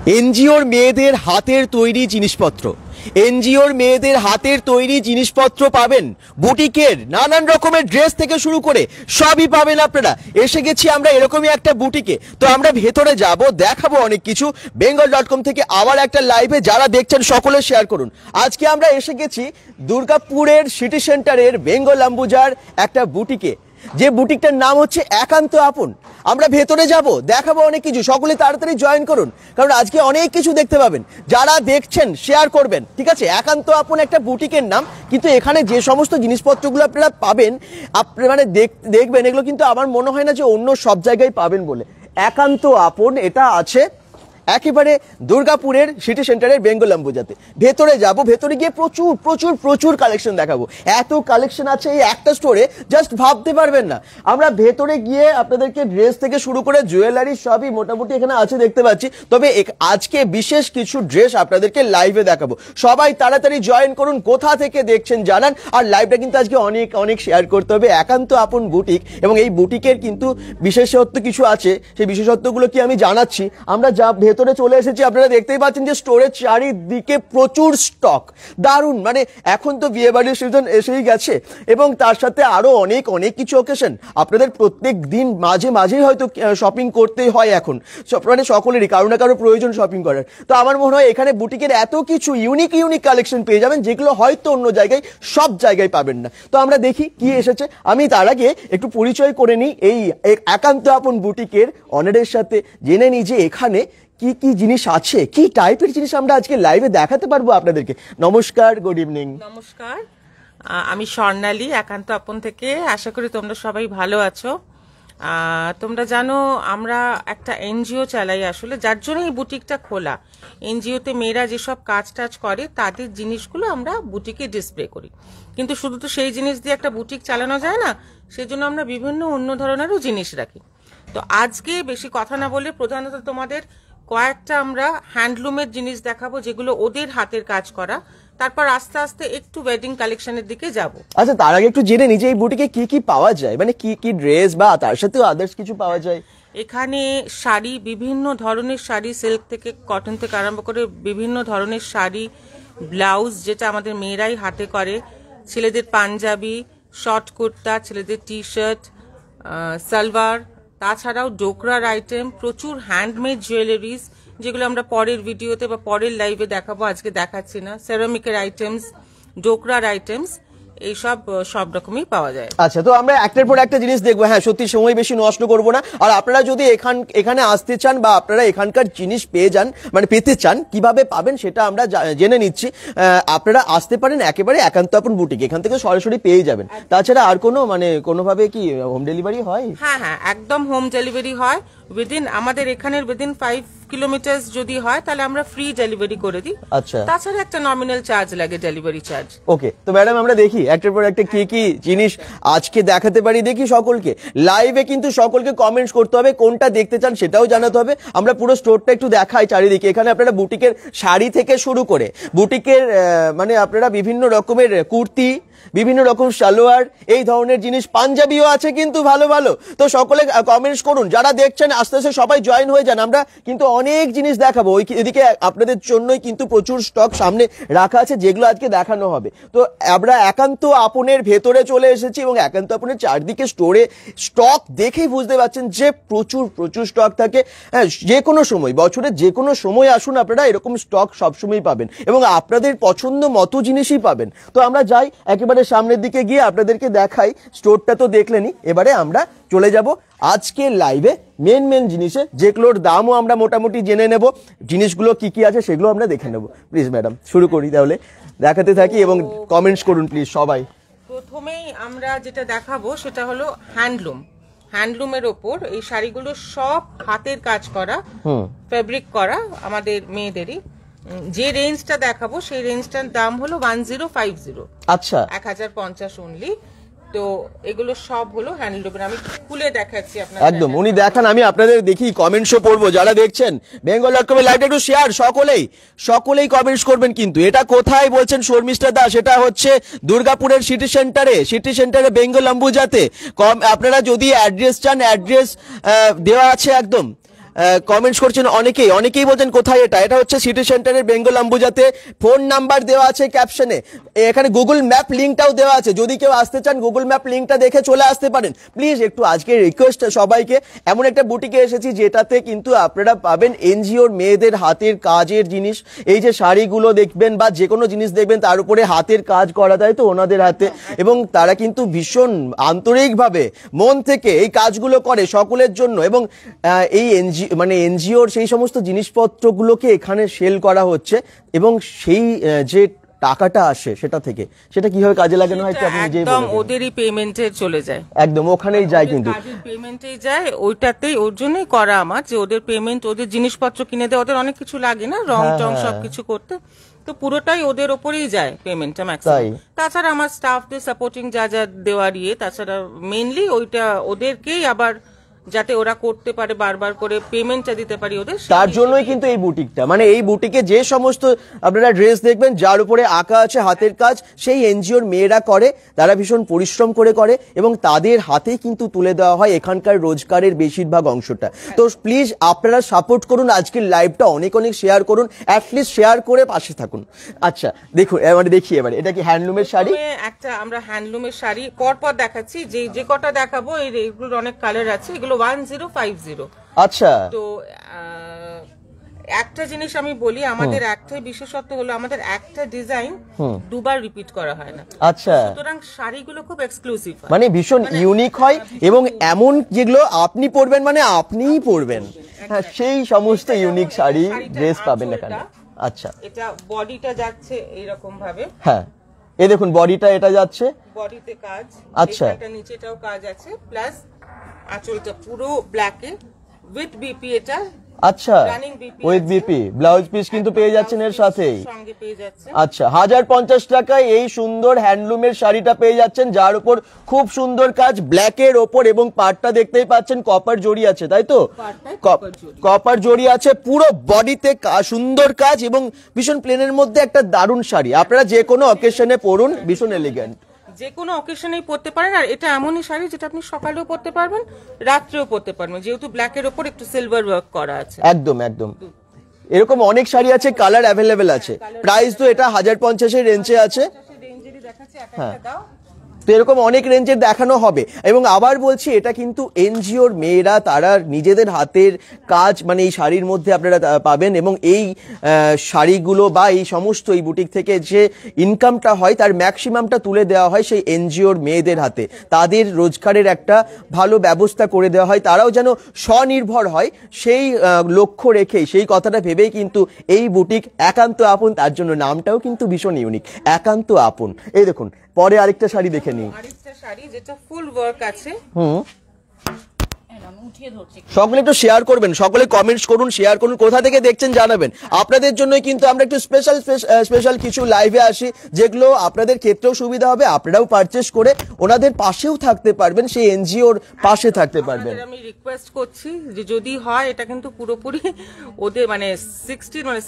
এনজিওর মেয়েদের হাতের তৈরি জিনিসপত্র, এনজিওর মেয়েদের হাতের তৈরি জিনিসপত্র পাবেন, বুটিকের নানান রকমের ড্রেস থেকে শুরু করে সবই পাবেন আপনারা। এসে গেছি আমরা এরকমই একটা বুটিকে, তো আমরা ভেতরে যাব, দেখাবো অনেক কিছু। bengal.com থেকে আবার একটা লাইভে যারা দেখছেন সকলে শেয়ার করুন। আজকে আমরা এসে গেছি দুর্গাপুরের সিটি সেন্টারের বেঙ্গল আম্বুজার একটা বুটিকে, যে বুটিকটার নাম হচ্ছে একান্ত আপন। আমরা ভেতরে যাব, দেখাবো অনেক কিছু, সকলে তাড়াতাড়ি জয়েন করুন, কারণ আজকে অনেক কিছু দেখতে পাবেন। যারা দেখছেন শেয়ার করবেন, ঠিক আছে? একান্ত আপন একটা বুটিকের নাম, কিন্তু এখানে যে সমস্ত জিনিসপত্রগুলো আপনারা পাবেন, আপনি মানে দেখবেন, এগুলো কিন্তু আমার মনে হয় না যে অন্য সব জায়গায় পাবেন বলে। একান্ত আপন এটা আছে একেবারে দুর্গাপুরের সিটি সেন্টারের বেঙ্গল আম্বুজাতে। ভেতরে যাব, ভেতরে গিয়ে প্রচুর প্রচুর প্রচুর কালেকশন দেখাবো। এত কালেকশন আছে এই একটা স্টোরে, জাস্ট ভাবতে পারবেন না। আমরা ভেতরে গিয়ে আপনাদেরকে ড্রেস থেকে শুরু করে জুয়েলারি সবই মোটামুটি এখানে আছে দেখতে পাচ্ছি। তবে আজকে বিশেষ কিছু ড্রেস আপনাদেরকে লাইভে দেখাবো। সবাই তাড়াতাড়ি জয়েন করুন, কোথা থেকে দেখছেন জানান। আর লাইভটা কিন্তু আজকে অনেক অনেক শেয়ার করতে হবে। একান্ত আপন বুটিক, এবং এই বুটিকের কিন্তু বিশেষত্ব কিছু আছে, সেই বিশেষত্বগুলো কি আমি জানাচ্ছি। আমরা যা ভেতরে চলে এসেছি, আপনারা দেখতেই পাচ্ছেন যে স্টোরের চারিদিকে প্রচুর স্টক, দারুণ। মানে এখন তো বিয়ে বাড়ির সিজন এসেই গেছে, এবং তার সাথে আরো অনেক অনেক কিছু অকেশন। আপনাদের প্রত্যেক দিন মাঝে মাঝেই হয়তো শপিং করতেই হয় এখন, মানে সকলেরই কারো না কারো প্রয়োজন শপিং করার। তো আমার মনে হয় এখানে বুটিকের এত কিছু ইউনিক ইউনিক কালেকশন পেয়ে যাবেন, যেগুলো হয়তো অন্য জায়গায় সব জায়গায় পাবেন না। তো আমরা দেখি কি এসেছে। আমি তার আগে একটু পরিচয় করে নিই এই একান্ত আপন বুটিকের অনারের সাথে, জেনে নিই যে এখানে কি কি জিনিস আছে, কি টাইপের জিনিস আমরা আজকে লাইভে দেখাতে পারবো আপনাদেরকে। নমস্কার, গুড ইভিনিং। নমস্কার, আমি স্বর্ণালী একান্ত আপন থেকে। আশা করি তোমরা সবাই ভালো আছো। তোমরা জানো আমরা একটা এনজিও চালাই, আসলে যার জন্য এই বুটিকটা খোলা। এনজিওতে মেয়েরা যেসব কাজ টাজ করে তাদের জিনিসগুলো আমরা বুটিকে ডিসপ্লে করি, কিন্তু শুধু তো সেই জিনিস দিয়ে একটা বুটিক চালানো যায় না, সেজন্য আমরা বিভিন্ন অন্য ধরনেরও জিনিস রাখি। তো আজকে বেশি কথা না বলে প্রধানত তোমাদের কয়েকটা আমরা হ্যান্ডলুমের জিনিস দেখাবো, যেগুলো ওদের হাতের কাজ করা। তারপর আস্তে আস্তে একটু ওয়েডিং কালেকশনের দিকে যাব। আচ্ছা, তার আগে একটু জেনে নিই যে এই বুটিকে কি কি পাওয়া যায়, মানে কি কি ড্রেস বা তার সাথেও আদার্স কিছু পাওয়া যায়। এখানে শাড়ি, বিভিন্ন ধরনের শাড়ি, সিল্ক থেকে কটন থেকে আরম্ভ করে বিভিন্ন ধরনের শাড়ি, ব্লাউজ যেটা আমাদের মেয়েরাই হাতে করে, ছেলেদের পাঞ্জাবি, শর্ট কুর্তা, ছেলেদের টি শার্ট, সালোয়ার, তাছাড়াও ডোকরার আইটেম, প্রচুর হ্যান্ডমেড জুয়েলারিজ, যেগুলো আমরা পরের ভিডিওতে বা পরের লাইভে দেখাবো, আজকে দেখাচ্ছি না। সেরামিকের আইটেমস, ডোকরার আইটেমস, এইসব সব রকমই পাওয়া যায়। আচ্ছা, তো আমরা একটার পর একটা জিনিস দেখবো। হ্যাঁ, সত্যি সময় বেশি নষ্ট করব না। আর আপনারা যদি এখানে আসতে চান বা আপনারা এখানকার জিনিস পেতে চান, কিভাবে পাবেন সেটা আমরা জেনে নিচ্ছি। আপনারা আসতে পারেন একেবারে একান্ত আপন বুটিক, এখান থেকে সরাসরি পেয়ে যাবেন। তাছাড়া আর কোনো কোনোভাবে কি হোম ডেলিভারি হয়? হ্যাঁ হ্যাঁ, একদম হোম ডেলিভারি হয়। আমাদের এখানের উইদিন 5 কিলোমিটার যদি হয় তাহলে আমরা ফ্রি ডেলিভারি করে দিই। আচ্ছা, তাছাড়া একটা নমিনাল চার্জ লাগে, ডেলিভারি চার্জ। ওকে, তো ম্যাডাম আমরা দেখি একটার পর একটা কি কি জিনিস আজকে দেখাতে পারি। দেখি সকলকে লাইভে কিন্তু সকলকে কমেন্টস করতে হবে, কোনটা দেখতে চান সেটাও জানাতে হবে। আমরা পুরো স্টোরটা একটু দেখাই চারিদিকে। এখানে আপনারা বুটিকের শাড়ি থেকে শুরু করে বুটিকের আপনারা বিভিন্ন রকমের কুর্তি, বিভিন্ন রকম সালোয়ার, এই ধরনের জিনিস, পাঞ্জাবিও আছে কিন্তু ভালো ভালো। তো সকলে কমেন্টস করুন, যারা দেখছেন আস্তে আস্তে সবাই জয়েন হয়ে যান। আমরা কিন্তু অনেক জিনিস দেখাবো, এদিকে আপনাদের জন্যই কিন্তু প্রচুর স্টক সামনে রাখা আছে, যেগুলো আজকে দেখানো হবে। তো আমরা একান্ত আপনের ভেতরে চলে এসেছি, এবং একান্ত আপনের চারদিকে স্টোরে স্টক দেখেই বুঝতে পারছেন যে প্রচুর প্রচুর স্টক থাকে। হ্যাঁ, যে কোনো সময়, বছরের যে কোনো সময় আসুন, আপনারা এরকম স্টক সবসময় পাবেন, এবং আপনাদের পছন্দ মতো জিনিসই পাবেন। তো আমরা যাই একেবারে সামনের দিকে গিয়ে আপনাদেরকে দেখাই। স্টোরটা তো দেখলেনি, এবারে আমরা চলে যাব আজকে লাইভে মেন জিনিসে, যেগুলোর দামও আমরা মোটামুটি জেনে নেব, জিনিসগুলো কি কি আছে সেগুলো আমরা দেখে নেব। প্লিজ ম্যাডাম শুরু করি, তাহলে দেখাতে থাকি এবং কমেন্টস করুন প্লিজ সবাই। প্রথমেই আমরা যেটা দেখাবো সেটা হলো হ্যান্ডলুমের ওপর এই শাড়িগুলো সব হাতের কাজ করা, ফেব্রিক করা, আমাদের মেয়েদেরই। যে রেঞ্জটা দেখাবো সেই রেঞ্জটার দাম হলো 1050। আচ্ছা, 1050 অনলি। তো এগুলো সব হলো হ্যান্ডলুমের। আমি খুলে দেখাচ্ছি আপনাদের। একদম উনি দেখান, আমি আপনাদের দেখি কমেন্টসও পড়বো। যারা দেখছেন bengal.com এর লাইভটা একটু শেয়ার, সকলেই কমেন্টস করবেন। কিন্তু এটা কোথায় বলছেন শর্মিষ্ঠা দাস? এটা হচ্ছে দুর্গাপুরের সিটি সেন্টারে বেঙ্গল আম্বুজাতে। আপনারা যদি অ্যাড্রেস চান, অ্যাড্রেস দেওয়া আছে একদম। কমেন্টস করছেন অনেকেই বলছেন কোথায় এটা হচ্ছে সিটি সেন্টারের বেঙ্গল অম্বুজাতে। ফোন নাম্বার দেওয়া আছে ক্যাপশনে, এখানে গুগল ম্যাপ লিঙ্কটাও দেওয়া আছে, যদি কেউ আসতে চান গুগল ম্যাপ লিঙ্কটা দেখে চলে আসতে পারেন। প্লিজ একটু আজকে রিকোয়েস্ট সবাইকে, এমন একটা বুটিকে এসেছি যেটাতে কিন্তু আপনারা পাবেন এনজিওর মেয়েদের হাতের কাজের জিনিস। এই যে শাড়িগুলো দেখবেন বা যে কোনো জিনিস দেখবেন তার উপরে হাতের কাজ করা, তাই তো ওনাদের হাতে, এবং তারা কিন্তু ভীষণ আন্তরিকভাবে মন থেকে এই কাজগুলো করে সকলের জন্য। এবং এই এনজিওর সেই সমস্ত জিনিসপত্রগুলোকে এখানে সেল করা হচ্ছে, এবং সেই যে টাকাটা আসে সেটা কিভাবে কাজে লাগানো হয় আপনি নিজেই বলুন। একদম ওদেরই পেমেন্টে চলে যায়, একদম ওখানেই যায়, কিন্তু পেমেন্টেই যায়, ওইটাতেই ওর জন্যই করা আমার, যে ওদের পেমেন্ট, ওদের জিনিসপত্র কিনে দেয়, ওদের অনেক কিছু লাগে না রং টং সবকিছু করতে, তো পুরোটাই ওদের ওপরেই যায় পেমেন্টটা ম্যাক্সিমাম। তাছাড়া আমার স্টাফদের সাপোর্টিং যা যা দেওয়ার তাছাড়া মেইনলি ওইটা ওদেরকেই আবার যাতে ওরা করতে পারে বারবার করে পেমেন্টটা দিতে পারি ওদের, তার জন্যই কিন্তু এই বুটিকটা, এই বুটিকে যে সমস্ত আপনারা ড্রেস দেখবেন যার উপরে আঁকা আছে হাতের কাজ, সেই এনজিওর মেয়েরা করে, তারা ভীষণ পরিশ্রম করে এবং তাদের হাতেই কিন্তু তুলে দেওয়া হয় এখানকার রোজগারের বেশিরভাগ অংশটা। তো প্লিজ আপনারা সাপোর্ট করুন, আজকের লাইভটা অনেক শেয়ার করুন, অ্যাটলিস্ট শেয়ার করে পাশে থাকুন। আচ্ছা দেখুন, দেখি এবারে এটা কি হ্যান্ডলুমের শাড়ি? একটা আমরা হ্যান্ডলুমের শাড়ি পরপর দেখাচ্ছি, যে কটা দেখাবো এগুলোর অনেক কালার আছে, এগুলো 1050। আচ্ছা, তো একটা জিনিস আমি বলি, আমাদের একটাই বিশেষত্ব হলো আমাদের একটা ডিজাইন দুবার রিপিট করা হয় না। আচ্ছা, সুতরাং শাড়িগুলো খুব এক্সক্লুসিভ, ভীষণ ইউনিক হয়, এবং এমন যেগুলো আপনি পরবেন আপনিই পরবেন, সেই সমস্ত ইউনিক শাড়ি ড্রেস পাবেন এখানে। আচ্ছা, এটা বডিটা যাচ্ছে এইরকম ভাবে, হ্যাঁ এই দেখুন বডিটা এটা যাচ্ছে, বডিতে কাজ, আচ্ছা এটা নিচেটাও কাজ আছে, প্লাস আঁচলটা পুরো ব্ল্যাকে উইথ বিপি, এটা আচ্ছা উইথ বিপি ব্লাউজ পিস কিন্তু পেয়ে যাচ্ছেন এর সাথেই, সঙ্গে পেয়ে যাচ্ছে। আচ্ছা 1050 টাকায় এই সুন্দর হ্যান্ডলুমের শাড়িটা পেয়ে যাচ্ছেন, যার উপর খুব সুন্দর কাজ ব্ল্যাকের ওপর, এবং পাটটা দেখতেই পাচ্ছেন কপার জড়ি আছে, তাই তো কপার জড়ি আছে, পুরো বডিতে সুন্দর কাজ, এবং ভীষণ প্লেনের মধ্যে একটা দারুণ শাড়ি, আপনারা যে কোনো অকেশনে পরুন, ভীষণ এলিগেন্ট, যে কোনো অকেশনেই পরতে পারেন। আর এটা এমনই শাড়ি যেটা আপনি সকালেও পরতে পারবেন, রাত্রেও পরতে পারবেন, যেহেতু ব্ল্যাকের ওপর একটু সিলভার ওয়ার্ক করা আছে। একদম এরকম অনেক শাড়ি আছে, কালার অ্যাভেলেবেল আছে, প্রাইস তো এটা 1050 রেঞ্জে আছে, হ্যাঁ তো এরকম অনেক রেঞ্জের দেখানো হবে। এবং আবার বলছি, এটা কিন্তু এনজিওর মেয়েরা, তারা নিজেদের হাতের কাজ এই শাড়ির মধ্যে আপনারা পাবেন, এবং এই শাড়িগুলো বা এই সমস্ত এই বুটিক থেকে যে ইনকামটা হয় তার ম্যাক্সিমামটা তুলে দেওয়া হয় সেই এনজিওর মেয়েদের হাতে, তাদের রোজগারের একটা ভালো ব্যবস্থা করে দেওয়া হয়, তারাও যেন স্বনির্ভর হয় সেই লক্ষ্য রেখেই, সেই কথাটা ভেবেই কিন্তু এই বুটিক একান্ত আপন, তার জন্য নামটাও কিন্তু ভীষণ ইউনিক, একান্ত আপন। এই দেখুন পরে আরেকটা শাড়ি দেখে নিই, আরেকটা শাড়ি যেটা ফুল ওয়ার্ক আছে, সকলে একটু শেয়ার করবেন, সকলে কমেন্টস করুন, শেয়ার করুন, কোথা থেকে দেখছেন জানাবেন। আপনাদের জন্যই কিন্তু আমরা একটু স্পেশাল কিছু লাইভে আসি, যেগুলো আপনাদের ক্ষেত্রেও সুবিধা হবে, আপনারাও পারচেস করে ওনাদের পাশেও থাকতে পারবেন, সেই এনজিওর পাশে থাকতে পারবেন। আমি রিকোয়েস্ট করছি যে যদি হয় এটা কিন্তু পুরোপুরি ওদের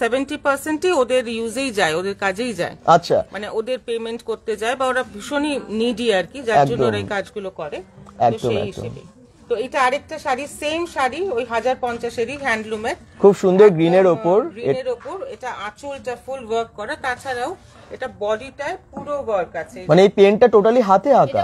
70% ওদের ইউজেই যায়, ওদের কাজেই যায়। আচ্ছা, ওদের পেমেন্ট করতে যায়, বা ওরা ভীষণই নিডি আর কি, যার জন্য ওরা এই কাজগুলো করে, সেই হিসেবে। তো এটা আরেকটা শাড়ি, সেম শাড়ি ওই 1050 হ্যান্ডলুমের, খুব সুন্দর গ্রিনের ওপর, এটা আঁচলটা ফুল ওয়ার্ক করা, তাছাড়াও এটা বডিটায় পুরো ওয়ার্ক আছে, এই পেনটা টোটালি হাতে আঁকা,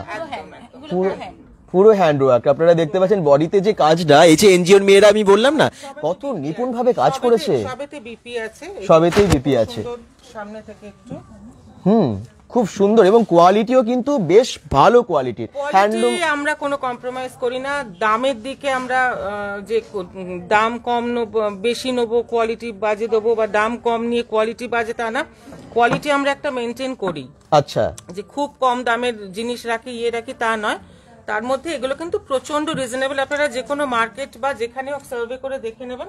পুরো হ্যান্ড ওয়ার্ক, আপনারা দেখতে পাচ্ছেন বডিতে যে কাজটা, এই যে এনজিওর মেয়েরা আমি বললাম না কত নিপুণ ভাবে কাজ করেছে, সবেতেই বিপি আছে, সামনে থেকে একটু খুব সুন্দর, এবং কোয়ালিটিও কিন্তু বেশ ভালো কোয়ালিটির হ্যান্ডলুম, আমরা কোনো কম্প্রোমাইজ করি না। দামের দিকে আমরা যে দাম কম বেশি নেবো, কোয়ালিটি বাজে দেবো, বা দাম কম নিয়ে কোয়ালিটি বাজে, তা না, কোয়ালিটি আমরা একটা মেনটেন করি। আচ্ছা, যে খুব কম দামের জিনিস রাখি রাখি তা নয়, তার মধ্যে এগুলো কিন্তু প্রচন্ড রিজনেবল, আপনারা যে কোনো মার্কেট বা যেখানে সার্ভে করে দেখে নেবেন।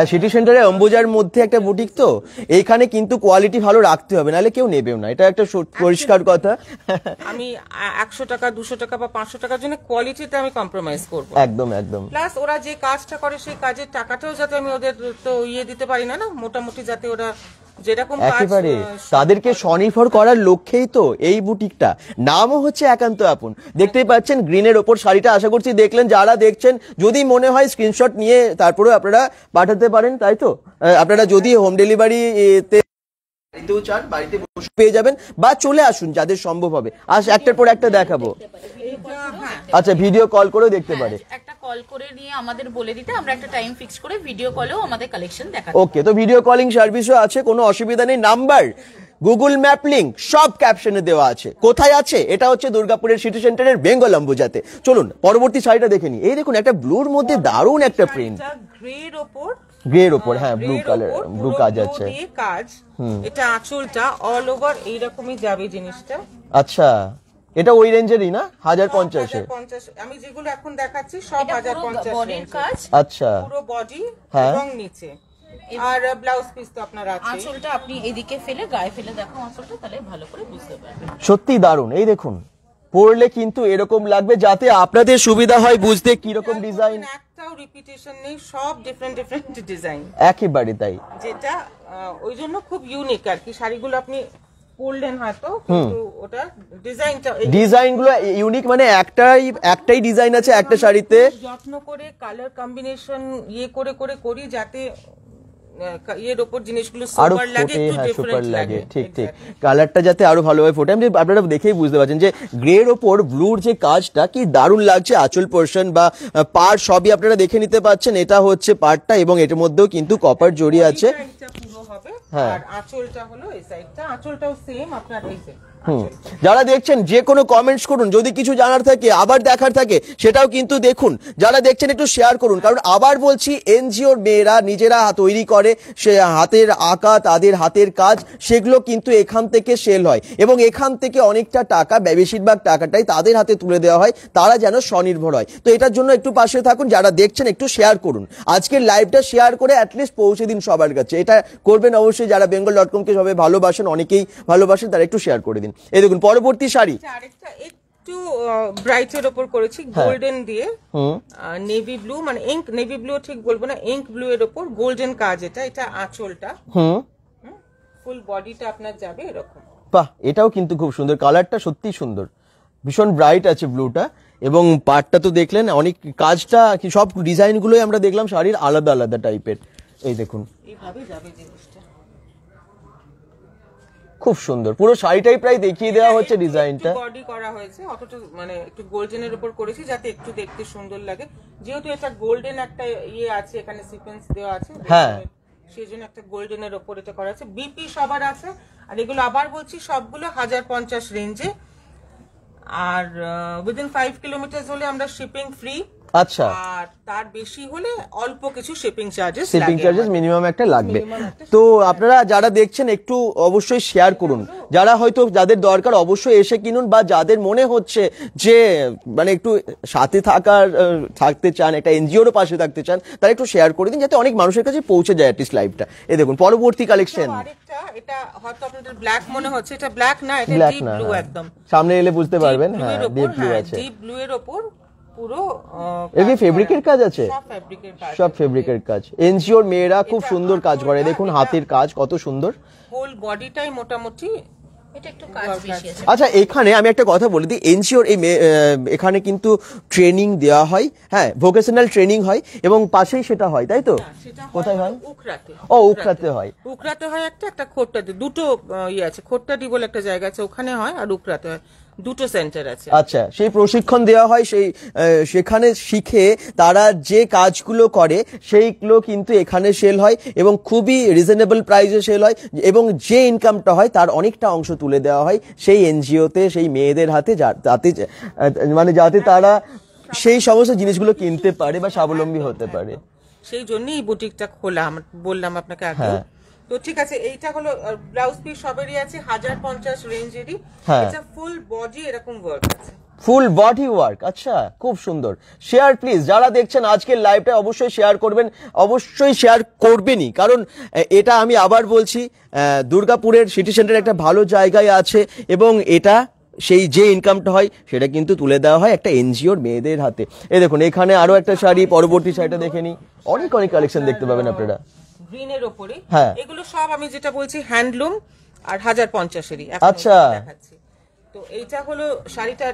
সিটি সেন্টারে অম্বুজার মধ্যে একটা বুটিক, তো এইখানে কিন্তু কোয়ালিটি ভালো রাখতে হবে, নাহলে কেউ নেবেও না, এটা একটা পরিষ্কার কথা। আমি 100 টাকা 200 টাকা বা 500 টাকার জন্য কোয়ালিটিতে আমি কম্প্রোমাইজ করব, একদম প্লাস ওরা যে কাজটা করে সেই কাজের টাকাটাও যাতে আমি ওদের তো দিতে পারি না, মোটামুটি যাতে ওরা যেরকম একেবারে তাদেরকে স্বনির্ভর করার লক্ষ্যেই তো এই বুটিকটা, নামও হচ্ছে একান্ত আপন। দেখতেই পাচ্ছেন গ্রিনের ওপর শাড়িটা, আশা করছি দেখলেন। যারা দেখছেন যদি মনে হয় স্ক্রিনশট নিয়ে তারপরে আপনারা পাঠাতে পারেন, তাই তো? আপনারা যদি হোম ডেলিভারি বাড়িতেও চান বাড়িতে বসে পেয়ে যাবেন, বা চলে আসুন যাদের সম্ভব হবে। একটার পর একটা দেখাবো। আচ্ছা, ভিডিও কল করেও দেখতে পারে, একটা কল করে নিয়ে আমাদের বলে দিতে, আমরা একটা টাইম ফিক্স করে ভিডিও কলেও আমাদের কালেকশন দেখাবো। ওকে, তো ভিডিও কলিং সার্ভিসও আছে, কোনো অসুবিধা নেই। নাম্বার, গুগল ম্যাপ লিংক সব ক্যাপশনে দেওয়া আছে। কোথায় আছে? এটা হচ্ছে দুর্গাপুরের সিটি সেন্টারের বেঙ্গল অম্বুজাতে। চলুন পরবর্তী শাড়িটা দেখে নিই। এই দেখুন, একটা ব্লুর মধ্যে দারুণ একটা প্রিন্ট, গ্রের ওপর, গ্রের ওপর, হ্যাঁ ব্লু কালার, ব্লু কাজ আছে। কাজ, এটা আঁচলটা অল ওভার এইরকমই যাবে জিনিসটা। আচ্ছা, এটা ওই রেঞ্জেরই না? 1050 এ? 1050। আমি যেগুলো এখন দেখাচ্ছি সব 1050 বডির কাজ, আচ্ছা, পুরো বডি হ্যাঁ। এবং নিচে, আর ব্লাউজ পিস তো আপনার আছে। আঁচলটা আপনি এদিকে ফেলে গায়ে ফেলে দেখো আঁচলটা, তাহলে ভালো করে বুঝতে পারবেন। সত্যি দারুণ। এই দেখুন, পরলে কিন্তু এরকম লাগবে, যাতে আপনাদের সুবিধা হয় বুঝতে কি রকম ডিজাইন। একটাও রিপিটেশন নেই, সব ডিফারেন্ট ডিফারেন্ট ডিজাইন, একেবারে তাই। যেটা ওই জন্য খুব ইউনিক আর কি। শাড়িগুলো আপনি পরলেন হয়তো, কিন্তু ওটা ডিজাইনগুলো ইউনিক, মানে একটাই ডিজাইন আছে একটা শাড়িতে। যত্ন করে কালার কম্বিনেশন করে করি, যাতে এর উপর জিনিসগুলো আরো সুপার লাগে, ফোটে, একটু হ্যাঁ সুপার ডিফারেন্ট লাগে, ঠিক ঠিক। কালারটা যাতে আরো ভালোভাবে ফোটে। আমি আপনারা দেখেই বুঝতে পারছেন যে গ্রের ওপর ব্লুর যে কাজটা কি দারুণ লাগছে। আঁচল পোর্শন বা পাড় সবই আপনারা দেখে নিতে পাচ্ছেন। এটা হচ্ছে পাড়টা, এবং এটার মধ্যেও কিন্তু কপার জড়িয়ে আছে। পুরো হবে, হ্যাঁ। আর আঁচলটা হলো এই সাইডটা, আঁচলটাও সেম আপনার এই যে। যারা দেখছেন যে কোনো কমেন্টস করুন, যদি কিছু জানার থাকে আবার দেখার থাকে সেটাও কিন্তু দেখুন। যারা দেখছেন একটু শেয়ার করুন, কারণ আবার বলছি এনজিওর মেয়েরা নিজেরা তৈরি করে, সে হাতের আঁকা, তাদের হাতের কাজ, সেগুলো কিন্তু এখান থেকে সেল হয়, এবং এখান থেকে অনেকটা টাকা, বেশিরভাগ টাকাটাই তাদের হাতে তুলে দেওয়া হয়, তারা যেন স্বনির্ভর হয়। তো এটার জন্য একটু পাশে থাকুন। যারা দেখছেন একটু শেয়ার করুন, আজকের লাইভটা শেয়ার করে অ্যাটলিস্ট পৌঁছে দিন সবার কাছে। এটা করবেন অবশ্যই। যারা bengal.com-কে সবাই ভালোবাসেন, অনেকেই ভালোবাসেন, তারা একটু শেয়ার করে দিন। এই দেখুন পরবর্তী শাড়ি, আরেকটা একটু ব্রাইটের উপর করেছি গোল্ডেন দিয়ে, নেভি ব্লু, মানে ইঙ্ক নেভি ব্লু ঠিক বলবো না, ইঙ্ক ব্লু এর উপর গোল্ডেন কাজ। এটা আঁচলটা, ফুল বডিটা আপনার যাবে এরকম। বাহ, এটাও কিন্তু খুব সুন্দর, কালারটা সত্যি সুন্দর, ভীষণ ব্রাইট আছে ব্লুটা। এবং পাটটা তো দেখলেন, অনেক কাজটা কি, সব ডিজাইনগুলোই আমরা দেখলাম শাড়ির আলাদা আলাদা টাইপের। এই দেখুন এইভাবে যাবে জিনিসটা, খুব সুন্দর। পুরো শাড়িটাই প্রায় দেখিয়ে দেওয়া হচ্ছে ডিজাইনটা। বডি করা হয়েছে অতটা, মানে একটু গোল্ডেনের উপর করেছি যাতে একটু দেখতে সুন্দর লাগে। যেহেতু এটা গোল্ডেন একটা আছে, এখানে সিকোয়েন্স দেওয়া আছে, হ্যাঁ, সেই জন্য একটা গোল্ডেনের উপর এটা করা আছে। বিপি সবার আছে, আর এগুলো আবার বলছি সবগুলো 1050 রেঞ্জে, আর উইদিন 5 কিলোমিটার হলে আমরা শিপিং ফ্রি। আচ্ছা, আর তার বেশি হলে অল্প কিছু শিপিং চার্জেস মিনিমাম একটা লাগবে। তো আপনারা যারা দেখছেন একটু অবশ্যই শেয়ার করুন। যারা হয়তো যাদের দরকার অবশ্যই এসে কিনুন, বা যাদের মনে হচ্ছে যে মানে একটু সাথে থাকতে চান, একটা এনজিওর পাশে থাকতে চান, তারা একটু শেয়ার করে দিন, যাতে অনেক মানুষের কাছে পৌঁছে যায় অ্যাটলিস্ট লাইভটা। এই দেখুন পরবর্তী কালেকশন, এটা হয়তো আপনাদের ব্ল্যাক মনে হচ্ছে, এটা ব্ল্যাক না, এটা ডিপ ব্লু একদম। সামনে এলে বুঝতে পারবেন, হ্যাঁ ডিপ ব্লু আছে, ডিপ ব্লু এর উপর পুরো এগুলি ফেব্রিকের কাজ আছে, সব ফেব্রিকের কাজ। এনজিওর মেয়েরা খুব সুন্দর কাজ করে, দেখুন হাতের কাজ কত সুন্দর। হোল বডিটাই মোটামুটি এটা একটু কাজ বেশি আছে। আচ্ছা, এখানে আমি একটা কথা বলে দিই, এনজিওর এখানে কিন্তু ট্রেনিং দেওয়া হয়, হ্যাঁ ভোকেশনাল ট্রেনিং হয়, এবং পাশেই সেটা হয়, তাই তো? কোথায় হয়? উকরাতে। ও, উকরাতে হয়। উকরাতে হয় একটা খোট্টাতে, দুটো আছে, খোট্টাটি বলে একটা জায়গা আছে, ওখানে হয়, আর উকরাতে হয়, দুটো সেন্টার আছে। আচ্ছা, সেই প্রশিক্ষণ দেওয়া হয়, সেখানে শিখে তারা যে কাজগুলো করে সেইগুলো কিন্তু এখানে সেল হয়, এবং খুবই রিজনেবল প্রাইসে সেল হয়, এবং যে ইনকামটা হয় তার অনেকটা অংশ তুলে দেওয়া হয় সেই এনজিওতে, সেই মেয়েদের হাতে, যাতে তারা সেই সমস্ত জিনিসগুলো কিনতে পারে বা স্বাবলম্বী হতে পারে। সেই জন্যই এই বুটিকটা খোলা, বললাম আপনাকে আগে। তো ঠিক আছে, এইটা হলো ব্লাউজ পিস সবেরই আছে 1050 রেঞ্জেরই। এটা ফুল বডি এরকম ওয়ার্ক আছে, ফুল বডি ওয়ার্ক। আচ্ছা, খুব সুন্দর। শেয়ার প্লিজ, যারা দেখছেন আজকের লাইভটা অবশ্যই শেয়ার করবেন, অবশ্যই শেয়ার করবেনই, কারণ এটা আমি আবার বলছি দুর্গাপুরের সিটি সেন্টার একটা ভালো জায়গায় আছে, এবং এটা সেই যে ইনকামটা হয় সেটা কিন্তু তুলে দেওয়া হয় একটা এনজিওর মেয়েদের হাতে। এই দেখুন এখানে আরো একটা শাড়ি, পরবর্তী শাড়িটা দেখে নিই, অনেক কালেকশন দেখতে পাবেন আপনারা। গ্রিনের ওপরে। হ্যাঁ। এগুলো সব আমি যেটা বলছি হ্যান্ডলুম আর 1050-এরই আচ্ছা। দেখাচ্ছি। তো এইটা হলো শাড়িটার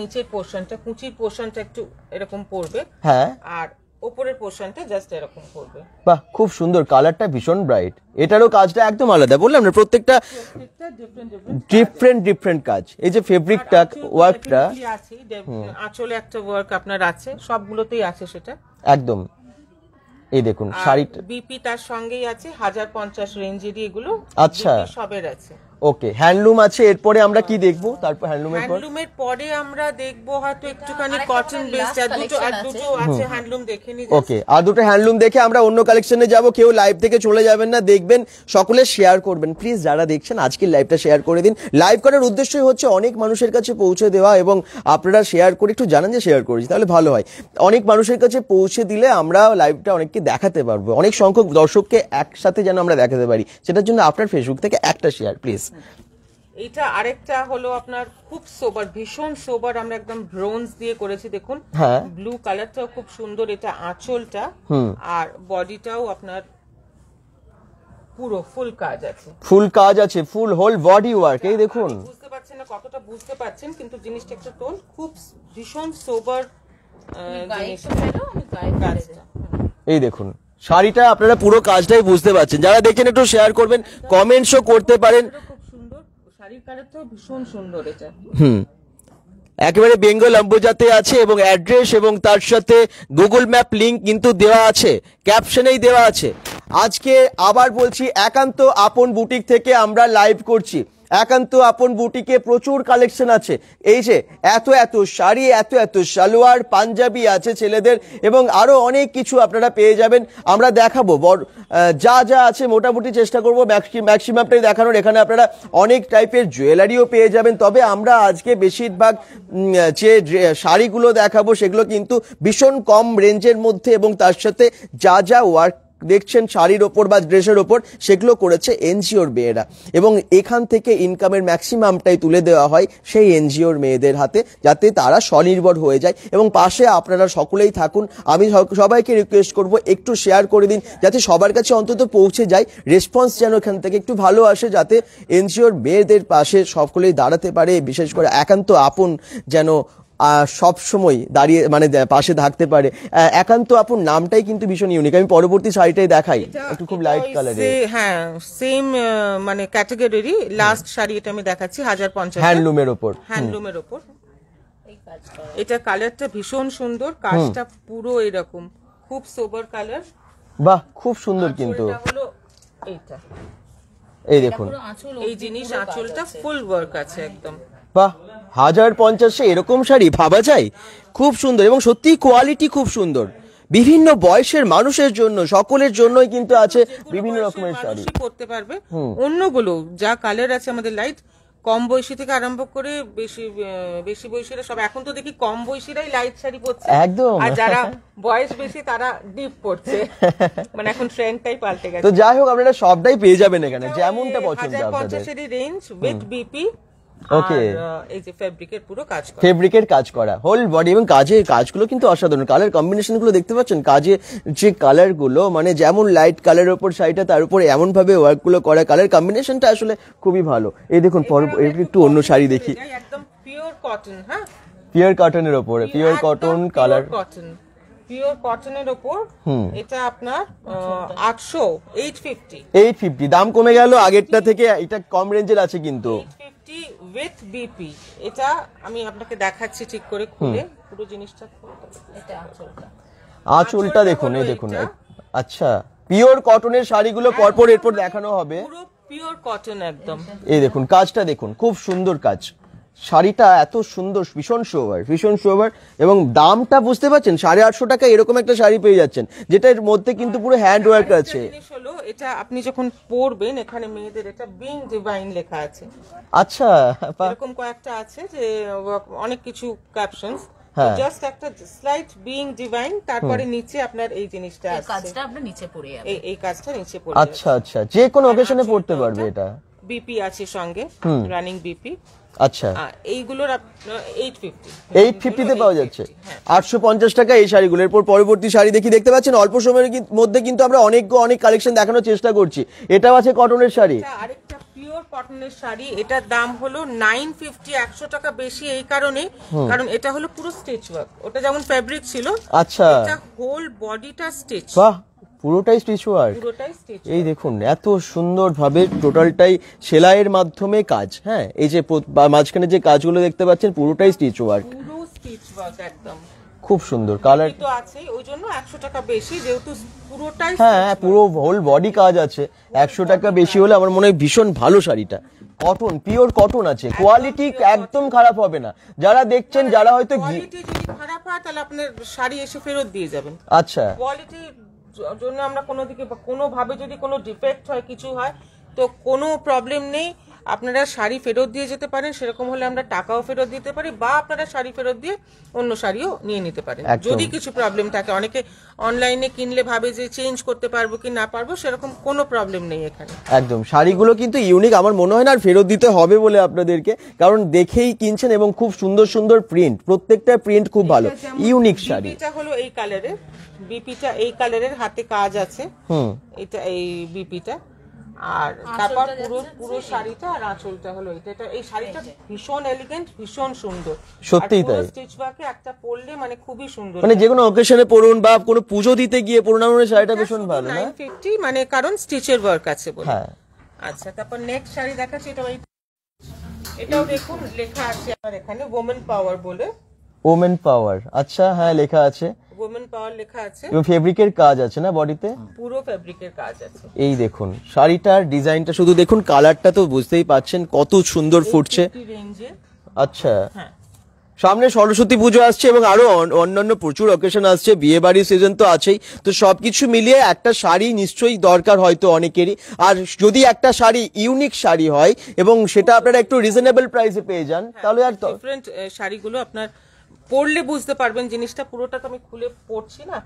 নিচের পোর্শনটা, কুচির পোর্শনটা একটু এরকম পড়বে, হ্যাঁ, আর ওপরের পোর্শনটা জাস্ট এরকম পড়বে। বাহ খুব সুন্দর, কালারটা ভীষণ ব্রাইট, এটারও কাজটা একদম আলাদা, বললাম না প্রত্যেকটা ডিফারেন্ট কাজ। এই যে ফেব্রিকটা ওয়ার্কটা আছে, আঁচলে একটা ওয়ার্ক আপনার আছে, সবগুলোতেই আছে সেটা একদম। এই দেখুন শাড়িটা, বিপি তার সঙ্গেই আছে, 1050 রেঞ্জেরই এগুলো। আচ্ছা। BP সবের আছে। ওকে, হ্যান্ডলুম আছে, এরপরে আমরা কি দেখবো? তারপর হ্যান্ডলুমের পরে আমরা দেখবো হয়তো একটুখানি কটন বেসড, দুটো আছে হ্যান্ডলুম দেখে নি। ওকে, আর দুটো হ্যান্ডলুম দেখে আমরা অন্য কালেকশনে যাব। কেউ লাইভ থেকে চলে যাবেন না, দেখবেন, সকলে শেয়ার করবেন প্লিজ। যারা দেখছেন আজকের লাইভটা শেয়ার করে দিন। লাইভ করার উদ্দেশ্যই হচ্ছে অনেক মানুষের কাছে পৌঁছে দেওয়া, এবং আপনারা শেয়ার করে একটু জানান যে শেয়ার করেছি, তাহলে ভালো হয়। অনেক মানুষের কাছে পৌঁছে দিলে আমরা লাইভটা অনেককে দেখাতে পারবো, অনেক সংখ্যক দর্শককে একসাথে যেন আমরা দেখাতে পারি। সেটার জন্য আপনার ফেসবুক থেকে একটা শেয়ার প্লিজ। এটা আরেকটা হলো আপনার খুব সোবার, ভীষণ সোবার, আমরা একদম ব্রোঞ্জ দিয়ে করেছি দেখুন। হ্যাঁ, ব্লু কালারটাও খুব সুন্দর। এটা আঁচলটা, আর বডিটাও আপনার পুরো ফুল কাজ আছে, ফুল হোল বডি ওয়ার্ক। এই দেখুন, বুঝতে পারছেন না কতটা বুঝতে পারছেন, কিন্তু জিনিসটা একটু টোন খুব ভীষণ সোবার কাজটা। এই দেখুন শাড়িটা, আপনারা পুরো কাজটাই বুঝতে পারছেন। যারা দেখেন একটু শেয়ার করবেন, কমেন্টসও করতে পারেন। খুব সুন্দর শাড়ির কালারটাও ভীষণ সুন্দর। এটা একেবারে বেঙ্গল অম্বুজাতে আছে, এবং অ্যাড্রেস এবং তার সাথে গুগল ম্যাপ লিংক কিন্তু দেওয়া আছে, ক্যাপশনেই দেওয়া আছে। আজকে আবার বলছি, একান্ত আপন বুটিক থেকে আমরা লাইভ করছি। একান্ত আপন বুটিকে প্রচুর কালেকশন আছে। এই যে এত শাড়ি, এত সালোয়ার, পাঞ্জাবি আছে ছেলেদের, এবং আরো অনেক কিছু আপনারা পেয়ে যাবেন। আমরা দেখাবো যা আছে, মোটামুটি চেষ্টা করবো ম্যাক্সিমামটাই দেখানোর। এখানে আপনারা অনেক টাইপের জুয়েলারিও পেয়ে যাবেন। তবে আমরা আজকে বেশিরভাগ যে শাড়িগুলো দেখাবো সেগুলো কিন্তু ভীষণ কম রেঞ্জের মধ্যে, এবং তার সাথে যা ওয়ার্ক দেখছেন শাড়ির ওপর বা ড্রেসের ওপর, সেগুলো করেছে এনজিওর মেয়েরা, এবং এখান থেকে ইনকামের ম্যাক্সিমামটাই তুলে দেওয়া হয় সেই এনজিওর মেয়েদের হাতে, যাতে তারা স্বনির্ভর হয়ে যায়। এবং পাশে আপনারা সকলেই থাকুন। আমি সবাইকে রিকোয়েস্ট করব একটু শেয়ার করে দিন, যাতে সবার কাছে অন্তত পৌঁছে যায়। রেসপন্স যেন এখান থেকে একটু ভালো আসে, যাতে এনজিওর মেয়েদের পাশে সকলেই দাঁড়াতে পারে। বিশেষ করে একান্ত আপন যেন সব সময় দাঁড়িয়ে মানে পাশে থাকতে পারে। একান্ত আপন নামটাই কিন্তু ভীষণ ইউনিক। আমি পরবর্তী শাড়িটাই দেখাই, একটু খুব লাইট কালারে। হ্যাঁ, সেম মানে ক্যাটাগরিরই লাস্ট শাড়ি এটা আমি দেখাচ্ছি, 1050 হ্যান্ডলুমের ওপর। এটা কালারটা ভীষণ সুন্দর, কাজটা পুরো এরকম খুব সোবার কালার। বাহ, খুব সুন্দর। কিন্তু হলো এইটা, এই দেখুন, এই জিনিস আঁচলটা ফুল ওয়ার্ক আছে একদম। বাহ, 1050 এরকম শাড়ি ভাবা যায়? খুব সুন্দর, এবং সত্যি কোয়ালিটি খুব সুন্দর। বিভিন্ন বয়সের মানুষের জন্য, সকলের জন্যই কিন্তু আছে বিভিন্ন রকমের শাড়ি পরতে পারবে। অন্যগুলো যা কালার আছে আমাদের লাইট, কম বয়সী থেকে আরম্ভ করে বেশি বয়সীরা সব, এখন তো দেখি কম বয়সীরাই লাইট শাড়ি পরছে একদম, আর যারা বয়স বেশি তারা ডিপ পরছে, মানে এখন ট্রেন্ডটাই পাল্টে গেছে। তো যাই হোক, আপনারা সবটাই পেয়ে যাবেন এখানে, যেমনটা পছন্দ আপনাদের। 1050 রেঞ্জ উইথ বিপি। ওকে, এই যে ফেব্রিকের পুরো কাজ করা, ফেব্রিকের কাজ করা হোল বডি, এবং কাজগুলো কিন্তু অসাধারণ। কালার কম্বিনেশন গুলো দেখতে পাচ্ছেন, কাজে যে কালার গুলো, মানে যেমন লাইট কালারের উপর শাড়িটা, তার উপরে এমন ভাবে ওয়ার্ক গুলো করা, কালার কম্বিনেশনটা আসলে খুবই ভালো। এই দেখুন, একটু অন্য শাড়ি দেখি, একদম পিওর কটন। হ্যাঁ, পিওর কটনের উপরে, পিওর কটন কালার, পিওর কটনের উপর। এটা আপনার 850 দাম কমে গেল আগেরটা থেকে, এটা কম রেঞ্জের আছে কিন্তু। উইথ বিপি, এটা আমি আপনাকে দেখাচ্ছি ঠিক করে খুলে পুরো জিনিসটা। এটা আঁচলটা দেখুন, এই দেখুন। আচ্ছা, পিওর কটনের শাড়িগুলো পরপর এরপর দেখানো হবে, পুরো পিওর কটন একদম। এই দেখুন, কাজটা দেখুন, খুব সুন্দর কাজ। শাড়িটা এত সুন্দর, ভীষণ সোবার, এবং দামটা বুঝতে পারছেন, 850 টাকা এরকম একটা শাড়ি পেয়ে যাচ্ছেন, যেটার মধ্যে কিন্তু পুরো হ্যান্ড ওয়ার্ক আছে। এটা আপনি যখন পরবেন, এখানে মেয়েদের এটা বিং ডিভাইন লেখা আছে। আচ্ছা, এরকম কয়েকটা আছে যে অনেক কিছু ক্যাপশনস, হ্যাঁ, জাস্ট একটা স্লাইট বিং ডিভাইন, তারপরে নিচে আপনার এই জিনিসটা আছে, কাজটা আপনার নিচে পড়ে যাবে, এই কাজটা নিচে পড়ে। আচ্ছা, যে কোনো অকেশনে পড়তে পারবে এটা। বিপি আছে সঙ্গে, রানিং বিপি। আচ্ছা, এইগুলোর 850 তে পাওয়া যাচ্ছে, 850 টাকা এই শাড়িগুলো। এরপর পরবর্তী শাড়ি দেখতে পাচ্ছেন অল্প সময়ের মধ্যে কিন্তু আমরা অনেক কালেকশন দেখানোর চেষ্টা করছি। এটাও আছে কটনের শাড়ি, আরেকটা পিওর কটনের শাড়ি, এটার দাম হলো 950, 100 টাকা বেশি এই কারণে কারণ এটা হলো পুরো স্টিচ ওয়ার্ক। ওটা যেমন ফেব্রিক ছিল, আচ্ছা এটা হোল বডিটা স্টিচ, বাহ পুরোটাই স্টিচ ওয়ার্ক। পুরোটাই স্টিচ। এই দেখুন এত সুন্দর ভাবে টোটালটাই সেলাইয়ের মাধ্যমে কাজ। হ্যাঁ, এই যে মাঝখানে যে কাজগুলো দেখতে পাচ্ছেন পুরোটাই স্টিচ ওয়ার্ক, পুরো স্টিচ ওয়ার্ক একদম খুব সুন্দর। কালার তো আছে ওই জন্য 100 টাকা বেশি, যেহেতু পুরোটাই হ্যাঁ পুরো হোল বডি কাজ আছে, 100 টাকা বেশি হলে আমার মনে হয় ভীষণ ভালো শাড়িটা। কটন, পিওর কটন আছে, কোয়ালিটি একদম খারাপ হবে না। যারা দেখছেন, যারা হয়তো কোয়ালিটি যদি খারাপ হয় তাহলে আপনার শাড়ি এসে ফেরত দিয়ে যাবেন। আচ্ছা, কোয়ালিটির জন্য আমরা কোনোভাবে যদি কোনো ডিফেক্ট হয়, কিছু হয়, তো কোনো প্রবলেম নেই, আপনারা শাড়ি ফেরত দিয়ে যেতে পারেন। সেরকম হলে আমরা টাকাও ফেরত দিতে পারি, বা আপনারা শাড়ি ফেরত দিয়ে অন্য শাড়িও নিয়ে নিতে পারেন যদি কিছু প্রবলেম থাকে। অনেকে অনলাইনে কিনলে ভাবে যে চেঞ্জ করতে পারবো কি না পারবো, সেরকম কোনো প্রবলেম নেই এখানে। একদম শাড়িগুলো কিন্তু ইউনিক, আমার মনে হয় না আর ফেরত দিতে হবে বলে আপনাদেরকে, কারণ দেখেই কিনছেন এবং খুব সুন্দর সুন্দর প্রিন্ট, প্রত্যেকটা প্রিন্ট খুব ভালো, ইউনিক শাড়ি। বিপিটা হলো এই কালারের, বিপিটা এই কালারের, হাতে কাজ আছে, এটা এই বিপিটা। আর তারপর পুরো শাড়িটা আর আঁচলটা হলো এটা। এই শাড়িটা ভীষণ এলিগেন্ট, ভীষণ সুন্দর, সত্যিই তাই। স্টিচ ওয়ার্কে একটা পরলে মানে খুবই সুন্দর, মানে যে কোনো অকেশনে পরুন বা কোনো পুজো দিতে গিয়ে পরুন, আমার শাড়িটা ভীষণ ভালো না? 950 মানে কারণ স্টিচের ওয়ার্ক আছে বলে। হ্যাঁ, আচ্ছা, তারপর নেক্সট শাড়ি দেখাচ্ছি, এটাও দেখুন লেখা আছে আমার এখানে ওমেন পাওয়ার বলে। ওমেন পাওয়ার, আচ্ছা হ্যাঁ লেখা আছে, ওমেন পাওয়ার লেখা আছে, এবং ফেব্রিকের কাজ আছে না বডিতে? পুরো ফেব্রিকের কাজ আছে। এই দেখুন শাড়িটার ডিজাইনটা শুধু দেখুন, কালারটা তো বুঝতেই পাচ্ছেন কত সুন্দর ফুটছে। রেঞ্জে। আচ্ছা, হ্যাঁ, সামনে সরস্বতী পুজো আসছে এবং আরো অন্যান্য প্রচুর অকেশন আসছে, বিয়ে বাড়ির সিজন তো আছেই, তো সবকিছু মিলিয়ে একটা শাড়ি নিশ্চয়ই দরকার হয়তো অনেকেরই। আর যদি একটা শাড়ি ইউনিক শাড়ি হয় এবং সেটা আপনারা একটু রিজনেবল প্রাইসে পেয়ে যান, তাহলে আর ডিফারেন্ট শাড়িগুলো আপনার পরলে বুঝতে পারবেন জিনিসটা। পুরোটা তো আমি খুলে পড়ছি না,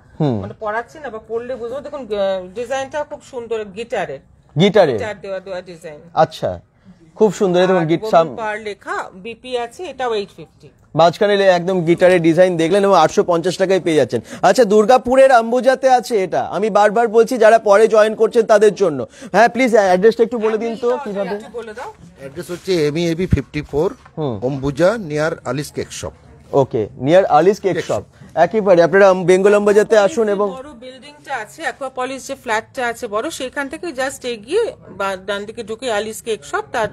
মানে পরাচ্ছি না, বা পরলে বুঝবো। দেখুন ডিজাইনটা খুব সুন্দর, গিটার দেওয়া ডিজাইন। আচ্ছা, খুব সুন্দর। দেখুন পার লেখা, বিপি আছে, এটাও 850। মাঝখানে একদম গিটারের ডিজাইন দেখলেন এবং 850 টাকায় পেয়ে যাচ্ছেন। আচ্ছা, দুর্গাপুরের আম্বুজাতে আছে এটা, আমি বারবার বলছি যারা পরে জয়েন করছেন তাদের জন্য। হ্যাঁ প্লিজ অ্যাড্রেসটা একটু বলে দিন তো কিভাবে। বলে দাও। অ্যাড্রেস হচ্ছে MEAB 54 Ambuja near Alice cake shop. Okay, near Alice cake shop. একেবারে আপনারা বেঙ্গল আম্বুজাতে আসুন এবং বড় বিল্ডিংটা আছে, অ্যাকোয়াপলিস যে ফ্ল্যাটটা আছে বড়, সেখান থেকে জাস্ট এগিয়ে বা ডান দিকে ঢুকে আলিস কেক শপ, তার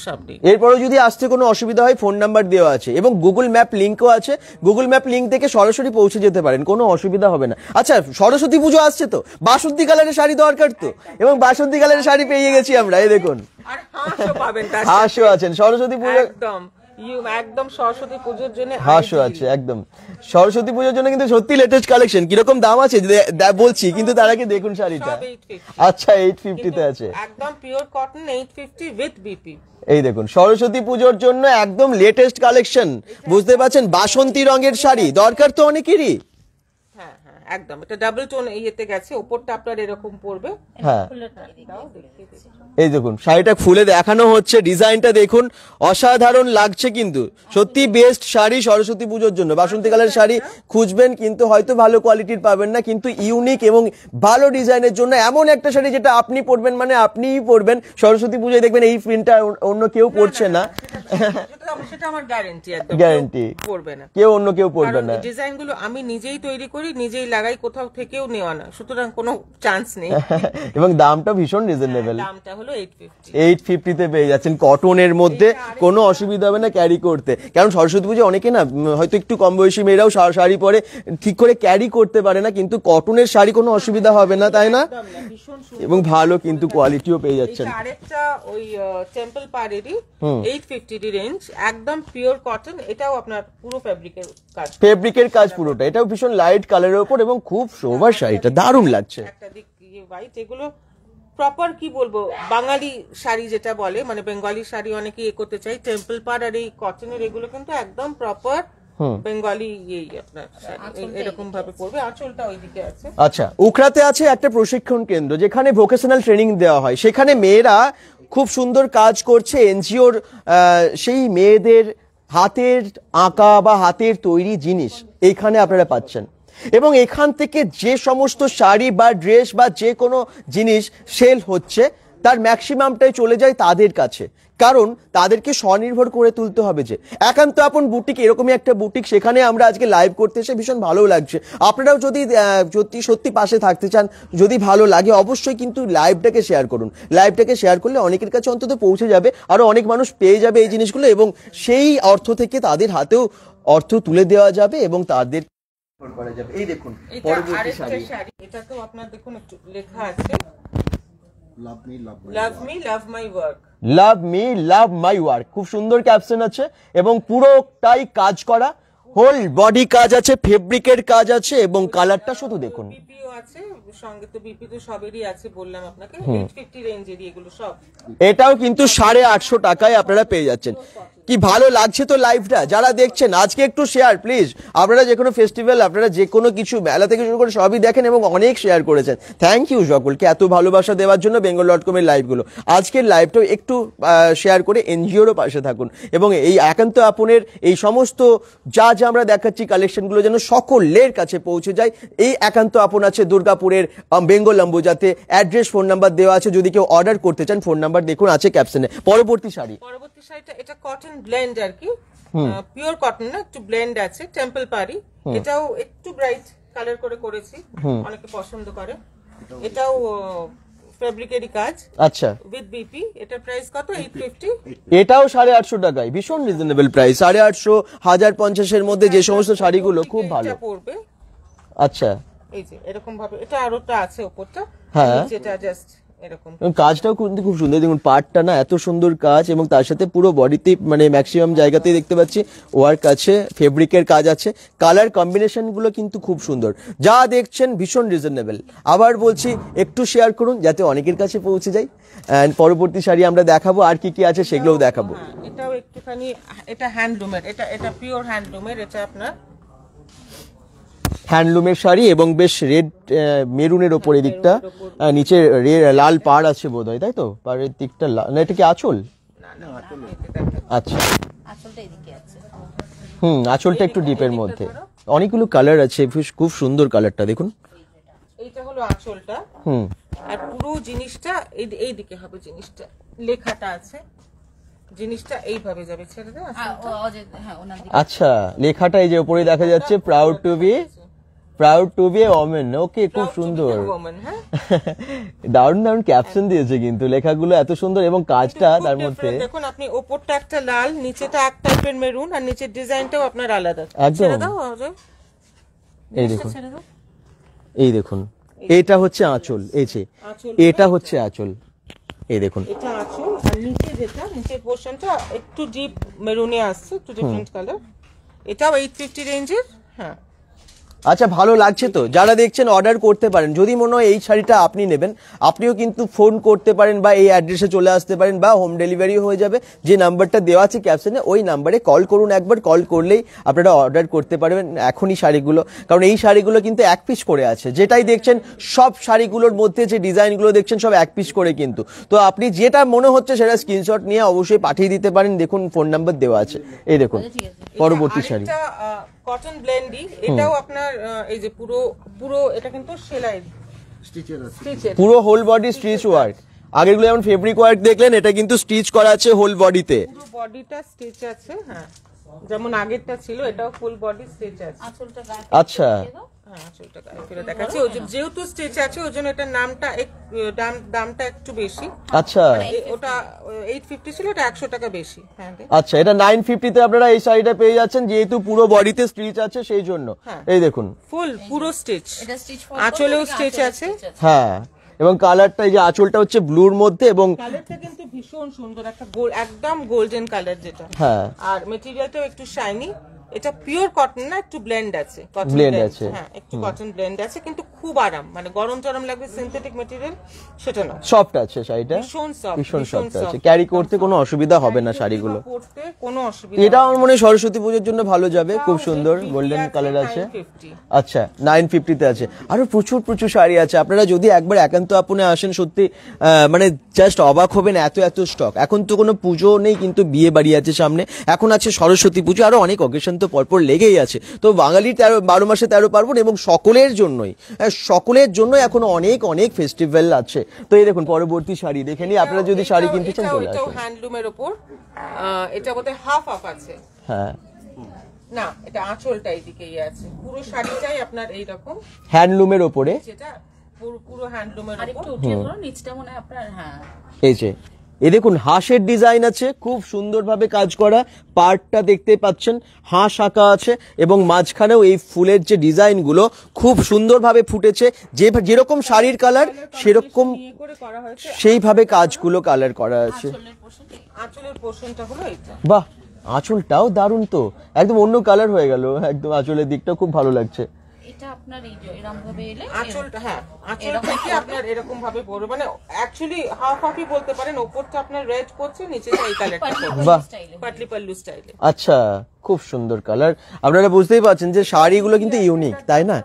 সামনে। এরপরও যদি আসতে কোনো অসুবিধা হয় ফোন নাম্বার দেওয়া আছে এবং গুগল ম্যাপ লিঙ্কও আছে, গুগল ম্যাপ লিঙ্ক থেকে সরাসরি পৌঁছে যেতে পারেন, কোনো অসুবিধা হবে না। আচ্ছা, সরস্বতী পুজো আসছে তো, বাসন্তী কালারের শাড়ি দরকার তো, এবং বাসন্তী কালারের শাড়ি পেয়ে গেছি আমরা। এই দেখুন, আর হাঁসও পাবেন, হাঁসও আছেন সরস্বতী পুজো, একদম সরস্বতী পুজোর জন্য হাঁসও আছে একদম সরস্বতী পুজোর জন্য। কিন্তু সত্যি লেটেস্ট কালেকশন। কিরকম দাম আছে বলছি, কিন্তু তার আগে দেখুন শাড়িটা। আচ্ছা, 850 তে আছে, একদম পিওর কটন, 850 উইথ বিপি। এই দেখুন সরস্বতী পুজোর জন্য একদম লেটেস্ট কালেকশন। বুঝতে পারছেন, বাসন্তী রঙের শাড়ি দরকার তো অনেকেরই। হ্যাঁ হ্যাঁ, একদম এটা ডাবল টোন ইয়েতে গেছে, উপরটা আপনার এরকম পড়বে। হ্যাঁ, এই দেখুন শাড়িটা খুলে দেখানো হচ্ছে, ডিজাইনটা দেখুন, অসাধারণ লাগছে কিন্তু। সত্যি বেস্ট শাড়ি সরস্বতী পুজোর জন্য। বাসন্তী কালার শাড়ি খুঁজবেন কিন্তু হয়তো ভালো কোয়ালিটির পাবেন না, কিন্তু ইউনিক এবং ভালো ডিজাইনের জন্য এমন একটা শাড়ি যেটা আপনি পরবেন, মানে আপনিই পরবেন সরস্বতী পুজোয়, দেখবেন এই প্রিন্টটা অন্য কেউ পরছে না। সেটা আমার গ্যারান্টি, একদম গ্যারান্টি, পরবে না কেউ, অন্য কেউ পরবে না। ডিজাইনগুলো আমি নিজেই তৈরি করি, নিজেই লাগাই, কোথাও থেকেও নেওয়া না, সুতরাং কোনো চান্স নেই। এবং দামটা ভীষণ রিজনেবল, দামটা হলো 850। 850 তে পেয়ে যাচ্ছেন কটনের মধ্যে, কোনো অসুবিধা হবে না ক্যারি করতে। কারণ সরস্বতী পুজো অনেকে না হয়তো একটু কম বয়সী মেয়েরাও শাড়ি পরে ঠিক করে ক্যারি করতে পারে না, কিন্তু কটনের শাড়ি কোনো অসুবিধা হবে না, তাই না? এবং ভালো কিন্তু কোয়ালিটিও পেয়ে যাচ্ছেন। আরেকটা ওই টেম্পল পাড়েরই 850 রেঞ্জ, একদম পিওর কটন, এটাও আপনার পুরো ফেব্রিকের কাজ পুরোটা। এটাও ভীষণ লাইট কালারের উপর এবং খুব শোভার শাড়িটা, দারুণ লাগছে। একটা দিক হোয়াইট, এগুলো প্রপার কি বলবো, বাঙালি শাড়ি যেটা বলে, মানে বেঙ্গলি শাড়ি অনেকে করতে চাই, টেম্পল পাড় আর এই কটনের, এগুলো কিন্তু একদম প্রপার বেঙ্গলি আপনার এরকম ভাবে পড়বে। আঁচলটা ওইদিকে আছে। আচ্ছা, উখড়াতে আছে একটা প্রশিক্ষণ কেন্দ্র যেখানে ভোকেশনাল ট্রেনিং দেওয়া হয়। সেখানে মেয়েরা খুব সুন্দর কাজ করছে এনজিওর সেই মেয়েদের হাতের আঁকা বা হাতের তৈরি জিনিস এইখানে আপনারা পাচ্ছেন। এবং এখান থেকে যে সমস্ত শাড়ি বা ড্রেস বা যে কোনো জিনিস সেল হচ্ছে তার ম্যাক্সিমামটাই চলে যায় তাদের কাছে, কারণ তাদেরকে স্বনির্ভর করে তুলতে হবে। যে একান্ত আপন বুটিক এরকমই একটা বুটিক, সেখানে আমরা আজকে লাইভ করতে এসে ভীষণ ভালো লাগছে। আপনারাও যদি সত্যি পাশে থাকতে চান, যদি ভালো লাগে অবশ্যই কিন্তু লাইভটাকে শেয়ার করুন। লাইভটাকে শেয়ার করলে অনেকের কাছে অন্তত পৌঁছে যাবে, আরো অনেক মানুষ পেয়ে যাবে এই জিনিসগুলো, এবং সেই অর্থ থেকে তাদের হাতেও অর্থ তুলে দেওয়া যাবে এবং তাদের করা যাবে। এই দেখুন এটা পরবর্তী আরেকটা শাড়ি, শাড়ি, এটা তো আপনার দেখুন একটু লেখা আছে love me love me love my work. Love me love my work, খুব সুন্দর ক্যাপশন আছে এবং পুরোটাই কাজ করা, হোল বডি কাজ আছে, ফেব্রিকের কাজ আছে এবং কালারটা শুধু দেখুন। বিপিও আছে সঙ্গে, তো বিপি তো সবেরই আছে বললাম আপনাকে, 850 রেঞ্জেরই এগুলো সব। এটাও কিন্তু 850 টাকায় আপনারা পেয়ে যাচ্ছেন। কি ভালো লাগছে তো লাইভটা, যারা দেখছেন আজকে একটু শেয়ার প্লিজ। আপনারা যে কোনো ফেস্টিভ্যাল, আপনারা যে কোনো কিছু মেলা থেকে শুরু করে সবই দেখেন এবং অনেক শেয়ার করেছেন। থ্যাংক ইউ সকলকে এত ভালোবাসা দেওয়ার জন্য bengal.com-এর লাইভগুলো। আজকের লাইভটাও একটু শেয়ার করে এনজিওরও পাশে থাকুন এবং এই একান্ত আপনের এই সমস্ত যা যা আমরা দেখাচ্ছি কালেকশনগুলো যেন সকলের কাছে পৌঁছে যায়। এই একান্ত আপন আছে দুর্গাপুরের বেঙ্গল অম্বুজাতে, অ্যাড্রেস ফোন নাম্বার দেওয়া আছে, যদি কেউ অর্ডার করতে চান ফোন নাম্বার দেখুন আছে ক্যাপশনে। পরবর্তী শাড়ি, পরবর্তী শাড়িটা এটা কটন ব্লেন্ড আর কি, পিওর কটন না, একটু ব্লেন্ড আছে, টেম্পল পারি। এটাও একটু ব্রাইট কালার করে করেছি, অনেকে পছন্দ করে। এটাও ফেব্রিকেরই কাজ, আচ্ছা উইথ বিপি। এটার প্রাইস কত? 850। এটাও 850 টাকায়, ভীষণ রিজনেবল প্রাইস। 850, 1050 এর মধ্যে যে সমস্ত শাড়িগুলো খুব ভালো। এটা পড়বে আচ্ছা, এই যে এরকম ভাবে, এটা আরোটা আছে উপরটা, হ্যাঁ। যেটা জাস্ট এরকম। এবং কাজটাও কিন্তু খুব সুন্দর, দেখুন পার্টটা না এত সুন্দর কাজ এবং তার সাথে পুরো বডিতে মানে ম্যাক্সিমাম জায়গাতেই দেখতে পাচ্ছি ওয়ার্ক আছে, ফেব্রিকের কাজ আছে, কালার কম্বিনেশন গুলো কিন্তু খুব সুন্দর। যা দেখছেন ভীষণ রিজনেবল। আবার বলছি একটু শেয়ার করুন যাতে অনেকের কাছে পৌঁছে যায়। এন্ড পরবর্তী শাড়ি আমরা দেখাবো, আর কি কি আছে সেগুলোও দেখাবো। হ্যাঁ, এটাও একটুখানি, এটা হ্যান্ডলুমের, এটা পিওর হ্যান্ডলুমের। এটা আপনার হ্যান্ডলুমের শাড়ি এবং বেশ রেড মেরুনের ওপরে দিকটা, নিচে লাল পাড় আছে বোধহয়, তাই তো? পাড়ের দিকটা না, এটা কি আঁচল? আচ্ছা, আসলটা এদিকে আছে। আঁচলটা একটু ডিপের মধ্যে, অনেকগুলো কালার আছে, খুব সুন্দর কালারটা দেখুন। এইটা হলো আঁচলটা, আর পুরো জিনিসটা এই দিকে হবে, জিনিসটা লেখাটা আছে, জিনিসটা এইভাবে যাবে, ছেড়ে দে। হ্যাঁ, ওনার দিকে। আচ্ছা, লেখাটা এই যে উপরে দেখা যাচ্ছে, proud to be a woman. Okay, খুব সুন্দর, হ্যাঁ, দারুণ দারুণ ক্যাপশন দিয়েছে কিন্তু, লেখাগুলো এত সুন্দর এবং কাজটা তার মধ্যে দেখুন আপনি, ওপরটা একটা লাল, নিচেটা এক টাইপের মেরুন, আর নিচের ডিজাইনটাও আপনার আলাদা। একদম। ছেড়ে দাও অজয়, এই দেখুন, ছেড়ে দাও। এই দেখুন, এটা হচ্ছে আঁচল, এই যে এটা হচ্ছে আঁচল, এই দেখুন। এটা আঁচল, আর নিচে যেটা, নিচের পোর্শনটা একটু ডিপ মেরুনে আসছে, একটু ডিফারেন্ট কালার। এটাও 850 রেঞ্জের। হ্যাঁ, আচ্ছা, ভালো লাগছে তো? যারা দেখছেন অর্ডার করতে পারেন, যদি মনে হয় এই শাড়িটা আপনি নেবেন, আপনিও কিন্তু ফোন করতে পারেন বা এই অ্যাড্রেসে চলে আসতে পারেন বা হোম ডেলিভারি হয়ে যাবে। যে নাম্বারটা দেওয়া আছে ক্যাপশনে ওই নাম্বারে কল করুন, একবার কল করলেই আপনারা অর্ডার করতে পারবেন এখনই শাড়িগুলো। কারণ এই শাড়িগুলো কিন্তু এক পিস করে আছে, যেটাই দেখছেন সব শাড়িগুলোর মধ্যে যে ডিজাইনগুলো দেখছেন সব এক পিস করে কিন্তু। তো আপনি যেটা মনে হচ্ছে সেটা স্ক্রিনশট নিয়ে অবশ্যই পাঠিয়ে দিতে পারেন, দেখুন ফোন নাম্বার দেওয়া আছে। এই দেখুন পরবর্তী শাড়ি, কটন ব্লেন্ডি। এটাও আপনার এই যে পুরো এটা কিন্তু সেলাই স্টিচের, পুরো হোল বডি স্টিচ ওয়ার্ক। আগেরগুলো যেমন ফেব্রিক ওয়ার্ক দেখলেন, এটা কিন্তু স্টিচ করা আছে হোল বডিতে, পুরো বডিটা স্টিচ আছে। হ্যাঁ, যেমন আগেরটা ছিল, এটাও ফুল বডি স্টিচ আছে। আসলটা গায়ে আচ্ছা, হ্যাঁ, আঁচলটা গায়ে ফেলে দেখাচ্ছি। যেহেতু স্টিচ আছে ওই জন্য এটার দামটা একটু বেশি। আচ্ছা, ওটা 850 ছিল, এটা 100 টাকা বেশি। হ্যাঁ, আচ্ছা, এটা 950 তে আপনারা এই শাড়িটা পেয়ে যাচ্ছেন, যেহেতু পুরো বডিতে স্টিচ আছে সেই জন্য। এই দেখুন পুরো স্টিচ, এটা স্টিচ আঁচলেও স্টিচ আছে। হ্যাঁ, এবং কালারটা এই যে আঁচলটা হচ্ছে ব্লুর মধ্যে এবং কালারটা কিন্তু ভীষণ সুন্দর, একটা একদম গোল্ডেন কালার যেটা। হ্যাঁ, আর মেটেরিয়ালটাও একটু শাইনি, এটা পিওর কটন না, একটু ব্লেন্ড আছে, কটন Blend ব্লেন্ড আছে। হ্যাঁ একটু কটন ব্লেন্ড আছে, কিন্তু খুব আরাম, মানে গরম টরম লাগবে সিনথেটিক ম্যাটেরিয়াল সেটা না, সফট আছে শাড়িটা, ভীষণ সফট, ভীষণ সফট আছে, ক্যারি করতে কোনো অসুবিধা হবে না শাড়িগুলো। পরতে কোনো অসুবিধা এটা আমার মনে হয় সরস্বতী পুজোর জন্য ভালো যাবে, খুব সুন্দর গোল্ডেন কালার আছে। 950 আচ্ছা 950 তে আছে। আরো প্রচুর প্রচুর শাড়ি আছে, আপনারা যদি একবার একান্ত আপনে আসেন সত্যি মানে জাস্ট অবাক হবেন, এত এত স্টক। এখন তো কোনো পুজো নেই, কিন্তু বিয়ে বাড়ি আছে সামনে, এখন আছে সরস্বতী পুজো, আরো অনেক অকেশন তো পরপর লেগেই আছে। তো বাঙালির 12 মাসে 13 পার্বণ, এবং সকলের জন্যই সকলের জন্য এখন অনেক অনেক ফেস্টিভ্যাল আছে। তো এই দেখুন পরবর্তী শাড়ি দেখে নিই, আপনারা যদি শাড়ি কিনতে চান চলে এটাও আসুন। হ্যান্ডলুমের উপর, এটা বোধহয় হাফ আছে, হ্যাঁ না এটা আঁচলটা এইদিকেই আছে, পুরো শাড়িটাই আপনার এইরকম, হ্যান্ডলুমের ওপরে, যেটা পুরো হ্যান্ডলুমের আর উপর। একটু উঠিয়ে ধরো, নিচটা মনে হয় আপনার, হ্যাঁ এই যে এ দেখুন হাঁসের ডিজাইন আছে, খুব সুন্দরভাবে কাজ করা, পার্টটা দেখতে পাচ্ছেন হাঁস আঁকা আছে, এবং মাঝখানেও এই ফুলের যে ডিজাইন গুলো খুব সুন্দরভাবে ফুটেছে, যেরকম শাড়ির কালার সেরকম ইয়ে করে করা হয়েছে। সেইভাবে কাজগুলো কালার করা আছে। চুলের পোর্শন আঁচলের পোর্শনটা হলো এটা, বাহ, আঁচলটাও দারুণ, তো একদম অন্য কালার হয়ে গেল, একদম আঁচলের দিকটা খুব ভালো লাগছে। এটা আপনার এই যে এরকম ভাবে এলে আঁচলটা হ্যাঁ আঁচল থেকে আপনার এরকম ভাবে পড়বে, মানে অ্যাকচুয়ালি হাফ হাফই বলতে পারেন, উপরটা আপনার রেড করছে, নিচেটা এই কালারটা করবে, বাহ পাটলি পাল্লু স্টাইলে। আচ্ছা, খুব সুন্দর কালার। আপনারা বুঝতেই পারছেন যে শাড়িগুলো কিন্তু ইউনিক, তাই না?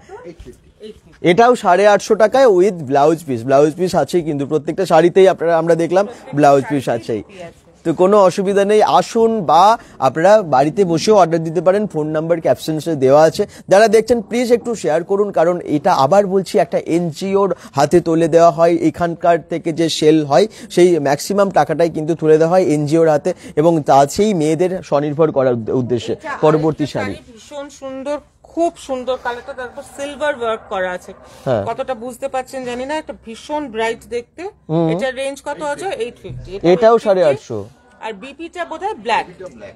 এটাও 850 টাকায় with blouse piece, blouse piece আছেই কিন্তু প্রত্যেকটা শাড়িতেই, আপনারা আমরা দেখলাম ব্লাউজ পিস আছেই। তো কোনো অসুবিধা নেই, আসুন, বা আপনারা বাড়িতে বসেও অর্ডার দিতে পারেন, ফোন নাম্বার ক্যাপশনসে দেওয়া আছে। যারা দেখছেন প্লিজ একটু শেয়ার করুন, কারণ এটা আবার বলছি একটা এনজিওর হাতে তুলে দেওয়া হয়, এখানকার থেকে যে সেল হয় সেই ম্যাক্সিমাম টাকাটাই কিন্তু তুলে দেওয়া হয় এনজিওর হাতে, এবং তা সেই মেয়েদের স্বনির্ভর করার উদ্দেশ্যে। পরবর্তী শাড়ি ভীষণ সুন্দর, খুব সুন্দর কালারটা, তারপর সিলভার ওয়ার্ক করা আছে, হ্যাঁ। কতটা বুঝতে পারছেন জানি না, এটা ভীষণ ব্রাইট দেখতে। এটার রেঞ্জ কত আছে? 850। এটাও 850। আর বিপিটা বোধহয় ব্ল্যাক,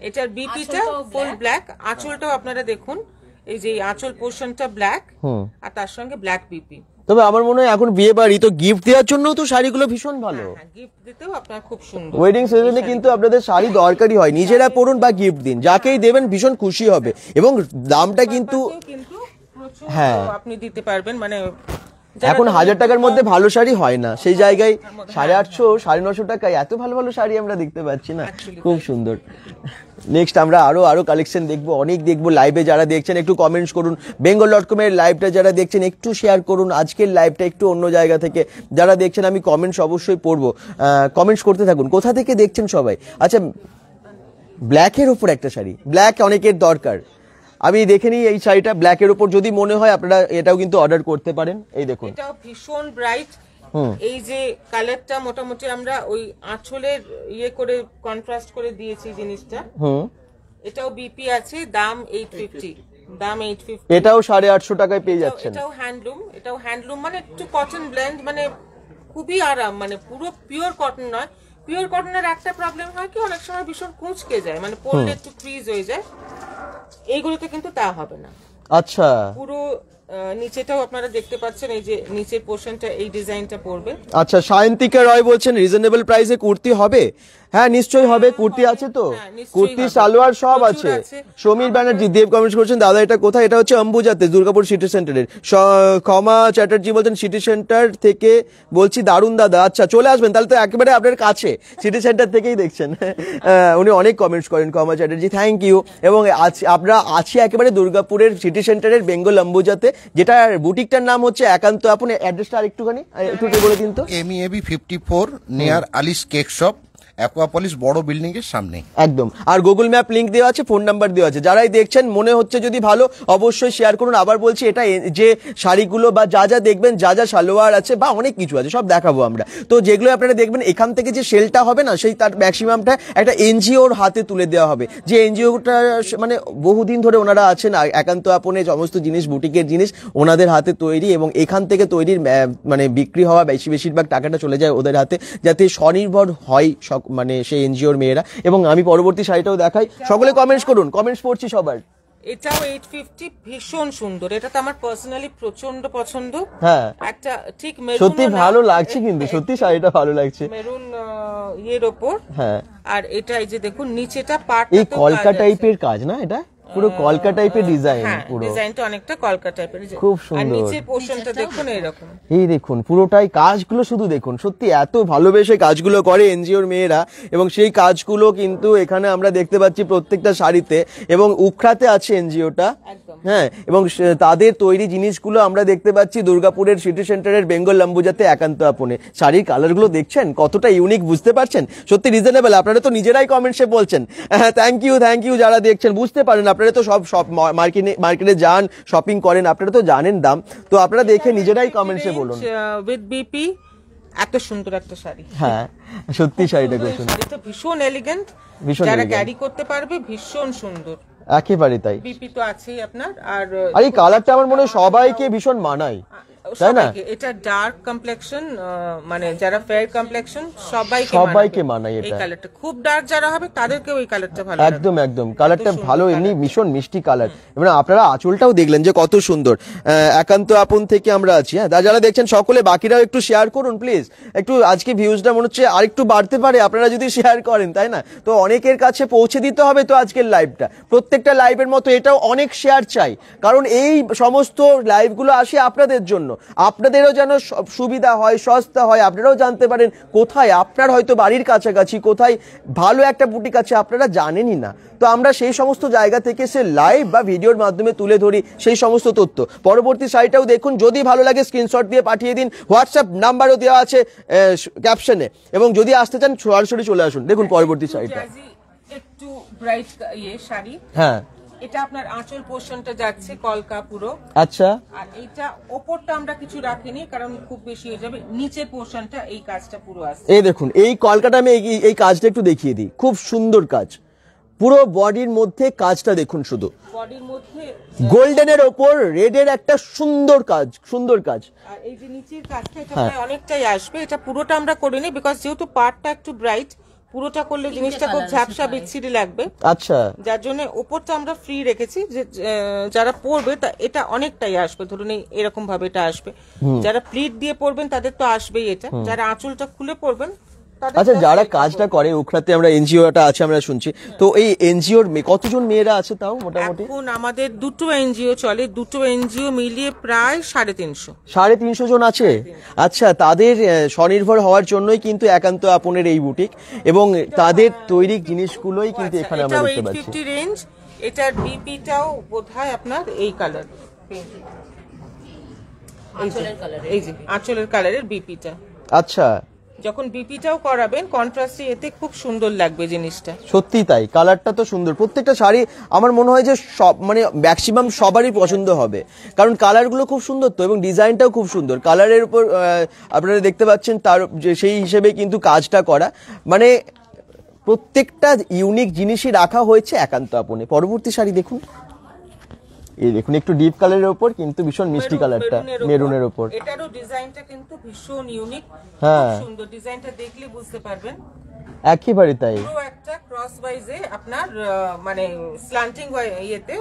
এটার বিপিটা ফুল ব্ল্যাক, আঁচলটাও আপনারা দেখুন, এই যে আঁচল পোর্শনটা ব্ল্যাক, আর তার সঙ্গে ব্ল্যাক বিপি। তবে আমার মনে হয় এখন বিয়ে বাড়ি তো গিফট দেওয়ার জন্য তো শাড়িগুলো ভীষণ ভালো, হ্যাঁ গিফট দিতেও আপনার খুব সুন্দর। ওয়েডিং সিজনে কিন্তু আপনাদের শাড়ি দরকারি হয়, নিজেরা পরুন বা গিফট দিন, যাকেই দেবেন ভীষণ খুশি হবে, এবং দামটা কিন্তু প্রচুর হ্যাঁ। আপনি দিতে পারবেন, মানে এখন 1000 টাকার মধ্যে ভালো শাড়ি হয় না, সেই জায়গায় 850 950 টাকায় এত ভালো ভালো শাড়ি আমরা দেখতে পাচ্ছি না, খুব সুন্দর। নেক্সট আমরা আরো কালেকশন দেখবো, অনেক দেখবো। লাইভে যারা দেখছেন একটু কমেন্টস করুন, bengal.com এর লাইভটা যারা দেখছেন একটু শেয়ার করুন, আজকের লাইভটা একটু অন্য জায়গা থেকে যারা দেখছেন, আমি কমেন্টস অবশ্যই পড়বো, কমেন্টস করতে থাকুন, কোথা থেকে দেখছেন সবাই। আচ্ছা, ব্ল্যাকের উপর একটা শাড়ি, ব্ল্যাক অনেকের দরকার, আমি দেখে নিই এই শাড়িটা ব্ল্যাকের উপর, যদি মনে হয় আপনারা এটাও কিন্তু অর্ডার করতে পারেন। এই দেখুন এটাও ভীষণ ব্রাইট, এই যে কালারটা মোটামুটি আমরা ওই আঁচলের ইয়ে করে কন্ট্রাস্ট করে দিয়েছি জিনিসটা। এটাও বিপি আছে, দাম 850, দাম 850। এটাও 850 টাকায় পেয়ে যাচ্ছেন। এটাও হ্যান্ডলুম, মানে একটু কটন ব্লেন্ড, মানে খুবই আরাম, মানে পুরো পিওর কটন নয়। পিওর কটনের একটা প্রবলেম হয় কি, অনেক সময় ভীষণ কুঁচকে যায়, মানে পরলে একটু ক্রিজ হয়ে যায়, এইগুলোতে কিন্তু তা হবে না। আচ্ছা, পুরো নিচেটাও আপনারা দেখতে পাচ্ছেন, এই যে নিচের পোর্শনটা এই ডিজাইনটা পড়বে। আচ্ছা, সায়ন্তিকা রয় বলছেন রিজনেবল প্রাইসে কুর্তি হবে? হ্যাঁ নিশ্চয়ই হবে, কুর্তি আছে তো, কুর্তি সালোয়ার সব আছে। সমীর ব্যানার্জি দেব কমেন্ট করছেন, দাদা এটা কোথায়? এটা হচ্ছে অম্বুজাতে, দুর্গাপুর সিটি সেন্টারের। ক্ষমা চ্যাটার্জি বলছেন সিটি সেন্টার থেকে বলছি, দারুণ দাদা। আচ্ছা চলে আসবেন, তাহলে তো একেবারে আপনার কাছে, সিটি সেন্টার থেকেই দেখছেন। উনি অনেক কমেন্টস করেন ক্ষমা চ্যাটার্জি, থ্যাংক ইউ। এবং আমরা আছি একেবারে দুর্গাপুরের সিটি সেন্টারের বেঙ্গল অম্বুজাতে, যেটা বুটিকটার নাম হচ্ছে একান্ত আপন। অ্যাড্রেসটা আরেকটুখানি একটু বলে দিন তো। MEAB 54 near Alice cake shop, অ্যাকোয়াপলিস বড় বিল্ডিং এর সামনে একদম। আর গুগল ম্যাপ লিংক দেওয়া আছে, ফোন নাম্বার দেওয়া আছে, যারাই দেখছেন মনে হচ্ছে যদি ভালো অবশ্যই শেয়ার করুন। আবার বলছি, এটা যে শাড়িগুলো বা যা যা দেখবেন, যা যা সালোয়ার আছে বা অনেক কিছু আছে, সব দেখাবো আমরা। তো যেগুলো আপনারা দেখবেন এখান থেকে যে সেলটা হবে না, সেই তার ম্যাক্সিমামটা একটা এনজিওর হাতে তুলে দেওয়া হবে, যে এনজিওটা মানে বহুদিন ধরে ওনারা আছেন, একান্ত আপনে সমস্ত জিনিস বুটিকের জিনিস ওনাদের হাতে তৈরি, এবং এখান থেকে তৈরির মানে বিক্রি হওয়া বেশিরভাগ টাকাটা চলে যায় ওদের হাতে, যাতে স্বনির্ভর হয় মানে সেই এনজিওর মেয়েরা। এবং আমি পরবর্তী শাড়িটাও দেখাই, সকলে কমেন্টস করুন, কমেন্টস পড়ছি সবার। এটাও 850, ভীষণ সুন্দর, এটা তো আমার পার্সোনালি প্রচন্ড পছন্দ। হ্যাঁ একটা ঠিক মেরুন, সত্যি ভালো লাগছে, কিন্তু সত্যি শাড়িটা ভালো লাগছে, মেরুন ইয়ের ওপর। হ্যাঁ। আর এটা এই যে দেখুন নিচেটা পার্ট, এই কলকা টাইপের কাজ না, এটা পুরো কলকা টাইপের ডিজাইন, হ্যাঁ পুরো ডিজাইনটা অনেকটা কলকা টাইপের। খুব আর সুন্দর। নিচের পোর্শনটা দেখুন এইরকম। এই দেখুন পুরোটাই কাজগুলো শুধু দেখুন, সত্যি এত ভালোবেসে কাজগুলো করে এনজিওর মেয়েরা, এবং সেই কাজগুলো কিন্তু এখানে আমরা দেখতে পাচ্ছি প্রত্যেকটা শাড়িতে, এবং উখড়াতে আছে এনজিওটা। একদম। হ্যাঁ, এবং তাদের তৈরি জিনিসগুলো আমরা দেখতে পাচ্ছি দুর্গাপুরের সিটি সেন্টারের বেঙ্গল অম্বুজাতে একান্ত আপনে। শাড়ির কালারগুলো দেখছেন কতটা ইউনিক, বুঝতে পারছেন? সত্যি রিজনেবল। আপনারা তো নিজেরাই কমেন্টসে বলছেন। হ্যাঁ, থ্যাংক ইউ যারা দেখছেন। বুঝতে পারেন, আপনারা তো সব মার্কেটে যান, শপিং করেন, আপনারা তো জানেন দাম, তো আপনারা দেখে নিজেরাই কমেন্টসে বলুন। উইথ বিপি, এত সুন্দর একটা শাড়ি। হ্যাঁ, সত্যি শাড়িটা খুব সুন্দর, শাড়িটা ভীষণ এলিগেন্ট, ভীষণ যারা elegant। ক্যারি করতে পারবে ভীষণ সুন্দর। একেবারে তাই। বিপি তো আছেই আপনার। আর এই কালারটা আমার মনে হয় সবাইকে ভীষণ মানায়, তাই না? সবাইকে, এটা ডার্ক কমপ্লেকশন, মানে যারা ফেয়ার কমপ্লেকশন সবাইকে মানায় এই এটা। কালারটা। খুব ডার্ক যারা হবে তাদেরকেও এই কালারটা ভালো লাগবে। একদম কালারটা ভালো, এমনি ভীষণ মিষ্টি কালার। এবং আপনারা আঁচলটাও দেখলেন যে কত সুন্দর। একান্ত আপন থেকে আমরা আছি। হ্যাঁ, যারা দেখছেন সকলে, বাকিরাও একটু শেয়ার করুন প্লিজ। একটু আজকে ভিউজটা মনে হচ্ছে আরেকটু বাড়তে পারে আপনারা যদি শেয়ার করেন, তাই না? তো অনেকের কাছে পৌঁছে দিতে হবে তো আজকের লাইভটা। প্রত্যেকটা লাইভের মতো এটাও অনেক শেয়ার চাই, কারণ এই সমস্ত লাইভগুলো আসে আপনাদের জন্য। আপনাদেরও যেন সুবিধা হয়, সস্তা হয়, আপনারাও জানতে পারেন কোথায় আপনার হয়তো বাড়ির কাছাকাছি কোথায় ভালো একটা বুটিক আছে, আপনারা জানেনই না। তো আমরা সেই সমস্ত জায়গা থেকে সে লাইভ বা ভিডিওর মাধ্যমে তুলে ধরি সেই সমস্ত তথ্য। পরবর্তী সাইটটাও দেখুন, যদি ভালো লাগে স্ক্রিনশট দিয়ে পাঠিয়ে দিন। হোয়াটসঅ্যাপ নাম্বারও দেওয়া আছে ক্যাপশনে, এবং যদি আসতে চান সরাসরি চলে আসুন। দেখুন পরবর্তী সাইটটা, একটু ব্রাইট শাড়ি। হ্যাঁ, এটা আপনার আঁচল পোর্শনটা যাচ্ছে কলকা পুরো। আচ্ছা, আর এইটা ওপরটা আমরা কিছু রাখিনি কারণ খুব বেশি হয়ে যাবে। নিচের পোর্শনটা এই কাজটা পুরো আসছে। এই দেখুন এই কলকাটা, আমি এই কাজটা একটু দেখিয়ে দিই। খুব সুন্দর কাজ, পুরো বডির মধ্যে কাজটা দেখুন, শুধু বডির মধ্যে গোল্ডেনের ওপর রেডের একটা সুন্দর কাজ। আর এই যে নিচের কাজটা, এটা প্রায় অনেকটাই আসবে। এটা পুরোটা আমরা করিনি বিকজ যেহেতু পার্টটা একটু ব্রাইট, পুরোটা করলে জিনিসটা খুব ঝাপসা বিচ্ছিরি লাগবে। আচ্ছা, যার জন্য ওপরটা আমরা ফ্রি রেখেছি, যে যারা পরবে তা এটা অনেকটাই আসবে। ধরুন এরকম ভাবে এটা আসবে। যারা প্লিট দিয়ে পরবেন তাদের তো আসবেই এটা। যারা আঁচলটা খুলে পরবেন তাদের। আচ্ছা, যারা কাজটা করে উখড়াতে, আমরা এনজিওটা আছে আমরা শুনছি, তো এই এনজিওর কতজন মেয়েরা আছে তাও মোটামুটি? এখন আমাদের দুটো এনজিও চলে, দুটো এনজিও মিলিয়ে প্রায় 350। 350 জন আছে। আচ্ছা, তাদের স্বনির্ভর হওয়ার জন্যই কিন্তু একান্ত আপনের এই বুটিক, এবং তাদের তৈরি জিনিসগুলোই কিন্তু এখানে আমরা দেখতে পাচ্ছি। 850 রেঞ্জ। এটার বিপিটাও বোধহয় আপনার এই কালার, এই যে আঁচলের কালারের বিপিটা। আচ্ছা, যখন বিপিটাও করাবেন কন্ট্রাস্টে, এতে খুব সুন্দর লাগবে জিনিসটা। সত্যি তাই, কালারটা তো সুন্দর। প্রত্যেকটা শাড়ি আমার মনে হয় যে সব, মানে ম্যাক্সিমাম সবারই পছন্দ হবে, কারণ কালারগুলো খুব সুন্দর তো, এবং ডিজাইনটাও খুব সুন্দর। কালারের উপর আপনারা দেখতে পাচ্ছেন তার সেই হিসেবে কিন্তু কাজটা করা, মানে প্রত্যেকটা ইউনিক জিনিসই রাখা হয়েছে একান্ত আপনে। পরবর্তী শাড়ি দেখুন, এই দেখুন একটু ডিপ কালারের উপর কিন্তু ভীষণ মিষ্টি কালারটা, মেরুনের উপর। এটারও ডিজাইনটা কিন্তু ভীষণ ইউনিক, হ্যাঁ, খুব সুন্দর। ডিজাইনটা দেখলে বুঝতে পারবেন একেবারে তাই। পুরো একটা ক্রস ওয়াইজে আপনার মানে স্ল্যান্টিং ইয়েতে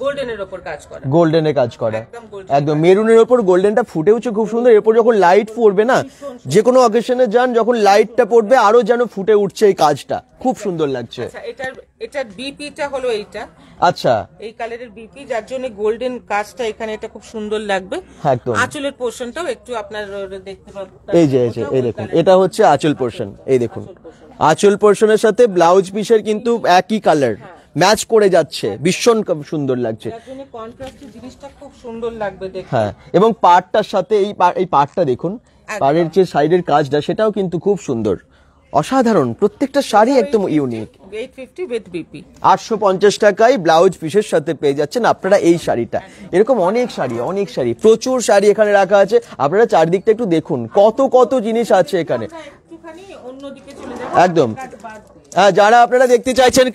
গোল্ডেনের উপর কাজ করা, গোল্ডেনের কাজ করা, একদম golden একদম মেরুনের উপর গোল্ডেনটা ফুটে উঠছে খুব সুন্দর। এরপর যখন লাইট পড়বে না, যে কোনো অকেশনে যান, যখন লাইটটা পড়বে আরো যেন ফুটে উঠছে এই কাজটা, খুব সুন্দর লাগছে। আচ্ছা, এটার বিপিটা হলো এইটা। আচ্ছা, এই কালারের বিপি, যার জন্য গোল্ডেন কাজটা এখানে এটা খুব সুন্দর লাগবে। একদম। আঁচলের পোর্শনটাও একটু আপনার দেখতে পাবেন। এই যে এই দেখুন, এটা হচ্ছে আঁচল পোর্শন। এই দেখুন আঁচল পোর্শনের সাথে ব্লাউজ পিসের কিন্তু একই কালার ম্যাচ করে যাচ্ছে, ভীষণ সুন্দর লাগছে। যার জন্য কন্ট্রাস্টের জিনিসটা খুব সুন্দর লাগবে দেখতে। হ্যাঁ, এবং পাড়টার সাথে এই পাড়টা দেখুন, পাড়ের যে সাইডের কাজটা সেটাও কিন্তু খুব সুন্দর, অসাধারণ। প্রত্যেকটা শাড়ি একদম ইউনিক। 850 with BP. 850 টাকায় ব্লাউজ পিসের সাথে পেয়ে যাচ্ছেন আপনারা এই শাড়িটা। এরকম অনেক শাড়ি, প্রচুর শাড়ি এখানে রাখা আছে। আপনারা চারদিকটা একটু দেখুন, কত জিনিস আছে এখানে। একটুখানি অন্যদিকে চলে যাব, একদম। যারা আপনারা দেখতে চাইছেন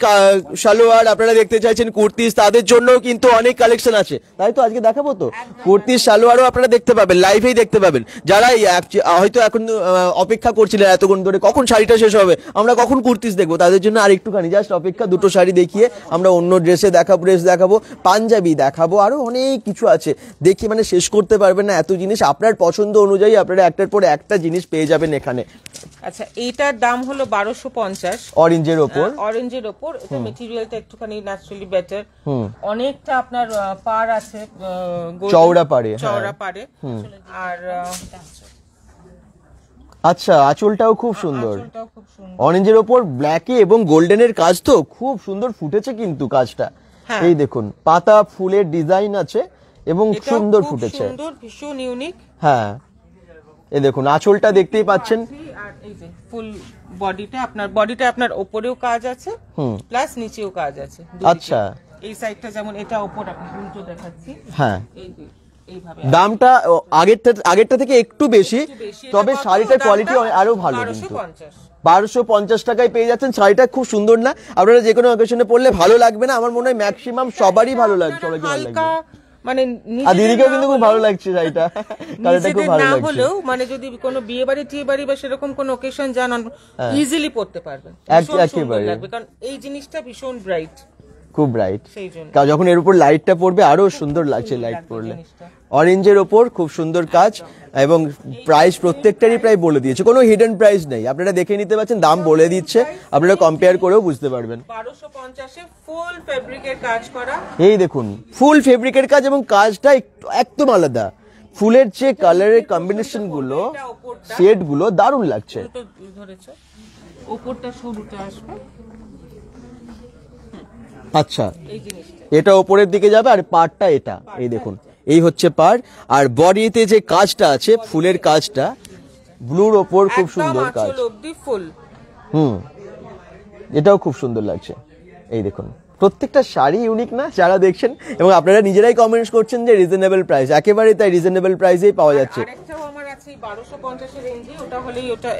সালোয়ার, আপনারা দেখতে চাইছেন কুর্তিস, তাদের জন্য কিন্তু অনেক কালেকশন আছে, তাই তো আজকে দেখাবো। তো কুর্তিস সালোয়ারও আপনারা দেখতে পাবেন, লাইভেই দেখতে পাবেন। যারা হয়তো এখন অপেক্ষা করছিলেন এতক্ষণ ধরে কখন শাড়িটা শেষ হবে, আমরা কখন কুর্তিস দেখবো, তাদের জন্য আর একটুখানি জাস্ট অপেক্ষা। দুটো শাড়ি দেখিয়ে আমরা অন্য ড্রেস দেখাবো, পাঞ্জাবি দেখাবো, আরো অনেক কিছু আছে, দেখি মানে শেষ করতে পারবেন না এত জিনিস। আপনার পছন্দ অনুযায়ী আপনারা একটার পর একটা জিনিস পেয়ে যাবেন এখানে। আচ্ছা, এইটার দাম হলো 1250। অরেঞ্জের ওপর অরেঞ্জের ওপর এটা মেটেরিয়ালটা একটুখানি ন্যাচারালি বেটার অনেকটা আপনার পার আছে চওড়া পাড়ে, হ্যাঁ। চওড়া পারে আর আচ্ছা আঁচলটাও খুব সুন্দর আঁচলটাও খুব সুন্দর অরেঞ্জের ওপর ব্ল্যাকে এবং গোল্ডেনের কাজ তো খুব সুন্দর ফুটেছে কিন্তু কাজটা হ্যাঁ। এই দেখুন পাতা ফুলের ডিজাইন আছে এবং এটাও সুন্দর খুব ফুটেছে সুন্দর ভীষণ ইউনিক হ্যাঁ এই দেখুন আঁচলটা দেখতেই পাচ্ছেন আর এই যে ফুল বডিটা আপনার ওপরেও কাজ আছে প্লাস নিচেও কাজ আছে দুদিকে। আচ্ছা এই সাইডটা যেমন এটা ওপর আপনি উল্টো দেখাচ্ছি হ্যাঁ এই যে এইভাবে দামটা আগেরটা থেকে একটু বেশি বেশি। তবে এটা কত? শাড়িটার কোয়ালিটি দামটা আরো ভালো কিন্তু 1250 1250 টাকায় পেয়ে যাচ্ছেন শাড়িটা খুব সুন্দর না আপনারা যে কোনো অকেশনে পড়লে ভালো লাগবে না আমার মনে হয় ম্যাক্সিমাম সবারই ভালো লাগবে সবাইকে ভালো লাগবে হালকা মানে আর নিজেদের দিদিকেও না কিন্তু খুব হলেও- ভালো লাগছে শাড়িটা কালারটা খুব নিজেদের ভালো না লাগছে হলেও মানে যদি কোনো বিয়ে বাড়ি টিয়ে বাড়ি বা সেরকম কোনো ওকেশন যান ইজিলি পড়তে পারবেন এক- ভীষণ সুন্দর একেবারে। লাগবে কারণ এই জিনিসটা ভীষণ ব্রাইট খুব ব্রাইট সেই জন্য যখন এর উপর লাইটটা পড়বে আরো সুন্দর লাগছে লাইট পড়লে জিনিসটা। অরেঞ্জের ওপর খুব সুন্দর কাজ এবং প্রাইস প্রত্যেকটারই প্রায় বলে দিয়েছে কোনো হিডেন প্রাইস নেই আপনারা দেখে নিতে পাচ্ছেন দাম বলে দিচ্ছে আপনারা কম্পেয়ার করেও বুঝতে পারবেন 1250 ফুল ফেব্রিকের কাজ করা এই দেখুন ফুল ফেব্রিকের কাজ এবং কাজটা একদম আলাদা ফুলের যে কালারের কম্বিনেশন গুলো শেড গুলো দারুণ লাগছে তো ধরেছো উপরটা সরুটা আসবে আচ্ছা এই জিনিসটা এটা ওপরের দিকে যাবে আর পাড়টা এটা এই দেখুন এই হচ্ছে পাড় আর বডিতে যে কাজটা আছে ফুলের কাজটা ব্লুর ওপর খুব সুন্দর কাজ আঁচল অবধি ফুল এটাও খুব সুন্দর লাগছে এই দেখুন প্রত্যেকটা শাড়ি ইউনিক না যারা দেখছেন এবং আপনারা নিজেরাই কমেন্টস করছেন যে রিজনেবল প্রাইস একেবারে তাই রিজনেবল প্রাইসেই পাওয়া যাচ্ছে আরেকটাও আমার আছে 1250 এর রেঞ্জে ওটা হলেই ওটা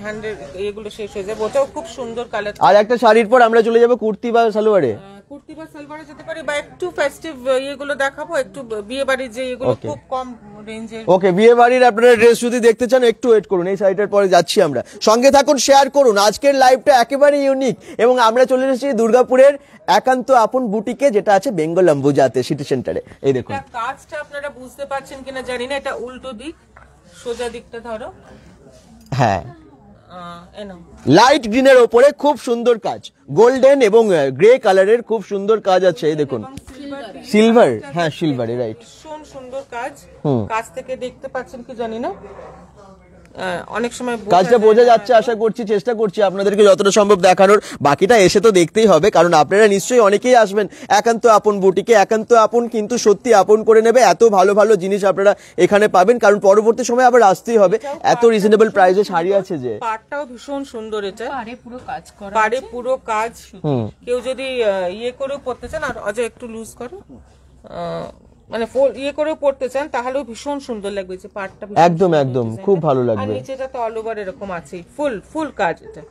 হ্যান্ডের এগুলো শেষ হয়ে যাবে ওটাও খুব সুন্দর কালার আর একটা শাড়ির পর আমরা চলে যাব কুর্তি বা সালোয়ারে কুর্তি বা সালোয়ারে যেতে পারি বা একটু ফেস্টিভ ইয়েগুলো দেখাবো একটু বিয়ে বাড়ির যে এগুলো Okay. খুব কম রেঞ্জের ওকে বিয়ে বাড়ির আপনারা ড্রেস যদি দেখতে চান একটু ওয়েট করুন এই শাড়িটার পরে যাচ্ছি আমরা সঙ্গে থাকুন শেয়ার করুন আজকের লাইভটা একেবারে ইউনিক এবং আমরা চলে এসেছি দুর্গাপুরের একান্ত আপন বুটিকে যেটা আছে বেঙ্গল অম্বুজাতে সিটি সেন্টারে এই দেখুন এটা কাজটা আপনারা বুঝতে পারছেন কিনা জানি না এটা উল্টো দিক সোজা দিকটা ধরো হ্যাঁ এনো লাইট গ্রিনের ওপরে খুব সুন্দর কাজ গোল্ডেন এবং গ্রে কালারের খুব সুন্দর কাজ আছে এই দেখুন সিলভার হ্যাঁ সিলভারে রাইট ভীষণ সুন্দর কাজ কাজ থেকে দেখতে পাচ্ছেন কি জানি না অনেক সময় কাজটা বোঝা যাচ্ছে আশা করছি চেষ্টা করছি আপনাদেরকে যতটা সম্ভব দেখানোর বাকিটা এসে তো দেখতেই হবে কারণ আপনারা নিশ্চয়ই অনেকেই আসবেন একান্ত আপন বুটিকে একান্ত আপন কিন্তু সত্যি আপন করে নেবে এত ভালো ভালো জিনিস আপনারা এখানে পাবেন কারণ পরবর্তী সময় আবার আসতেই হবে এত রিজনেবল প্রাইসে শাড়ি আছে যে পাড়টাও ভীষণ সুন্দর এটা পারে পুরো কাজ করা পাড়ে পুরো কাজ কেউ যদি ইয়ে করেও পড়তে চান আর অজয় একটু লুজ করো মানে ইয়ে করেও পড়তে চান তাহলেও ভীষণ সুন্দর লাগবে যে পাড়টা ভীষণ একদম সুন্দর একদম design খুব টা। ভালো আর লাগবে নিচেটা তো অল ওভার এরকম আছে ফুল কাজ এটা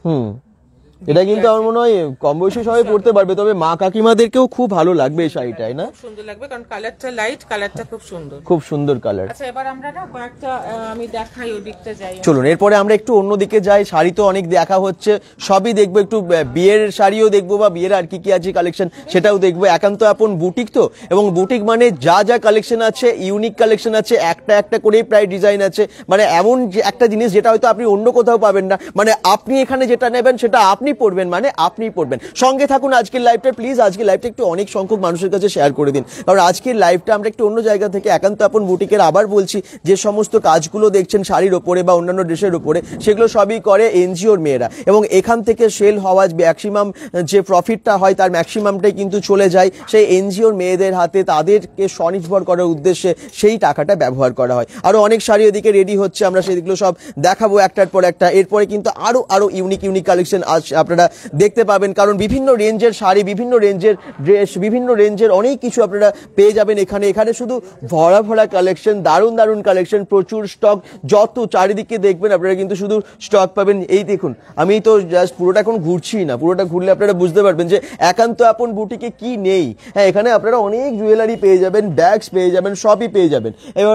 এটা কিন্তু আমার মনে হয় কম বয়সী সবাই পড়তে পারবে তবে মা কাকিমাদেরকেও খুব ভালো লাগবে এই শাড়িটাই না খুব সুন্দর লাগবে কারণ কালারটা লাইট কালারটা খুব সুন্দর খুব সুন্দর কালার আচ্ছা এবার আমরা না কয়েকটা আমি দেখাই ওই দিকটা যাই চলুন এরপরে আমরা একটু অন্যদিকে যাই শাড়ি তো অনেক দেখা হচ্ছে সবই দেখবো একটু বিয়ের শাড়িও দেখবো বা বিয়ের আর কি কি আছে কালেকশন সেটাও দেখবো একান্ত আপন বুটিক তো এবং বুটিক মানে যা যা কালেকশন আছে ইউনিক কালেকশন আছে একটা একটা করেই প্রায় ডিজাইন আছে মানে এমন যে একটা জিনিস যেটা হয়তো আপনি অন্য কোথাও পাবেন না মানে আপনি এখানে যেটা নেবেন সেটা আপনি পড়বেন মানে আপনি পড়বেন সঙ্গে থাকুন আজকের লাইভটা প্লিজ আজকের লাইভটা একটু অনেক সংখ্যক মানুষের কাছে শেয়ার করে দিন কারণ আজকের লাইভটা আমরা একটু অন্য জায়গা থেকে একান্ত আপন বুটিকের আবার বলছি যে সমস্ত কাজগুলো দেখছেন শাড়ির ওপরে বা অন্যান্য ড্রেসের ওপরে সেগুলো সবই করে এনজিওর মেয়েরা এবং এখান থেকে সেল হওয়া ম্যাক্সিমাম যে প্রফিটটা হয় তার ম্যাক্সিমামটাই কিন্তু চলে যায় সেই এনজিওর মেয়েদের হাতে তাদেরকে স্বনির্ভর করার উদ্দেশ্যে সেই টাকাটা ব্যবহার করা হয় আরো অনেক শাড়ি এদিকে রেডি হচ্ছে আমরা সেগুলো সব দেখাবো একটার পর একটা এরপরে কিন্তু আরো ইউনিক কালেকশন আপনারা দেখতে পাবেন কারণ বিভিন্ন রেঞ্জের শাড়ি বিভিন্ন রেঞ্জের ড্রেস বিভিন্ন রেঞ্জের অনেক কিছু আপনারা পেয়ে যাবেন এখানে শুধু ভরা ভরা কালেকশন দারুণ কালেকশন প্রচুর স্টক যত চারিদিকে দেখবেন আপনারা কিন্তু শুধু স্টক পাবেন এই দেখুন আমি তো জাস্ট পুরোটা এখন ঘুরছি না পুরোটা ঘুরলে আপনারা বুঝতে পারবেন যে একান্ত আপন বুটিকে কি নেই হ্যাঁ এখানে আপনারা অনেক জুয়েলারি পেয়ে যাবেন ব্যাগস পেয়ে যাবেন সবই পেয়ে যাবেন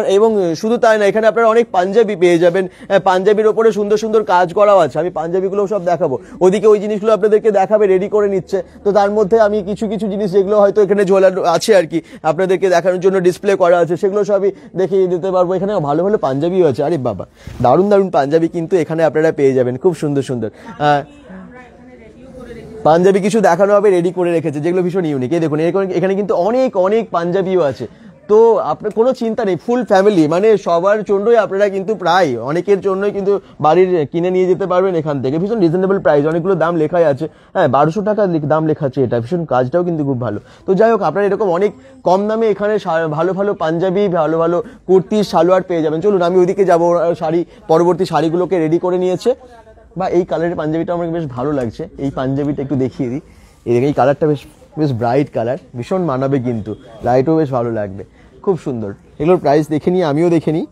এবং শুধু তাই না এখানে আপনারা অনেক পাঞ্জাবি পেয়ে যাবেন পাঞ্জাবির ওপরে সুন্দর সুন্দর কাজ করাও আছে আমি পাঞ্জাবিগুলো সব দেখাবো ওদিকে ওই জিনিসগুলো আপনাদেরকে দেখাবে রেডি করে নিচ্ছে তো তার মধ্যে আমি কিছু জিনিস যেগুলো হয়তো এখানে ঝোলানো আছে আর কি আপনাদেরকে দেখানোর জন্য ডিসপ্লে করা আছে সেগুলো সবই দেখিয়ে দিতে পারবো এখানে ভালো ভালো পাঞ্জাবিও আছে আরে বাবা দারুণ পাঞ্জাবি কিন্তু এখানে আপনারা পেয়ে যাবেন খুব সুন্দর পাঞ্জাবি কিছু দেখানো হবে, রেডি করে রেখেছে যেগুলো ভীষণ ইউনিক। এই দেখুন এখানে কিন্তু অনেক অনেক পাঞ্জাবিও আছে। তো আপনার কোনো চিন্তা নেই, ফুল ফ্যামিলি মানে সবার জন্যই আপনারা কিন্তু প্রায় অনেকের জন্যই কিন্তু বাড়ির কিনে নিয়ে যেতে পারবেন এখান থেকে। ভীষণ রিজনেবল প্রাইস, অনেকগুলো দাম লেখাই আছে। হ্যাঁ 1200 টাকা দাম লেখা আছে, এটা ভীষণ কাজটাও কিন্তু খুব ভালো। তো যাই হোক আপনারা এরকম অনেক কম দামে এখানে ভালো ভালো পাঞ্জাবি, ভালো ভালো কুর্তি, সালোয়ার পেয়ে যাবেন। চলুন আমি ওইদিকে যাবো, শাড়ি পরবর্তী শাড়িগুলোকে রেডি করে নিয়েছে। বা এই কালারের পাঞ্জাবিটা আমার বেশ ভালো লাগছে, এই পাঞ্জাবিটা একটু দেখিয়ে দিই। এই কালারটা বেশ বেশ ব্রাইট কালার, ভীষণ মানাবে কিন্তু, লাইটও বেশ ভালো লাগবে, খুব সুন্দর। এগুলোর প্রাইস দেখে নিই, আমিও দেখে নিই।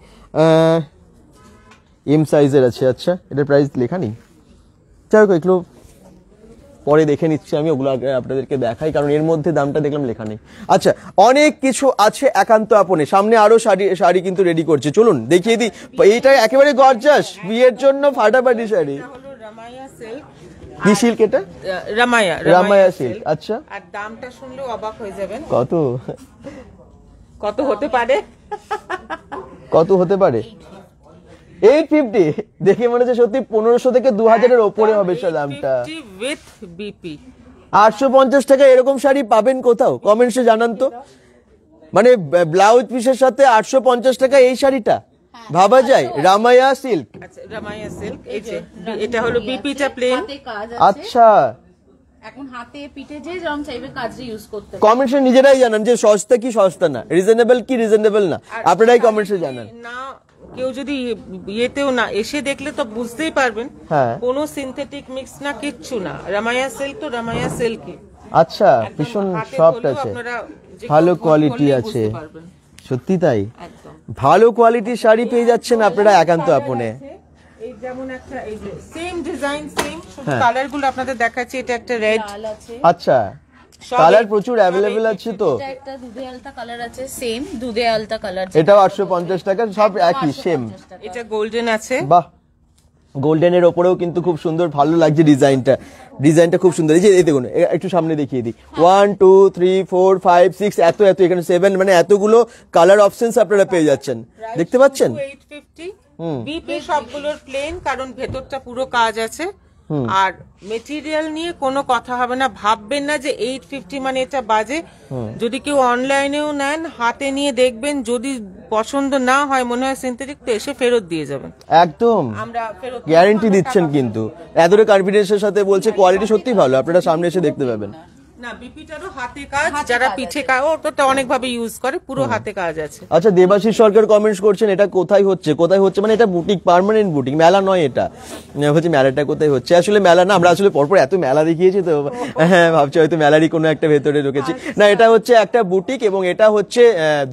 এম সাইজের আছে। আচ্ছা এটার প্রাইস লেখা নেই, যাই হোক এগুলো পরে দেখে নিচ্ছি আমি, ওগুলো আগে আপনাদেরকে দেখাই কারণ এর মধ্যে দামটা দেখলাম লেখা নেই। আচ্ছা অনেক কিছু আছে একান্ত আপনে, সামনে আরো শাড়ি কিন্তু রেডি করছে, চলুন দেখিয়ে দিই। এইটা একেবারে গর্জাস, বিয়ের জন্য ফাটাফাটি শাড়ি। রামায়া সিল্ক। কি সিল্ক এটা? রামায়া সিল্ক। আচ্ছা আর দামটা শুনলে অবাক হয়ে যাবেন। কত হতে পারে? কত হতে পারে? 850। দেখে মনে হচ্ছে সত্যি 1500 থেকে 2000 এর উপরে হবে দামটা। উইথ বিপি 850 টাকা এরকম শাড়ি পাবেন কোথাও? কমেন্টসে জানান তো। মানে ব্লাউজ পিসের সাথে 850 টাকা এই শাড়িটা ভাবা যায়? রামায়া সিল্ক। আচ্ছা রামায়া সিল্ক, এই যে এটা হলো বিপিটা প্লেন। আচ্ছা এখন হাতে পিঠে যে রং চাইবে কাজে ইউজ করতে। কমেন্টসে নিজেরাই জানান যে সস্তা কি সস্তা না, রিজনেবল কি রিজনেবল না, আপনারাই কমেন্টসে জানান। না কেউ যদি ইয়েতেও না এসে দেখলে তো বুঝতেই পারবেন কোনো সিনথেটিক মিক্স না, কিচ্ছু না। রামায়া সিল্ক তো রামায়া সিল্কই। আচ্ছা ভীষণ সফট আছে, ভালো কোয়ালিটি আছে, সত্যি তাই ভালো কোয়ালিটির শাড়ি পেয়ে যাচ্ছেন আপনারা একান্ত আপনে। এই যেমন একটা এই যে সেম ডিজাইন সেম, শুধু কালারগুলো আপনাদের দেখাচ্ছি। এটা একটা রেড। আচ্ছা কালার প্রচুর অ্যাভেলেবেল আছে। তো এটা একটা দুধে আলতা কালার আছে, সেম দুধে আলতা কালার, এটাও 850 টাকা, সব একই সেম। এটা গোল্ডেন আছে। বাহ, গোল্ডেনের ওপরেও কিন্তু খুব সুন্দর, ভালো লাগছে ডিজাইনটা খুব সুন্দর। এই যে দেখুন একটু সামনে দেখিয়ে দিই, 1 2 3 4 5 6 এত এখানে 7, মানে এতগুলো কালার অপশনস আপনারা পেয়ে যাচ্ছেন, দেখতে পাচ্ছেন। 850 বিপি সবগুলোর প্লেন, কারণ ভেতরটা পুরো কাজ আছে। আর মেটেরিয়াল নিয়ে কোনো কথা হবে না, ভাববেন না যে 850 মানে এটা বাজে। যদি কেউ অনলাইনেও নেন হাতে নিয়ে দেখবেন, যদি পছন্দ না হয় মনে হয় সিনথেটিক, তো এসে ফেরত দিয়ে যাবেন একদম, আমরা ফেরত গ্যারান্টি দিচ্ছেন কিন্তু এতটা কনফিডেন্সের সাথে বলছে, কোয়ালিটি সত্যি ভালো, আপনারা সামনে এসে দেখতে পাবেন। না বিপিটারও হাতে কাজ, যারা পিঠে কাজ ওটা অনেক ভাবে ইউজ করে, পুরো হাতে কাজ আছে। আচ্ছা দেবাশিস সরকার কমেন্টস করছেন এটা কোথায় হচ্ছে মানে এটা বুটিক, পার্মানেন্ট বুটিক, মেলা নয় এটা হচ্ছে। মেলাটা কোথায় হচ্ছে? আসলে মেলা না, আমরা আসলে পরপর এত মেলা দেখিয়েছি তো হ্যাঁ ভাবছি হয়তো মেলারই কোনো একটা ভেতরে ঢুকেছি। না এটা হচ্ছে একটা বুটিক, এবং এটা হচ্ছে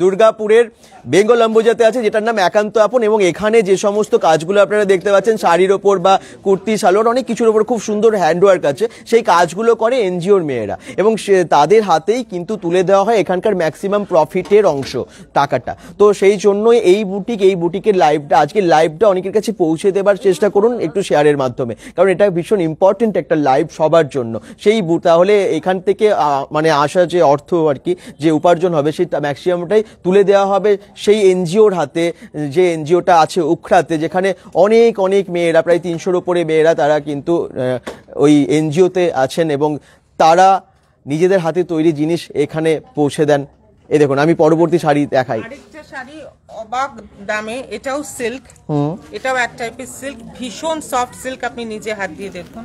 দুর্গাপুরের বেঙ্গল অম্বুজাতে আছে, যেটার নাম একান্ত আপন। এবং এখানে যে সমস্ত কাজগুলো আপনারা দেখতে পাচ্ছেন শাড়ির ওপর বা কুর্তি সালোয়ার অনেক কিছুর ওপর খুব সুন্দর হ্যান্ডওয়ার্ক আছে, সেই কাজগুলো করে এনজিওর মেয়েরা, এবং তাদের হাতেই কিন্তু তুলে দেওয়া হয় এখানকার ম্যাক্সিমাম প্রফিটের অংশ, টাকাটা। তো সেই জন্যই এই বুটিকের লাইভটা, আজকের লাইভটা অনেকের কাছে পৌঁছে দেবার চেষ্টা করুন একটু শেয়ারের মাধ্যমে, কারণ এটা ভীষণ ইম্পর্টেন্ট একটা লাইভ সবার জন্য। তাহলে এখান থেকে মানে আসা যে অর্থ আর কি, যে উপার্জন হবে সেই ম্যাক্সিমামটাই তুলে দেওয়া হবে সেই এনজিওর হাতে, যে এনজিওটা আছে উখড়াতে, যেখানে অনেক অনেক মেয়েরা, প্রায় 300-র উপরে মেয়েরা, তারা কিন্তু ওই এনজিওতে আছেন এবং তারা নিজেদের হাতে তৈরি জিনিস এখানে পৌঁছে দেন। এই দেখুন আমি পরবর্তী শাড়ি দেখাই, আরেকটা শাড়ি অবাক দামে, এটাও সিল্ক, এটাও এক টাইপের সিল্ক, ভীষণ সফট সিল্ক, আপনি নিজে হাত দিয়ে দেখুন,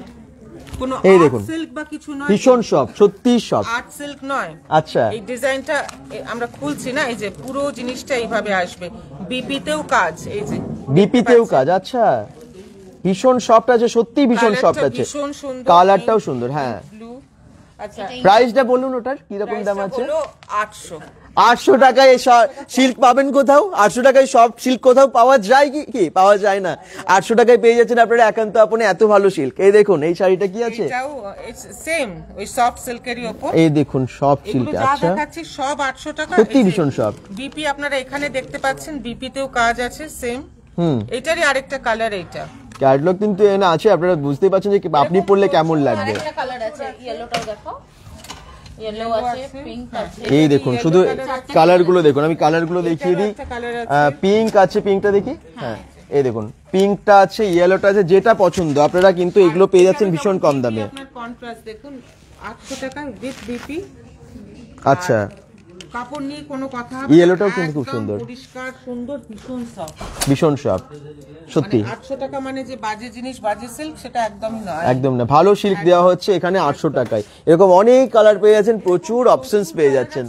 কোনো আর্ট সিল্ক বা কিছু নয়, ভীষণ সফট, সত্যি সফট, আর্ট সিল্ক নয়। আচ্ছা এই ডিজাইনটা আমরা খুলছি না, এই যে পুরো জিনিসটা এইভাবে আসবে, বিপিতেও কাজ, এই যে বিপিতেও কাজ। আচ্ছা ভীষণ সফট আছে, সত্যি ভীষণ সফট আছে, কালারটাও সুন্দর। হ্যাঁ আচ্ছা প্রাইসটা বলুন ওটার কিরকম দাম আছে? 800 টাকায় সিল্ক পাবেন কোথাও? 800 টাকায় সফট সিল্ক কোথাও পাওয়া যায় কি? পাওয়া যায় না। 800 টাকায় পেয়ে যাচ্ছেন আপনারা একান্ত আপনে এত ভালো সিল্ক। এই দেখুন এই শাড়িটা কি আছে, এটাও সেম ওই সফট সিল্কেরই উপর। এই দেখুন সফট সিল্ক। আচ্ছা দেখাচ্ছি সব 800 টাকা, সত্যি ভীষণ সফট। বিপি আপনারা এখানে দেখতে পাচ্ছেন, বিপিতেও কাজ আছে সেম। এটারই আরেকটা কালার, এইটা ক্যাটালগ কিন্তু এখানে আছে, আপনারা বুঝতে পারছেন যে আপনি পরলে কেমন লাগবে। আরেকটা কালার আছে, ইয়েলোটাও দেখো, ইয়েলো আছে, পিঙ্ক আছে। এই দেখুন শুধু কালারগুলো দেখুন, আমি কালারগুলো দেখিয়ে দিই। পিঙ্ক আছে, পিঙ্কটা দেখি। হ্যাঁ এই দেখুন পিঙ্কটা আছে, ইয়েলোটা আছে, যেটা পছন্দ আপনারা কিন্তু এগুলো পেয়ে যাচ্ছেন ভীষণ কম দামে। কন্ট্রাস্ট দেখুন 800 টাকা উইথ বিপি। আচ্ছা, কাপড় নিয়ে কোনো কথা হবে ইয়েলোটাও কিন্তু খুব সুন্দর, পরিষ্কার সুন্দর, ভীষণ সফট, ভীষণ সফট সত্যি। 800 টাকা মানে যে বাজে জিনিস, বাজে সিল্ক, সেটা একদমই নয়। একদম না, ভালো সিল্ক দেওয়া হচ্ছে এখানে 800 টাকায়। এরকম অনেক কালার পেয়ে যাচ্ছেন, প্রচুর অপশনস পেয়ে যাচ্ছেন।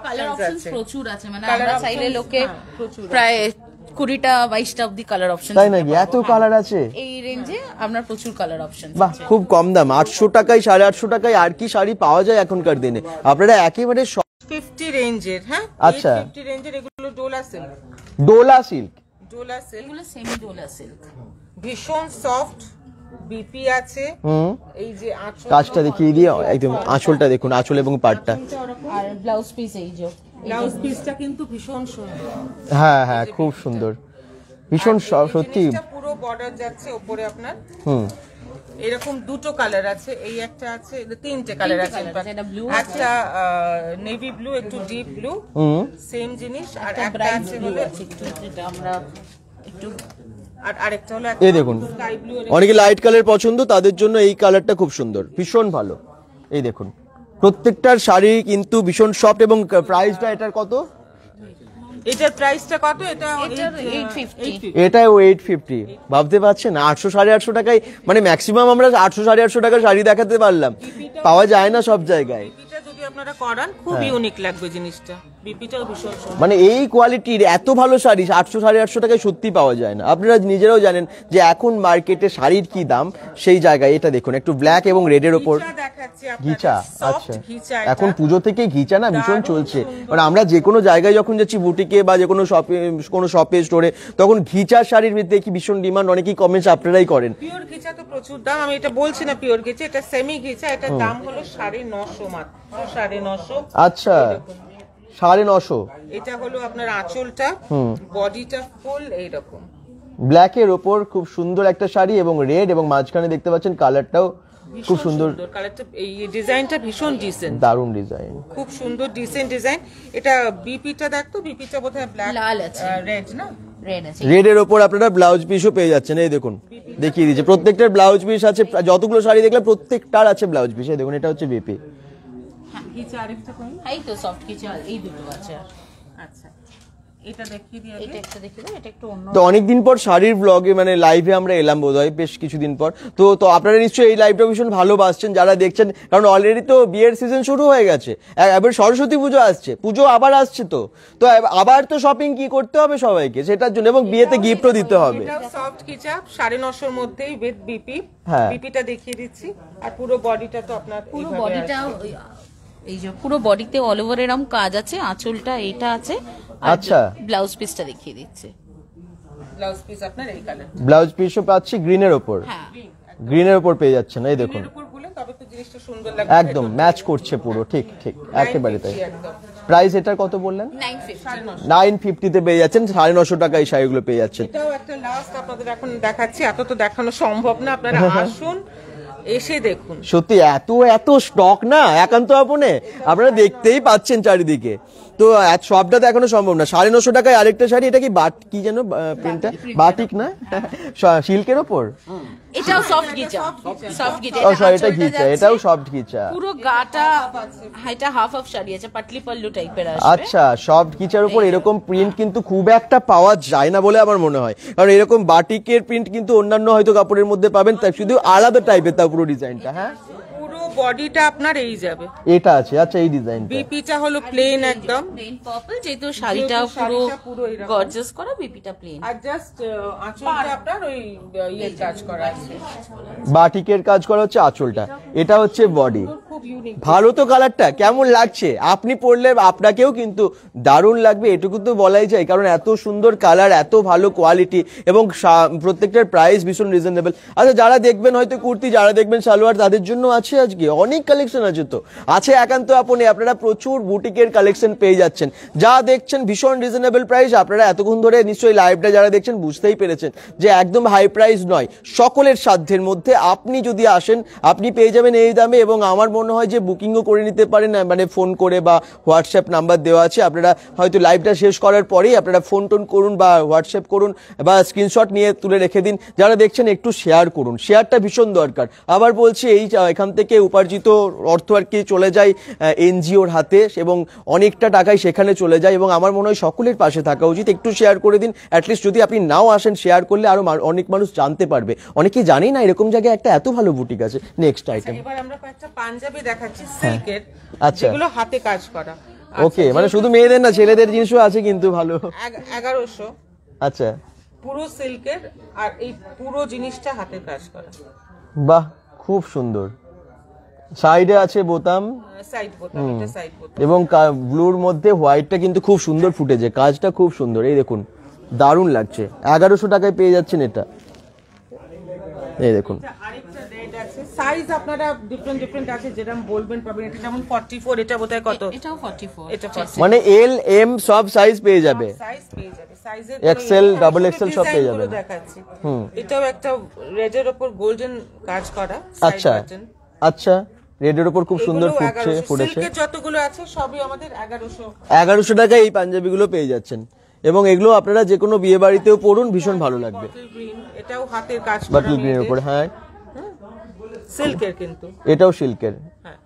কালার অপশনস প্রচুর আছে, মানে Colour আমরা options, চাইলে লোকে প্রচুর প্রায় 20টা 22টা অবধি কালার অপশন। তাই নাকি, এত কালার আছে? এই রেঞ্জে আপনার প্রচুর কালার অপশন বাহ, খুব কম দাম, 800 টাকায় 850 টাকায় আর কি শাড়ি পাওয়া যায় এখনকার দিনে। আপনারা একেবারে 50 রেঞ্জের, হ্যাঁ আচ্ছা। 50 রেঞ্জের এগুলো Dola silk, Dola silk, Dola silk এগুলো সেমি ডোলা সিল্ক, ভীষণ সফট, বিপি আছে। এই যে আঁচল, কাজটা দেখিয়ে দিয়ে একদম আঁচলটা দেখুন, আঁচল এবং পাটটা। আর ব্লাউজ পিস এই যে ব্লাউজ পিসটা কিন্তু ভীষণ সুন্দর, হ্যাঁ হ্যাঁ, খুব সুন্দর, ভীষণ সত্যি। জিনিসটা পুরো বর্ডার যাচ্ছে উপরে আপনার। এরকম দুটো কালার আছে, এই একটা আছে, তিনটে কালার আছে, একটা ব্লু একটা নেভি ব্লু, একটু ডিপ ব্লু, সেম জিনিস। আর একটা ব্রাইট আছে ব্লু হলো, আছে একটু, যেটা আমরা একটু আর আরেকটা হলো এই দেখুন, স্কাই ব্লু। অনেকে লাইট কালার পছন্দ, তাদের জন্য এই কালারটা খুব সুন্দর, ভীষণ ভালো। এই দেখুন, প্রত্যেকটার শাড়ি কিন্তু ভীষণ সফট। এবং প্রাইসটা এটার কত? এটার প্রাইসটা কত? এটা এটার 850। এটাও 850। ভাবতে পারছেন 800 850 টাকায়, মানে ম্যাক্সিমাম আমরা 800 850 টাকার শাড়ি দেখাতে পারলাম, পাওয়া যায় না সব জায়গায়। বিপিটা যদি আপনারা করান খুব ইউনিক লাগবে জিনিসটা, বিপিটাও ভীষণ সুন্দর। মানে এই কোয়ালিটির এত ভালো শাড়ি 800 850 টাকায় সত্যি পাওয়া যায় না। আপনারা নিজেরাও জানেন যে এখন মার্কেটে শাড়ির কি দাম, সেই জায়গায় এটা দেখুন, একটু ব্ল্যাক এবং রেডের ওপর ঘিচা দেখাচ্ছি আপনাদের, ঘিচা। soft আচ্ছা, ঘিচা। এখন পুজো থেকে ঘিচা না ভীষণ দারুণ চলছে। সুন্দর। মানে আমরা যে কোনো জায়গায় যখন যাচ্ছি, বুটিকে বা যে কোনো শপে, কোনো শপে স্টোরে, তখন ঘিচার শাড়ির দেখি ভীষণ ডিমান্ড। অনেকেই কমেন্টস আপনারাই করেন। পিওর ঘিচা তো প্রচুর দাম, আমি এটা বলছি না পিওর ঘিচা, এটা সেমি ঘিচা। এটার দাম হলো 950 মাত্র, 950। আচ্ছা, 950। এটা হলো আপনার আঁচলটা, বডিটা ফুল এইরকম ব্ল্যাকের ওপর খুব সুন্দর একটা শাড়ি, এবং রেড, এবং মাঝখানে দেখতে পাচ্ছেন কালারটাও খুব সুন্দর। কালারটা, এই ডিজাইনটা ভীষণ ডিসেন্ট, দারুণ ডিজাইন, খুব সুন্দর ডিসেন্ট ডিজাইন। এটা বিপিটা দেখতো, বিপিটা বোধহয় ব্ল্যাক, লাল আছে, রেড না, রেড আছে। রেডের ওপর আপনারা ব্লাউজ পিসও পেয়ে যাচ্ছেন। এই দেখুন, দেখিয়ে দিচ্ছে, প্রত্যেকটার ব্লাউজ পিস আছে। যতগুলো শাড়ি দেখলাম প্রত্যেকটার আছে ব্লাউজ পিস। এই দেখুন, এটা হচ্ছে বিপি। ঘিচা আরেকটা কোন, এই তো সফট কিছু, এই দুটো আছে। আচ্ছা এটা দেখিয়ে দিই এটা একটা দেখি দাও, এটা একটু অন্য। তো অনেকদিন পর শাড়ির ব্লগে, মানে লাইভে আমরা এলাম বোধহয় বেশ কিছুদিন পর। তো আপনারা নিশ্চয়ই এই লাইভটা ভীষণ ভালোবাসছেন যারা দেখছেন, কারণ অলরেডি তো বিয়ের সিজন শুরু হয়ে গেছে। এবার সরস্বতী পুজো আসছে, পুজো আবার আসছে। তো আবার তো শপিং কি করতে হবে সবাইকে, সেটার জন্য, এবং বিয়েতে গিফটও দিতে হবে। এটা সফট ঘিচা 950 মধ্যেই উইথ বিপি। হ্যাঁ। বিপিটা দেখিয়ে দিচ্ছি। আর পুরো বডিটা তো আপনার পুরো এইভাবে বডিটা আসবে। এই যে পুরো বডিতে অল ওভার এরকম কাজ আছে, আঁচলটা এইটা আছে। আর আচ্ছা। ব্লাউজ পিসটা দেখিয়ে দিচ্ছে। ব্লাউজ পিস আপনার এই কালার, ব্লাউজ পিসও পাচ্ছি গ্রিনের ওপর, হ্যাঁ, গ্রিনের ওপর পেয়ে যাচ্ছেন। এই দেখুন, এর উপর বলে তবে তো জিনিসটা সুন্দর লাগবে। একদম ম্যাচ করছে পুরো, ঠিক ঠিক একেবারে তাই। 950 একদম। প্রাইস এটার কত বললেন? 950। 950 তে পেয়ে যাচ্ছেন, 950 টাকায় এই শাড়িগুলো পেয়ে যাচ্ছেন। এটাও একটা লাস্ট আপনাদের এখন দেখাচ্ছি, এত তো দেখানো সম্ভব না, আপনারা আসুন, এসে দেখুন। সত্যি এত এত স্টক না একান্ত আপনে, আপনারা দেখতেই পাচ্ছেন চারিদিকে। তো সবটা দেখানো সম্ভব না। 950 টাকায় আরেকটা শাড়ি, এটা কি কি যেন প্রিন্টটা, বাটিক না, সিল্কের ওপর। এটাও সফট গিচা, সফট গিচা। ও সরি, এটা ঘিচা, এটাও সফট ঘিচা। পুরো গাটা, এটা হাফ হাফ শাড়ি আছে, পাটলি পাল্লু টাইপের আসবে। আচ্ছা, সফট ঘিচার উপর এরকম প্রিন্ট কিন্তু খুব একটা পাওয়া যায় না বলে আমার মনে হয়, কারণ এরকম বাটিকের প্রিন্ট কিন্তু অন্যান্য হয়তো কাপড়ের মধ্যে পাবেন, তাই শুধু আলাদা টাইপের তার পুরো ডিজাইনটা। হ্যাঁ, পুরো বডিটা আপনার এই যাবে। এটা আছে, আচ্ছা এই ডিজাইনটা। বিপিটা হলো প্লেন একদম, প্লেন পার্পল, যেহেতু শাড়িটা পুরো এরকম। গর্জিয়াস করা, বিপিটা প্লেন। আর জাস্ট আঁচলটা আপনার ওই ইয়ে কাজ করা আছে, বাটিকের কাজ করা হচ্ছে আঁচলটা, এটা হচ্ছে বডি। খুব ইউনিক। ভালো তো কালারটা, কেমন লাগছে? আপনি পরলে আপনাকেও কিন্তু দারুণ লাগবে, এটুকু তো বলাই যায়, কারণ এত সুন্দর কালার, এত ভালো কোয়ালিটি, এবং প্রত্যেকটার প্রাইস ভীষণ রিজনেবল। আচ্ছা, যারা দেখবেন হয়তো কুর্তি, যারা দেখবেন সালোয়ার, তাদের জন্য আছে আজকে অনেক কালেকশন আছে। তো আছে একান্ত আপনি, আপনারা প্রচুর বুটিকের কালেকশন পেয়ে যাচ্ছেন, যা দেখছেন ভীষণ রিজনেবল প্রাইস। আপনারা এতক্ষণ ধরে নিশ্চয়ই লাইভটা যারা দেখছেন বুঝতেই পেরেছেন যে একদম হাই প্রাইস নয়, সকলের সাধ্যের মধ্যে। আপনি যদি আসেন, আপনি পেয়ে যাবেন এই দামে, এবং আমার মনে হয় হয় যে বুকিংও করে নিতে পারেন, মানে ফোন করে বা হোয়াটসঅ্যাপ নাম্বার দেওয়া আছে, আপনারা হয়তো লাইভটা শেষ করার পরেই আপনারা ফোন টোন করুন বা হোয়াটসঅ্যাপ করুন বা স্ক্রিনশট নিয়ে তুলে রেখে দিন। যারা দেখছেন একটু শেয়ার করুন, শেয়ারটা ভীষণ দরকার। আবার বলছি এই এখান থেকে উপার্জিত অর্থ আর কি চলে যায় এনজিওর হাতে এবং অনেকটা টাকাই সেখানে চলে যায়, এবং আমার মনে হয় সকলের পাশে থাকা উচিত। একটু শেয়ার করে দিন, অ্যাটলিস্ট যদি আপনি নাও আসেন শেয়ার করলে আরো অনেক মানুষ জানতে পারবে। অনেকেই জানেই না এরকম জায়গায় একটা এত ভালো বুটিক আছে। নেক্সট আইটেম, এবার আমরা কয়েকটা পাঞ্জাবি দেখাচ্ছি সিল্কের, আচ্ছা। যেগুলো হাতে কাজ করা। ওকে, মানে শুধু মেয়েদের না ছেলেদের জিনিসও আছে কিন্তু ভালো। 1100 আচ্ছা, পুরো সিল্কের, আর এই পুরো জিনিসটা হাতে কাজ করা। বাহ, খুব সুন্দর। সাইডে আছে বোতাম সাইড বোতাম, এটা সাইড বোতাম, এবং ব্লুর মধ্যে হোয়াইটটা কিন্তু খুব সুন্দর ফুটেছে, কাজটা খুব সুন্দর। এই দেখুন, দারুণ লাগছে। 1100 টাকায় পেয়ে যাচ্ছেন এটা। এই দেখুন, আরেকটা রেড আছে। সাইজ আপনারা ডিফারেন্ট আছে, যেটা বলবেন পাবেন। এটা যেমন 44, এটা বোধহয় কত? এটাও 44, এটা 44। মানে এল এম সব সাইজ পেয়ে যাবে, সাইজ পেয়ে যাবে, সাইজের এক্সেল ডাবল এক্সেল সব পেয়ে যাবে। দেখাচ্ছি। এটাও একটা রেডের উপর গোল্ডেন কাজ করা। আচ্ছা আচ্ছা, রেডের উপর খুব সুন্দর ফুটছে ফুটেছে। সিল্কের যতগুলো আছে সবই আমাদের 1100 1100 টাকায় এই পাঞ্জাবিগুলো পেয়ে যাচ্ছেন, এবং এগুলো আপনারা যে কোনো বিয়ে বাড়িতেও পরুন, ভীষণ ভালো লাগবে। এটাও হাতের কাজ করা, বাটল গ্রিনের উপর, হ্যাঁ সিল্কের, কিন্তু এটাও সিল্কের। হ্যাঁ,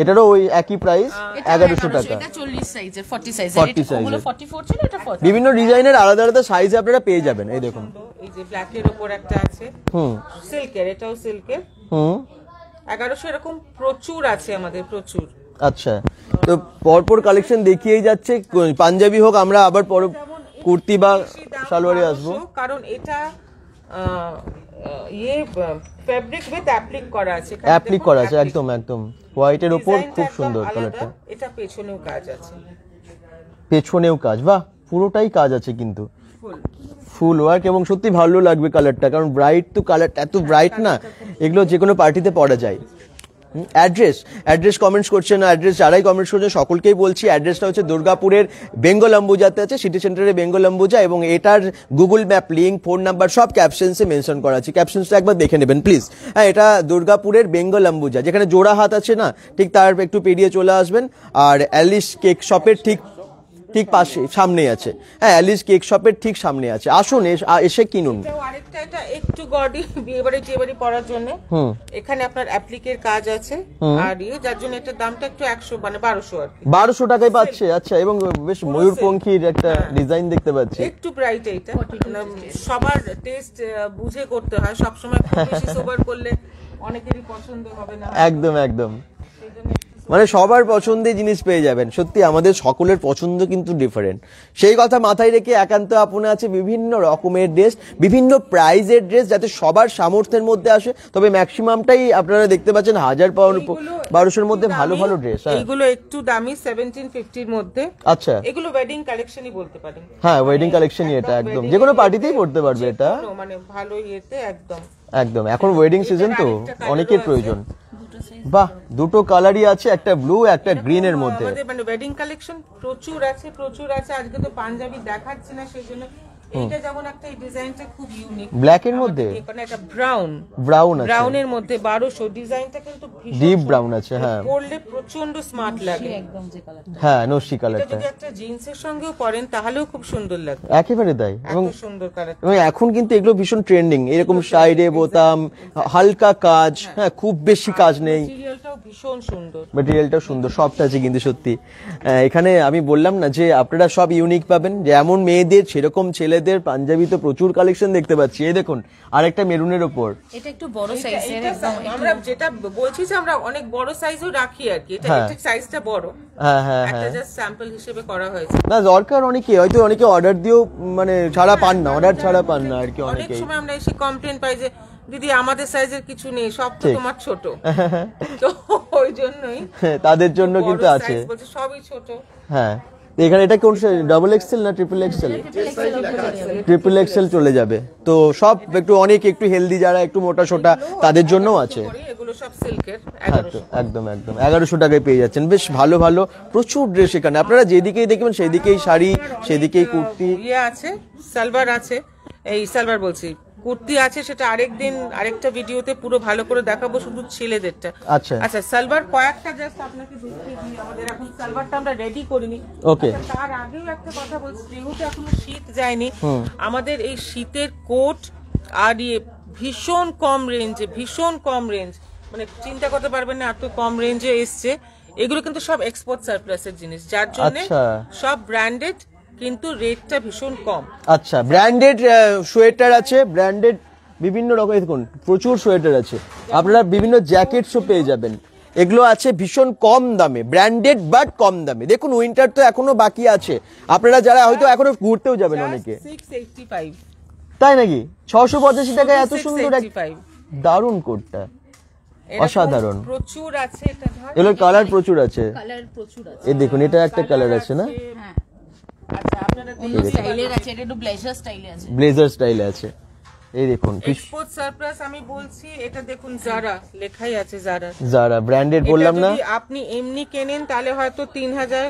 এটারও ওই একই প্রাইস 1100 টাকা। এটা 40 সাইজের, 40 সাইজের। 40 এটা ওগুলো সাইজের। 44 ছিল, এটা 40। বিভিন্ন ডিজাইনের আলাদা আলাদা সাইজে আপনারা পেয়ে যাবেন। এই দেখুন, এই যে ব্ল্যাকের উপর একটা আছে সিল্কের, এটাও সিল্কের। 1100 এরকম প্রচুর আছে আমাদের, প্রচুর। আচ্ছা, তো পরপর কালেকশন দেখিয়েই যাচ্ছে। পাঞ্জাবি হোক, আমরা আবার পর কুর্তি বা সালোয়ারে আসবো, কারণ এটা ফেব্রিক উইথ অ্যাপ্লিক করা আছে। অ্যাপ্লিক করা আছে, একদম একদম হোয়াইটের উপর, খুব সুন্দর কালারটা। এটা পেছনেও কাজ আছে, পেছনেও কাজ, বাহ, পুরোটাই কাজ আছে কিন্তু ফুল ওয়ার্ক, এবং সত্যি ভালো লাগবে কালারটা, কারণ ব্রাইট তো কালারটা এত ব্রাইট না, এগুলো যে কোনো পার্টিতে পরা যায়। অ্যাড্রেস কমেন্টস করছেন, অ্যাড্রেস যারাই কমেন্টস করছেন সকলকেই বলছি, অ্যাড্রেসটা হচ্ছে দুর্গাপুরের বেঙ্গল অম্বুজাতে আছে, সিটি সেন্টারে বেঙ্গল অম্বুজা, এবং এটার Google map link, phone number সব ক্যাপশনসে মেনশন করা আছে। ক্যাপশনসটা একবার দেখে নেবেন প্লিজ। হ্যাঁ, এটা দুর্গাপুরের বেঙ্গল অম্বুজা, যেখানে জোড়াহাট আছে না, ঠিক তার একটু পেরিয়ে চলে আসবেন। আর অ্যালিস কেক শপের ঠিক পাশে সামনেই আছে। হ্যাঁ, অ্যালিস কেক শপের ঠিক সামনে আছে, আসুন এসে কিনুন। আরেকটা, এটা একটু গডি বিয়ে বাড়ি পরার জন্য। এখানে আপনার অ্যাপ্লিকের কাজ আছে, আর যার জন্য এটার দামটা একটু 100 মানে 1200 আর কি। 1200 টাকায় পাচ্ছে। আচ্ছা, এবং বেশ ময়ূরপঙ্খীর একটা ডিজাইন দেখতে পাচ্ছি, একটু ব্রাইট। এটা সবার টেস্ট বুঝে করতে হয়, সবসময় খুব বেশি সোবার করলে অনেকেরই পছন্দ হবে না। একদম একদম, মানে সবার পছন্দের জিনিস পেয়ে যাবেন। সত্যি আমাদের সকলের পছন্দ কিন্তু ডিফারেন্ট, সেই কথা মাথায় রেখে একান্ত আপনে আছে বিভিন্ন রকমের ড্রেস, বিভিন্ন প্রাইজের ড্রেস, যাতে সবার সামর্থ্যের মধ্যে আসে। তবে ম্যাক্সিমামটাই আপনারা দেখতে পাচ্ছেন 1000 পাউন্ড 1200 এর মধ্যে ভালো ভালো ড্রেস। এইগুলো একটু দামি 1750 এর মধ্যে। আচ্ছা, এগুলো ওয়েডিং কালেকশনই বলতে পারেন। হ্যাঁ, ওয়েডিং কালেকশনই এটা, একদম যে কোনো পার্টিতেই পড়তে পারবে এটা, মানে ভালো ইয়েতে একদম একদম। এখন ওয়েডিং সিজন তো অনেকের প্রয়োজন। বাহ, দুটো কালারই আছে, একটা ব্লু একটা গ্রিন এর মধ্যে। মানে ওয়েডিং কালেকশন প্রচুর আছে। আজকে তো পাঞ্জাবি দেখাচ্ছি না, সেজন্য এইটা যেমন একটা, এই ডিজাইনটা খুব ইউনিক, ব্ল্যাক এর মধ্যে, মানে এটা ব্রাউন আছে, ব্রাউনের মধ্যে 1200। ডিজাইনটা কিন্তু ডিপ ব্রাউন আছে। হ্যাঁ, পরলে প্রচন্ড স্মার্ট লাগে, একদম যে কালারটা। হ্যাঁ, নস্যি কালারটা। যদি একটা জিন্সের সঙ্গেও পরেন তাহলেও খুব সুন্দর লাগে, একেবারে তাই। এবং সুন্দর কালার, এবং এখন কিন্তু এগুলো ভীষণ ট্রেন্ডিং, এরকম সাইডে বোতাম, হালকা কাজ, হ্যাঁ, খুব বেশি কাজ নেই, ম্যাটেরিয়ালটাও ভীষণ সুন্দর, ম্যাটেরিয়ালটাও সুন্দর, সবটা আছে কিন্তু সত্যি। এখানে আমি বললাম না যে আপনারা সব ইউনিক পাবেন, যেমন মেয়েদের সেরকম ছেলেদের পাঞ্জাবি তো প্রচুর কালেকশন দেখতে পাচ্ছি। এই দেখুন, আরেকটা মেরুনের ওপর, এটা একটু বড় সাইজের, একদম আমরা যেটা বলছি যে আমরা অনেক বড় সাইজও রাখি আর কি, এটা এটা সাইজটা বড়। হ্যাঁ হ্যাঁ একটা হ্যাঁ, জাস্ট স্যাম্পল হিসেবে করা হয়েছে। না দরকার অনেকে, হয়তো অনেকে অর্ডার দিয়েও মানে ছাড়া পান না, অর্ডার ছাড়া পান না আর কি। অনেক অনেকেই সময় আমরা এসে কমপ্লেন পাই যে দিদি আমাদের সাইজের কিছু নেই, সব তো তোমার ছোট, তো ওই জন্যই তাদের জন্য কিন্তু আছে, সবই ছোট। হ্যাঁ, এখানে এটা কোন ডাবল এক্সেল না ট্রিপল এক্সেল? ট্রিপল এক্সেল চলে যাবে। তো সব একটু অনেক একটু হেলদি, যারা একটু মোটা সোটা তাদের জন্যও আছে। এগুলো সব সিল্কের, একদম একদম 1100 টাকায় পেয়ে যাচ্ছেন। বেশ ভালো ভালো প্রচুর ড্রেস এখানে, আপনারা যেদিকেই দেখবেন সেদিকেই শাড়ি, সেদিকেই কুর্তি, ইয়ে আছে, সালোয়ার আছে, এই সালোয়ার বলছি কুর্তি আছে সেটা আরেকদিন আরেকটা ভিডিওতে পুরো ভালো করে দেখাবো, শুধু ছেলেদেরটা। আচ্ছা আচ্ছা, সালোয়ার কয়েকটা জাস্ট আপনাকে দেখিয়ে দিই। আমাদের এখন সালোয়ারটা আমরা রেডি করিনি। ওকে। আচ্ছা, তার আগেও একটা কথা বলছি, যেহেতু এখনো শীত যায়নি, আমাদের এই শীতের কোট আর ভীষণ কম রেঞ্জ, মানে চিন্তা করতে পারবেন না এত কম রেঞ্জে এসছে। এগুলো কিন্তু সব এক্সপোর্ট সারপ্লাসের জিনিস, যার জন্য আচ্ছা। সব ব্র্যান্ডেড, কিন্তু রেটটা ভীষণ কম। আচ্ছা, ব্র্যান্ডেড সোয়েটার আছে, ব্র্যান্ডেড বিভিন্ন রকম, দেখুন প্রচুর সোয়েটার আছে, আপনারা বিভিন্ন জ্যাকেটসও পেয়ে যাবেন। এগুলো আছে ভীষণ কম দামে, ব্র্যান্ডেড বাট কম দামে। দেখুন উইন্টার তো এখনো বাকি আছে, আপনারা যারা হয়তো এখনো ঘুরতেও যাবেন অনেকে, 685, তাই নাকি? 685 টাকায় এত সুন্দর এক 685 দারুণ কোটটা, এরকম অসাধারণ। প্রচুর আছে, এটা ধর এগুলোর কালার প্রচুর আছে, কালার প্রচুর আছে। এই দেখুন এটা একটা কালার আছে না, হ্যাঁ, আচ্ছা আপনারা কোন স্টাইলের আছে? এটা একটু ব্লেজার স্টাইলে আছে। ব্লেজার স্টাইলে আছে, এই দেখুন এক্সপোর্ট সারপ্লাস আমি বলছি। এটা দেখুন জারা লেখাই আছে, জারা যারা ব্র্যান্ডেড বললাম না, যদি আপনি এমনি কেনেন তাহলে হয়তো 3000,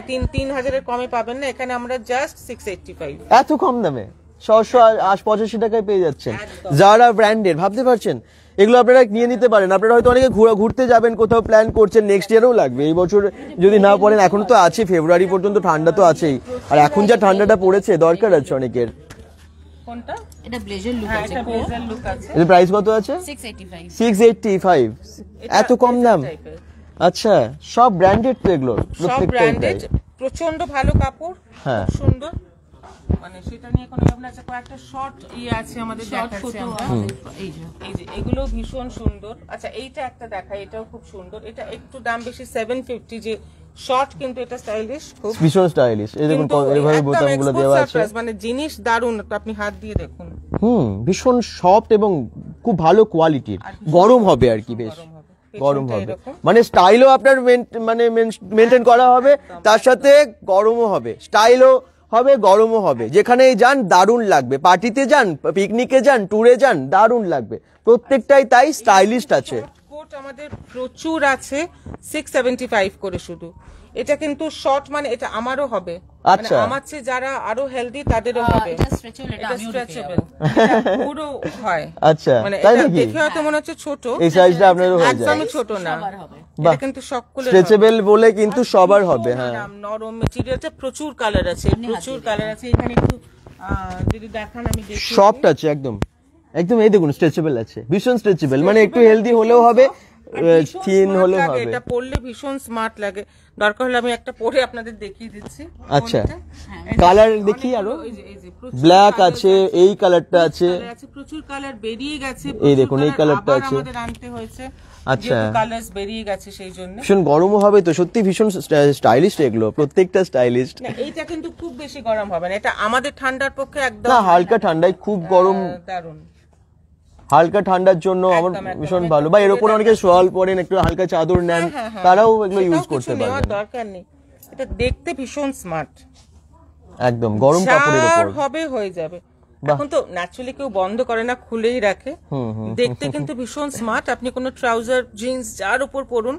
2500 এর কমে পাবেন না, এখানে আমরা জাস্ট 685। এত কম দামে 685 টাকায় পেয়ে যাচ্ছেন যারা ব্র্যান্ডেড, ভাবতে পারছেন? এগুলো আপনারা নিয়ে নিতে পারেন। আপনারা হয়তো অনেকে ঘুরতে যাবেন, কোথাও প্ল্যান করছেন, নেক্সট ইয়ারও লাগবে, এই বছর যদি না পড়েন, এখন তো আছে ফেব্রুয়ারি পর্যন্ত, ঠান্ডা তো আছেই, আর এখন যা ঠান্ডাটা পড়েছে দরকার আছে অনেকের। কোনটা? এটা ব্লেজার লুক হ্যাঁ, আছে। এটা ব্লেজার লুক আছে। এর প্রাইস কত আছে? 685। 685, এত কম দাম? টাইপের আচ্ছা, সব ব্র্যান্ডেড তো এগুলো, সব প্রত্যেকটাই ব্র্যান্ডেড, তাই। প্রচন্ড ভালো কাপড়, হ্যাঁ। খুব সুন্দর, মানে সেটা নিয়ে কোনো ভাবনা আছে। কয়েকটা শর্ট আছে আমাদের, দেখাচ্ছি আমরা। এই যে এগুলো ভীষণ সুন্দর। আচ্ছা, এইটা একটা দেখাই, এটাও খুব সুন্দর। এটা একটু দাম বেশি, 750, যে শর্ট, কিন্তু এটা স্টাইলিশ খুব, ভীষণ স্টাইলিশ। এই দেখুন কিন্তু এইভাবে একদম বোতামগুলো export দেওয়া আছে, surplus, মানে জিনিস দারুণ, তো আপনি হাত দিয়ে দেখুন। ভীষণ সফট এবং খুব ভালো কোয়ালিটির, গরম হবে আর কি, বেশ গরম পেছনটা হবে, এরকম। মানে স্টাইলও আপনার মানে মেনটেন করা হবে, তার সাথে গরমও হবে, স্টাইলও হবে, গরমও হবে। যেখানেই যান দারুণ লাগবে, পার্টিতে যান, পিকনিকে যান, ট্যুরে যান, দারুণ লাগবে, প্রত্যেকটাই তাই স্টাইলিশ আছে। কোট আমাদের প্রচুর আছে, 675 করে শুধু। এটা কিন্তু শর্ট, মানে এটা আমারও হবে, মানে আচ্ছা। আমার চেয়ে যারা আরো হেলদি তাদেরও হবে। এটা স্ট্রেচেবল, এটা এটা আমিও স্ট্রেচেবল, দেখে পুরো হয়, আচ্ছা, মানে তাই এটা নাকি? দেখে হয়তো মনে হচ্ছে ছোট, এই সাইজটা আপনারও হয়ে যায়, একদমই ছোট না, সবার হবে। এটা কিন্তু সকলের স্ট্রেচেবল বলে কিন্তু সবার হবে। হ্যাঁ, নরম মেটেরিয়ালটা, প্রচুর কালার আছে, প্রচুর কালার আছে। এখানে একটু যদি দেখান, আমি দেখি। সফট আছে একদম, একদম, এই দেখুন স্ট্রেচেবল আছে, ভীষণ স্ট্রেচেবল, মানে একটু হেলদি হলেও হবে, থিন হলেও হবে। এটা পরলে ভীষণ স্মার্ট লাগে। দরকার হলে আমি একটা পরে আপনাদের দেখিয়ে দিচ্ছি। আচ্ছা, কোনটা? কালার দেখি আরো, এই যে প্রচুর ব্ল্যাক colour আছে, এই কালারটা আছে, প্রচুর কালার বেরিয়ে গেছে, এই দেখুন, এই কালারটা আবার আছে। আমাদের আনতে হয়েছে, আচ্ছা। কালার্স বেরিয়ে গেছে সেই জন্য। ভীষণ গরমও হবে তো, সত্যি ভীষণ স্টাইলিশ এগুলো, প্রত্যেকটা স্টাইলিশ। না, এইটা কিন্তু খুব বেশি গরম হবে না, এটা আমাদের ঠান্ডার পক্ষে একদম না, হালকা ঠান্ডায়, খুব গরম দারুণ, হালকা ঠান্ডার জন্য আমার একদম, ভীষণ ভালো। বা এর উপর অনেকে সোয়াল পরেন, একটু হালকা চাদর নেন, তারাও এগুলো ইউজ সেটাও করতে কিছু নেওয়ার পারবেন, দরকার নেই। এটা দেখতে ভীষণ স্মার্ট, একদম গরম কাপড়ের উপর। হবে হয়ে যাবে। এখন তো ন্যাচুরালি কেউ বন্ধ করে না, খুলেই রাখে, দেখতে কিন্তু ভীষণ স্মার্ট। আপনি কোনো ট্রাউজার, জিন্স যার উপর পরুন,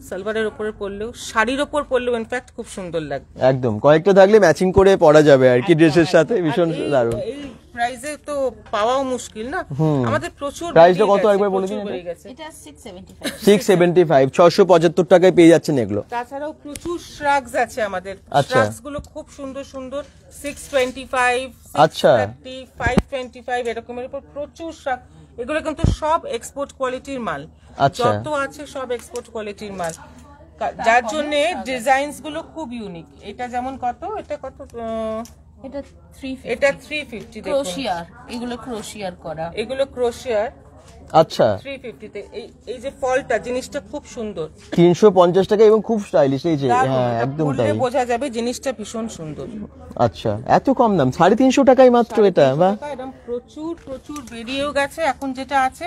সালোয়ারের উপরে পরলেও, শাড়ির উপর পরলেও ইনফ্যাক্ট খুব সুন্দর লাগবে। একদম, কয়েকটা থাকলে ম্যাচিং করে পরা যাবে আর কি ড্রেসের সাথে, ভীষণ আর দারুণ। এই প্রাইসে তো পাওয়াও মুশকিল না, আমাদের প্রচুর প্রাইসটা বেরিয়ে কত গেছে, একবার বলে প্রচুর দিন। বেরিয়ে গেছে। এটা 675। 675, 675 টাকায় পেয়ে যাচ্ছেন এগুলো। তাছাড়াও প্রচুর শ্রাগস আছে আমাদের, আচ্ছা। শ্রাগস গুলো খুব সুন্দর সুন্দর, 625, আচ্ছা। 630, 525 এরকমের উপর প্রচুর শ্রাগ। এগুলো কিন্তু সব এক্সপোর্ট কোয়ালিটির মাল, আচ্ছা। যত আছে সব এক্সপোর্ট কোয়ালিটির মাল, যার জন্য ডিজাইনস গুলো খুব ইউনিক। এটা যেমন কত, এটা কত, এটা 350। এটা 350, দেখুন ক্রোশিয়ার, এগুলো ক্রোশিয়ার করা। এগুলো ক্রোশিয়ার, আচ্ছা, 350 তে। এই যে ফলটা, জিনিসটা খুব সুন্দর, 350 টাকা এবং খুব স্টাইলিশ, এই যে, দারুণ। হ্যাঁ এটা একদম পরলে তাই। বোঝা যাবে জিনিসটা ভীষণ সুন্দর। আচ্ছা, এত কম দাম, 350 টাকায় মাত্র এটা, বাহ। এরকম প্রচুর প্রচুর বেরিয়েও গেছে। এখন যেটা আছে,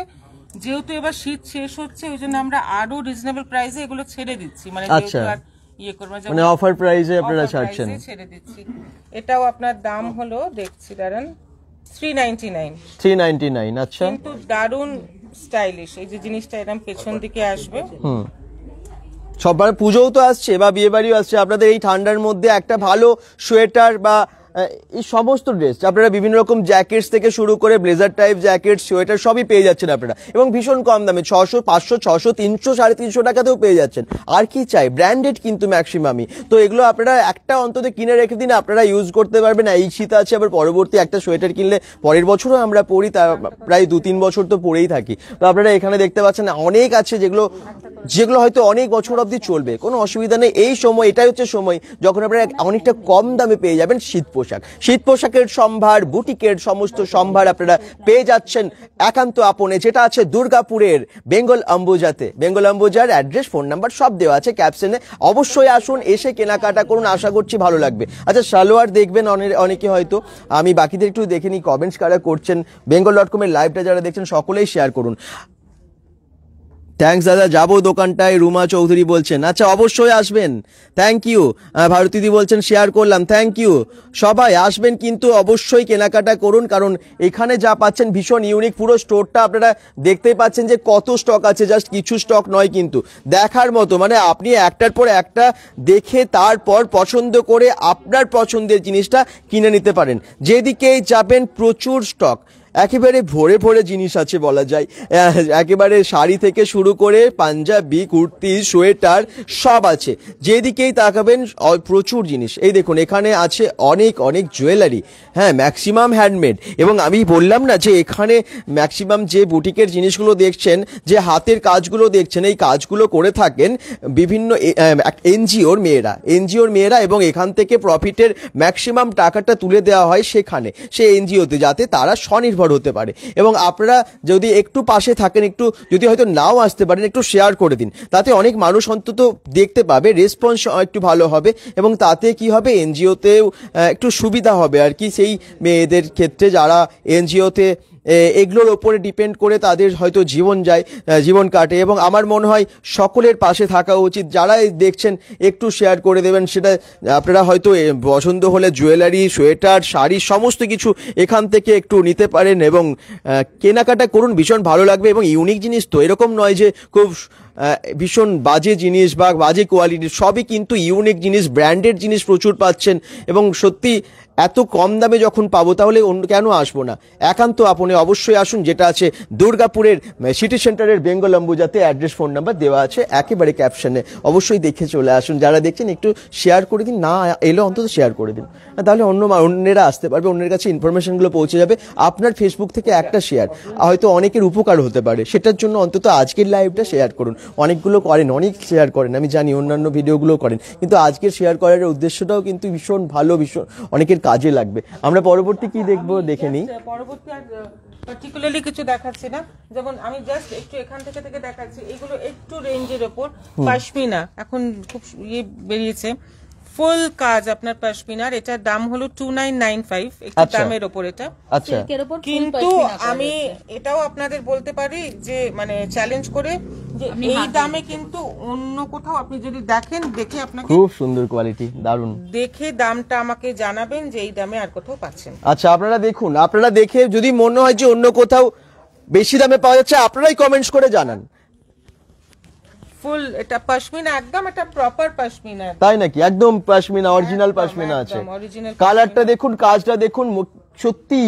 যেহেতু এবার শীত শেষ হচ্ছে, ওই জন্য আমরা আরো রিজনেবল প্রাইসে এগুলো ছেড়ে দিচ্ছি, মানে আচ্ছা। যেহেতু আর ইয়ে করবো না, মানে অফার প্রাইসে আপনারা offer ছাড়ছেন। price এ ছেড়ে দিচ্ছি। এটাও আপনার দাম হলো, দেখছি দাঁড়ান, 399, 399, আচ্ছা। কিন্তু দারুণ স্টাইলিশ। এই যে জিনিসটা এরকম পেছন দিকে আসবে, সবার পুজোও তো আসছে বা বিয়ে বাড়িও আসছে, আপনাদের এই ঠান্ডার মধ্যে একটা ভালো সোয়েটার বা এই সমস্ত ড্রেস আপনারা বিভিন্ন রকম জ্যাকেটস থেকে শুরু করে ব্লেজার টাইপ জ্যাকেট সোয়েটার সবই পেয়ে যাচ্ছেন আপনারা, এবং ভীষণ কম দামে 600, 500, 600, 300, 350 টাকাতেও পেয়ে যাচ্ছেন। আর কি চাই, ব্র্যান্ডেড কিন্তু ম্যাক্সিমামই। তো এগুলো আপনারা একটা অন্তত কিনে রেখে দিন, আপনারা ইউজ করতে পারবেন। এই শীত আছে, আবার পরবর্তী একটা সোয়েটার কিনলে পরের বছরও আমরা পরি, তা প্রায় 2-3 বছর তো পরেই থাকি। তো আপনারা এখানে দেখতে পাচ্ছেন অনেক আছে যেগুলো হয়তো অনেক বছর অবধি চলবে, কোনো অসুবিধা নেই। এই সময়, এটাই হচ্ছে সময় যখন আপনারা অনেকটা কম দামে পেয়ে যাবেন শীত পোশাকের সম্ভার, বুটিকের সমস্ত সম্ভার আপনারা পেয়ে যাচ্ছেন একান্ত আপনে, যেটা আছে দুর্গাপুরের বেঙ্গল অম্বুজাতে। বেঙ্গল অম্বুজার অ্যাড্রেস, ফোন নাম্বার সব দেওয়া আছে ক্যাপশনে। অবশ্যই আসুন, এসে কেনাকাটা করুন, আশা করছি ভালো লাগবে। আচ্ছা, সালোয়ার দেখবেন অনেকে হয়তো, আমি বাকিদের একটু দেখে নিই কমেন্টস কারা করছেন। bengal.com এর লাইভটা যারা দেখছেন সকলেই শেয়ার করুন। থ্যাংকস দাদা, যাবো দোকানটায়, রুমা চৌধুরী বলছেন। আচ্ছা, অবশ্যই আসবেন, থ্যাংক ইউ। ভারতীদি বলছেন শেয়ার করলাম, থ্যাংক ইউ। সবাই আসবেন কিন্তু অবশ্যই কেনাকাটা করুন, কারণ এখানে যা পাচ্ছেন ভীষণ ইউনিক। পুরো স্টোরটা আপনারা দেখতেই পাচ্ছেন যে কত স্টক আছে, জাস্ট কিছু স্টক নয় কিন্তু, দেখার মতো। মানে আপনি একটার পর একটা দেখে তারপর পছন্দ করে আপনার পছন্দের জিনিসটা কিনে নিতে পারেন। যেদিকেই যাবেন প্রচুর স্টক, একেবারে ভরে ভরে জিনিস আছে বলা যায়। একেবারে শাড়ি থেকে শুরু করে পাঞ্জাবি, কুর্তি, সোয়েটার সব আছে, যেদিকেই তাকাবেন প্রচুর জিনিস। এই দেখুন, এখানে আছে অনেক অনেক জুয়েলারি, হ্যাঁ, ম্যাক্সিমাম হ্যান্ডমেড। এবং আমি বললাম না যে এখানে ম্যাক্সিমাম যে বুটিকের জিনিসগুলো দেখছেন, যে হাতের কাজগুলো দেখছেন, এই কাজগুলো করে থাকেন বিভিন্ন এনজিওর মেয়েরা, এবং এখান থেকে প্রফিটের ম্যাক্সিমাম টাকাটা তুলে দেওয়া হয় সেখানে, সেই এনজিওতে, যাতে তারা স্বনির্ভর হতে পারে। এবং আপনারা যদি একটু পাশে থাকেন, একটু যদি হয়তো নাও আসতে পারেন, একটু শেয়ার করে দিন, তাতে অনেক মানুষ অন্তত দেখতে পাবে, রেসপন্স একটু ভালো হবে, এবং তাতে কি হবে, এনজিওতেও একটু সুবিধা হবে আর কি, সেই মেয়েদের ক্ষেত্রে যারা এনজিওতে এগুলোর ওপরে ডিপেন্ড করে তাদের হয়তো জীবন কাটে। এবং আমার মনে হয় সকলের পাশে থাকা উচিত। যারা দেখছেন একটু শেয়ার করে দেবেন, সেটা আপনারা হয়তো পছন্দ হলে জুয়েলারি, সোয়েটার, শাড়ি সমস্ত কিছু এখান থেকে একটু নিতে পারেন এবং কেনাকাটা করুন, ভীষণ ভালো লাগবে। এবং ইউনিক জিনিস তো, এরকম নয় যে খুব ভীষণ বাজে জিনিস বা বাজে কোয়ালিটির, সবই কিন্তু ইউনিক জিনিস, ব্র্যান্ডেড জিনিস প্রচুর পাচ্ছেন। এবং সত্যি এত কম দামে যখন পাবো, তাহলে কেন আসবো না। একান্ত আপনি অবশ্যই আসুন, যেটা আছে দুর্গাপুরের সিটি সেন্টারের বেঙ্গল অম্বুজাতে। অ্যাড্রেস, ফোন নাম্বার দেওয়া আছে একেবারে ক্যাপশনে, অবশ্যই দেখে চলে আসুন। যারা দেখছেন একটু শেয়ার করে দিন, না এলেও অন্তত শেয়ার করে দিন, তাহলে অন্যেরা আসতে পারবে, অন্যের কাছে ইনফরমেশনগুলো পৌঁছে যাবে। আপনার ফেসবুক থেকে একটা শেয়ার হয়তো অনেকের উপকার হতে পারে, সেটার জন্য অন্তত আজকের লাইভটা শেয়ার করুন। অনেকগুলো করেন, অনেক শেয়ার করেন, আমি জানি অন্যান্য ভিডিওগুলো করেন, কিন্তু আজকের শেয়ার করার উদ্দেশ্যটাও কিন্তু ভীষণ ভালো, ভীষণ অনেকের কাজে লাগবে। আমরা পরবর্তী কি দেখবো দেখে নিই। পরবর্তী আর পার্টিকুলারলি কিছু দেখাচ্ছি না, যেমন আমি জাস্ট একটু এখান থেকে দেখাচ্ছি। এগুলো একটু রেঞ্জের ওপর পশমিনা, এখন খুব বেরিয়েছে, ফুল কাজ আপনার পশমিনার। এটার দাম হলো 2995, একটু দামের ওপর এটা। আচ্ছা, কিন্তু আমি এটাও আপনাদের বলতে পারি যে মানে চ্যালেঞ্জ করে, যে এই দামে কিন্তু অন্য কোথাও আপনি যদি দেখেন, দেখে আপনাকে, খুব সুন্দর কোয়ালিটি, দারুন, দেখে দামটা আমাকে জানাবেন যে এই দামে আর কোথাও পাচ্ছেন। আচ্ছা, আপনারা দেখুন, আপনারা দেখে যদি মনে হয় যে অন্য কোথাও বেশি দামে পাওয়া যাচ্ছে, আপনারাই কমেন্টস করে জানান। ফুল এটা পশমিনা, একদম এটা প্রপার পশমিনা, তাই নাকি? একদম পশমিনা, অরিজিনাল পশমিনা আছে। কালারটা দেখুন, কাজটা দেখুন, সত্যি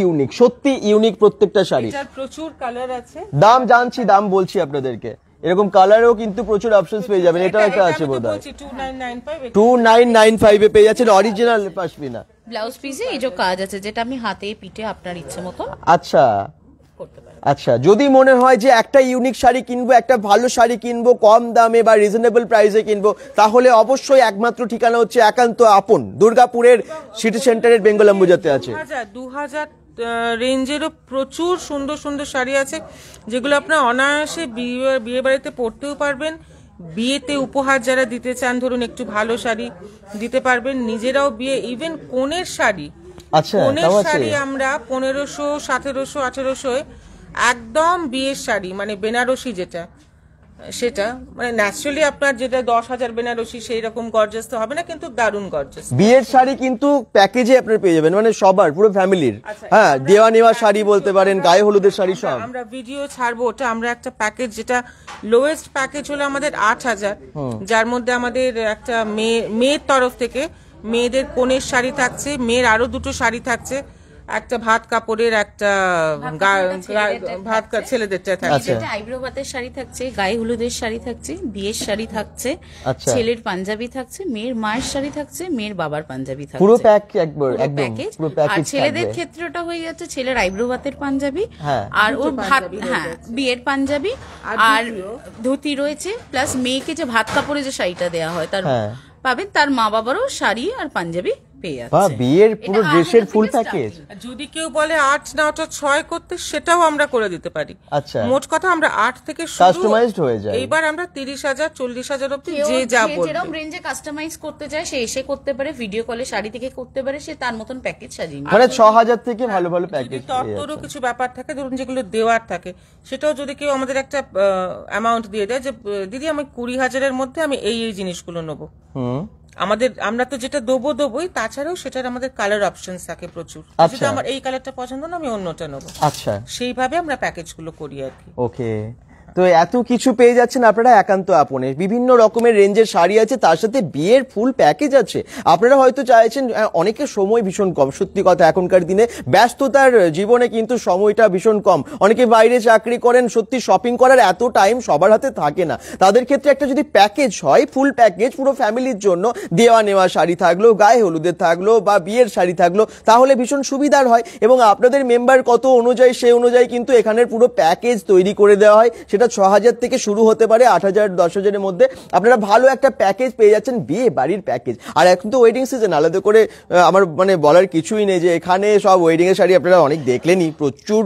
ইউনিক প্রত্যেকটা শাড়ি। এটার প্রচুর কালার আছে। দাম জানছি, দাম বলছি আপনাদেরকে, এরকম কালারেও কিন্তু প্রচুর অপশনস পেয়ে যাবেন। এটাও একটা আছে বোধহয় 2995 এ পেয়ে যাচ্ছেন অরিজিনাল পশমিনা। ব্লাউজ পিসে এই যে কাজ আছে, যেটা আপনি হাতে পিঠে আপনার ইচ্ছে মতো আচ্ছা করতে পারেন। আচ্ছা, যদি মনে হয় যে একটা ইউনিক শাড়ি কিনবো, একটা ভালো শাড়ি কিনবো, কম দামে বা রিজনেবল প্রাইসে কিনবো, তাহলে অবশ্যই একমাত্র ঠিকানা হচ্ছে একান্ত আপন, দুর্গাপুরের সিটি সেন্টারের বেঙ্গল অম্বুজাতে আছে। 2000 রেঞ্জেরও প্রচুর সুন্দর সুন্দর শাড়ি আছে, যেগুলো আপনার অনায়াসে বিয়ে বাড়িতে পরতেও পারবেন। বিয়েতে উপহার যারা দিতে চান, ধরুন একটু ভালো শাড়ি দিতে পারবেন, নিজেরাও বিয়ে, ইভেন কনের শাড়ি, আচ্ছা, কনের শাড়ি আমরা 1500, 1700, 1800 একদম বিয়ের শাড়ি, মানে বেনারসি যেটা, সেটা মানে ন্যাচারালি আপনার যেটা 10,000 বেনারসি সেই রকম গর্জাস তো হবে না, কিন্তু দারুণ গর্জাস বিয়ের শাড়ি কিন্তু প্যাকেজে আপনারা পেয়ে যাবেন, মানে সবার, পুরো ফ্যামিলির। হ্যাঁ, দেওয়া নেওয়া শাড়ি বলতে পারেন, গায়ে হলুদের শাড়ি সব। আমরা ভিডিও ছাড়বো ওটা, আমরা একটা প্যাকেজ, যেটা লোয়েস্ট প্যাকেজ হলো আমাদের 8,000, যার মধ্যে আমাদের একটা মেয়ের তরফ থেকে মেয়েদের কনের শাড়ি থাকছে, মেয়ের আরো দুটো শাড়ি থাকছে, একটা ভাত কাপড়ের, একটা ছেলেদেরটা থাকছে, একটা আইব্রো ভাতের শাড়ি থাকছে, গায়ে হলুদের শাড়ি থাকছে, বিয়ের শাড়ি থাকছে, আচ্ছা। ছেলের পাঞ্জাবি থাকছে, মেয়ের মায়ের শাড়ি থাকছে, মেয়ের বাবার পাঞ্জাবি থাকছে, পুরো প্যাক একবার পুরো একদম প্যাকেজ। পুরো আর প্যাকেজ ছেলেদের থাকবে। ক্ষেত্রটা হয়ে যাচ্ছে ছেলের আইব্রো ভাতের পাঞ্জাবি, হ্যাঁ। আর ওর ভাত, হ্যাঁ বিয়ের পাঞ্জাবি আর ধুতি রয়েছে, প্লাস মেয়েকে যে ভাত কাপড়ে যে শাড়িটা দেওয়া হয় তার হ্যাঁ। পাবেন, তার মা বাবারও শাড়ি আর পাঞ্জাবি পেয়ে বা যাচ্ছে। বিয়ের পুরো এটা ড্রেসের 8,000 ফুল থেকে প্যাকেজ। starting। যদি কেউ বলে 8 না ওটা 6 করতে, সেটাও আমরা করে দিতে পারি। আচ্ছা। মোট কথা আমরা 8 থেকে শুরু, Customized হয়ে যায়। এইবার আমরা 30,000 40,000 অব্দি কেউ যে যা যে বলবে। যেরকম রেঞ্জে কাস্টমাইজ করতে চায় সে এসে করতে পারে, ভিডিও কলে শাড়ি থেকে করতে পারে, সে তার মতন প্যাকেজ সাজিয়ে নিতে মানে 6,000 থেকে ভালো ভালো যদি প্যাকেজ তত্ত্বরও কিছু ব্যাপার থাকে, ধরুন যেগুলো দেওয়ার থাকে, সেটাও যদি কেউ আমাদের একটা অ্যামাউন্ট দিয়ে দেয় যে দিদি আমি 20,000-এর মধ্যে আমি এই এই জিনিসগুলো নেবো, আমরা তো যেটা দেবোই, তাছাড়াও সেটার আমাদের কালার অপশনস থাকে প্রচুর। আচ্ছা। যদি আমার এই কালারটা পছন্দ না, আমি অন্যটা নেবো। আচ্ছা, সেইভাবে আমরা প্যাকেজগুলো করি আর কি। ওকে। তো এত কিছু পেয়ে যাচ্ছেন আপনারা একান্ত আপনে, বিভিন্ন রকমের রেঞ্জের শাড়ি আছে, তার সাথে বিয়ের ফুল প্যাকেজ আছে। আপনারা হয়তো চাইছেন, অনেকের সময় ভীষণ কম, সত্যি কথা এখনকার দিনে ব্যস্ততার জীবনে কিন্তু সময়টা ভীষণ কম, অনেকে বাইরে চাকরি করেন, সত্যি শপিং করার এত টাইম সবার হাতে থাকে না। তাদের ক্ষেত্রে একটা যদি প্যাকেজ হয়, ফুল প্যাকেজ পুরো ফ্যামিলির জন্য, দেওয়া নেওয়া শাড়ি থাকলো, গায়ে হলুদের থাকলো বা বিয়ের শাড়ি থাকলো, তাহলে ভীষণ সুবিধার হয়। এবং আপনাদের মেম্বার কত অনুযায়ী, সেই অনুযায়ী কিন্তু এখানের পুরো প্যাকেজ তৈরি করে দেওয়া হয়। সেটা 6,000 থেকে শুরু হতে পারে, 8,000 10,000-এর মধ্যে আপনারা ভালো একটা প্যাকেজ পেয়ে যাচ্ছেন, বিয়ে বাড়ির প্যাকেজ। আর এখন তো ওয়েডিং সিজন, আলাদা করে আমার মানে বলার কিছুই নেই যে এখানে সব ওয়েডিং এর শাড়ি আপনারা অনেক দেখলেনই, প্রচুর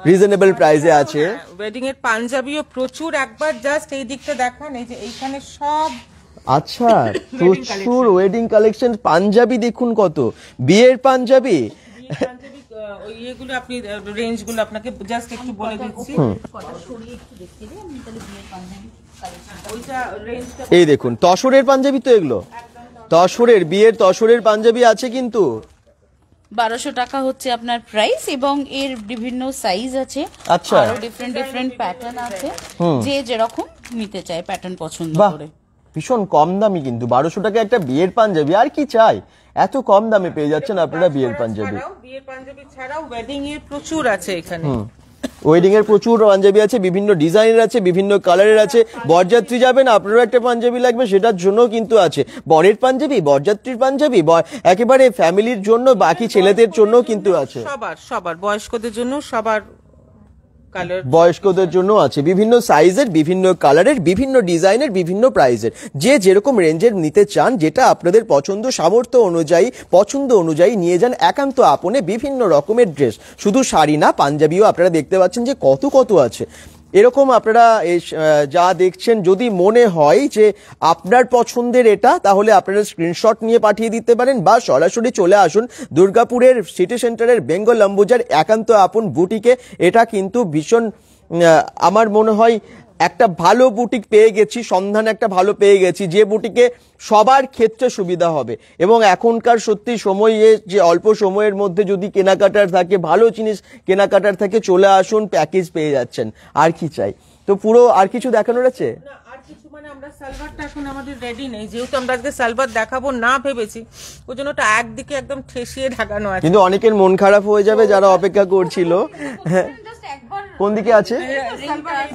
রিজনেবল প্রাইসে আছে। ওয়েডিং এর পাঞ্জাবিও প্রচুর, একবার জাস্ট এই দিকটা দেখান, এই যে এইখানে সব। আচ্ছা, প্রচুর ওয়েডিং কালেকশন, পাঞ্জাবি দেখুন কত, বিয়ের পাঞ্জাবি। ওই ইয়েগুলো আপনি রেঞ্জগুলো আপনাকে জাস্ট একটু বলে দিচ্ছি। ওইটা রেঞ্জটা এই দেখুন, তসরের পাঞ্জাবি তো এগুলো, তসরের বিয়ের তসরের পাঞ্জাবি আছে কিন্তু 1200 টাকা হচ্ছে আপনার প্রাইস, এবং এর বিভিন্ন সাইজ আছে, আচ্ছা। আরো ডিফারেন্ট প্যাটার্ন আছে, যে যেরকম নিতে চায় প্যাটার্ন পছন্দ বাহ, করে। ভীষণ কম দামি কিন্তু, 1200 টাকা একটা বিয়ের পাঞ্জাবি, আর কি চাই, এত কম দামে পেয়ে যাচ্ছেন আপনারা বিয়ের পাঞ্জাবি। বিয়ের পাঞ্জাবি ছাড়াও ওয়েডিং এর প্রচুর আছে এখানে। ওয়েডিং এর প্রচুর পাঞ্জাবি আছে, বিভিন্ন ডিজাইনের আছে, বিভিন্ন কালারের আছে। বরযাত্রী যাবেন, আপনারও একটা পাঞ্জাবি লাগবে, সেটার জন্য কিন্তু আছে। বরের পাঞ্জাবি, বরযাত্রীর পাঞ্জাবি, একেবারে ফ্যামিলির জন্য, বাকি ছেলেদের জন্য কিন্তু আছে, সবার বয়স্কদের জন্য, সবার কালার, বয়স্কদের জন্য আছে, বিভিন্ন সাইজের, বিভিন্ন কালারের, বিভিন্ন ডিজাইনের, বিভিন্ন প্রাইসের। যে যেরকম রেঞ্জের নিতে চান, যেটা আপনাদের পছন্দ, সামর্থ্য অনুযায়ী, পছন্দ অনুযায়ী নিয়ে যান একান্ত আপনে। বিভিন্ন রকমের ড্রেস, শুধু শাড়ি না, পাঞ্জাবিও আপনারা দেখতে পাচ্ছেন যে কত কত আছে। এরকম আপনারা যা দেখছেন, যদি মনে হয় যে আপনার পছন্দের এটা, তাহলে আপনারা স্ক্রিনশট নিয়ে পাঠিয়ে দিতে পারেন, বা সরাসরি চলে আসুন দুর্গাপুরের সিটি সেন্টারের বেঙ্গল অম্বুজার একান্ত আপন বুটিকে। এটা কিন্তু ভীষণ, আমার মনে হয় একটা ভালো বুটিক পেয়ে গেছি, সন্ধান একটা ভালো পেয়ে গেছি, যে বুটিকে সবার ক্ষেত্রে সুবিধা হবে। এবং এখনকার সত্যি সময়ে, যে অল্প সময়ের মধ্যে যদি কেনাকাটার থাকে, ভালো জিনিস কেনাকাটার থাকে, চলে আসুন, প্যাকেজ পেয়ে যাচ্ছেন, আর কি চাই। তো পুরো আর কিছু দেখানোর আছে? আর কিছু মানে আমরা সালভারটা এখন আমাদের রেডি নেই, যেহেতু আমরা আজকে সালভার দেখাবো না ভেবেছি, ওই জন্য ওটা একদিকে একদম ঠেসিয়ে ঢাকানো আছে। কিন্তু অনেকের মন খারাপ হয়ে যাবে যারা অপেক্ষা করছিল। কোন দিকে আছে?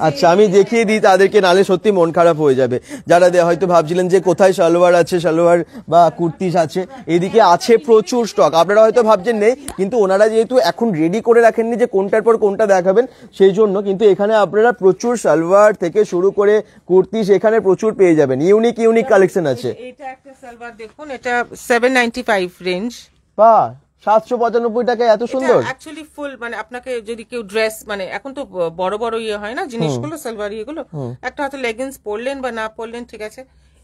আচ্ছা, আমি দেখিয়ে দিই তাদেরকে, নালে সত্যি মন খারাপ হয়ে যাবে। যারা হয়তো ভাবছিলেন যে কোথায় সালোয়ার আছে, সালোয়ার বা কুর্তিস আছে, এদিকে আছে প্রচুর স্টক। আপনারা হয়তো ভাবছেন নেই, কিন্তু ওনারা যেহেতু এখন রেডি করে রাখেননি যে কোনটার পর কোনটা দেখাবেন, সেই জন্য কিন্তু এখানে আপনারা প্রচুর সালোয়ার থেকে শুরু করে কুর্তিস এখানে প্রচুর পেয়ে যাবেন। ইউনিক কালেকশন আছে। এটা একটা সালভার দেখুন, এটা 795 রেঞ্জ। বাহ, 795 টাকায় এত সুন্দর। অ্যাকচুয়ালি ফুল, মানে আপনাকে যদি কেউ ড্রেস, মানে এখন তো বড় বড় ইয়ে হয় না জিনিসগুলো, সালভার ইয়েগুলো, একটা হয়তো লেগিংস পরলেন বা না পরলেন, ঠিক আছে,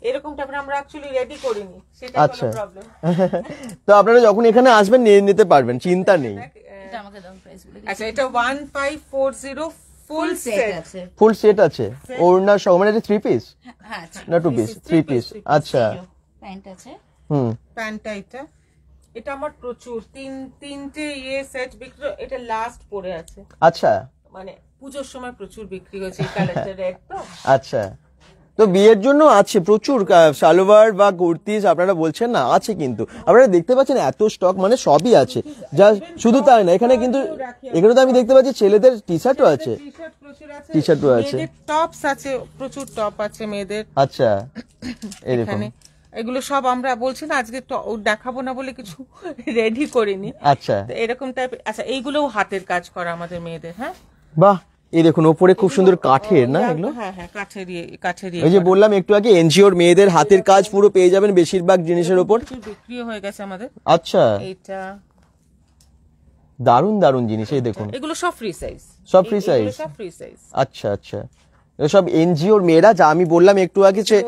এরকমটা আমরা অ্যাকচুয়ালি রেডি করিনি, সেটা আচ্ছা। হলো প্রবলেম। তো আপনারা যখন এখানে আসবেন নিয়ে নিতে পারবেন, চিন্তা নেই। এটা আমাকে দাও প্রাইস বলে। আচ্ছা, এটা 1540 ফুল সেট আছে। ফুল সেট আছে, ওড়না সহ, মানে 3 পিস হ্যাঁ, না 2 পিস? 3 পিস। আচ্ছা, প্যান্ট আছে। প্যান্টটা এটা আমার প্রচুর তিনটে ইয়ে সেট বিক্রি, এটা লাস্ট পড়ে আছে। আচ্ছা, মানে পুজোর সময় প্রচুর বিক্রি হয়েছে এই কালারটা, রেড তো। আচ্ছা, তো বিয়ের জন্য আছে প্রচুর সালোয়ার বা কুর্তিস, আপনারা বলছেন না, আছে কিন্তু আপনারা দেখতে পাচ্ছেন এত স্টক, মানে সবই আছে। যা শুধু তাই না, এখানে কিন্তু এখানে তো আমি দেখতে পাচ্ছি ছেলেদের টি শার্টও আছে, টি শার্টও আছে, টপস আছে, প্রচুর টপ আছে মেয়েদের। আচ্ছা এই দেখুন, এখানে এগুলো সব আমরা বলছি না আজকে দেখাবো না বলে কিছু রেডি করিনি। আচ্ছা তো এরকম টাইপের, আচ্ছা এইগুলোও হাতের কাজ করা আমাদের মেয়েদের। হ্যাঁ বাহ, এই দেখুন ওপরে খুব সুন্দর কাঠের না এগুলো। হ্যাঁ হ্যাঁ, কাঠের ওই যে বললাম একটু আগে এনজিওর মেয়েদের হাতের কাজ পুরো পেয়ে যাবেন বেশিরভাগ জিনিসের উপর। বিক্রিও হয়ে গেছে আমাদের। আচ্ছা এইটা দারুন দারুন জিনিস, এই দেখুন এগুলো সব ফ্রি সাইজ, সব ফ্রি সাইজ। সব ফ্রি সাইজ। আচ্ছা আচ্ছা, সব এনজিওর মেয়েরা, যা আমি বললাম একটু আগে যে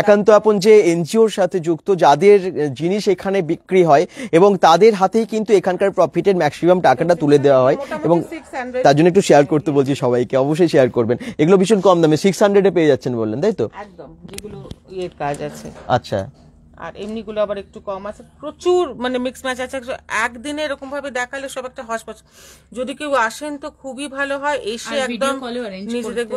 একান্ত আপন যে এনজিওর সাথে যুক্ত, যাদের জিনিস এখানে বিক্রি হয় এবং তাদের হাতেই কিন্তু এখানকার প্রফিটের ম্যাক্সিমাম টাকাটা তুলে দেওয়া হয়। এবং তার জন্য একটু শেয়ার করতে বলছি সবাইকে, অবশ্যই শেয়ার করবেন। এগুলো ভীষণ কম দামে 600 পেয়ে যাচ্ছেন বললেন, তাই তো? একদম, যেগুলো ইয়ের কাজ আছে। আচ্ছা, আর এমনিগুলো আবার একটু কম আছে, প্রচুর মানে মিক্স ম্যাচ আছে। একদিনে এরকম ভাবে দেখালে সব একটা হসপস, যদি কেউ আসেন তো খুবই ভালো হয়, এসে একদম নিজে দেখবো।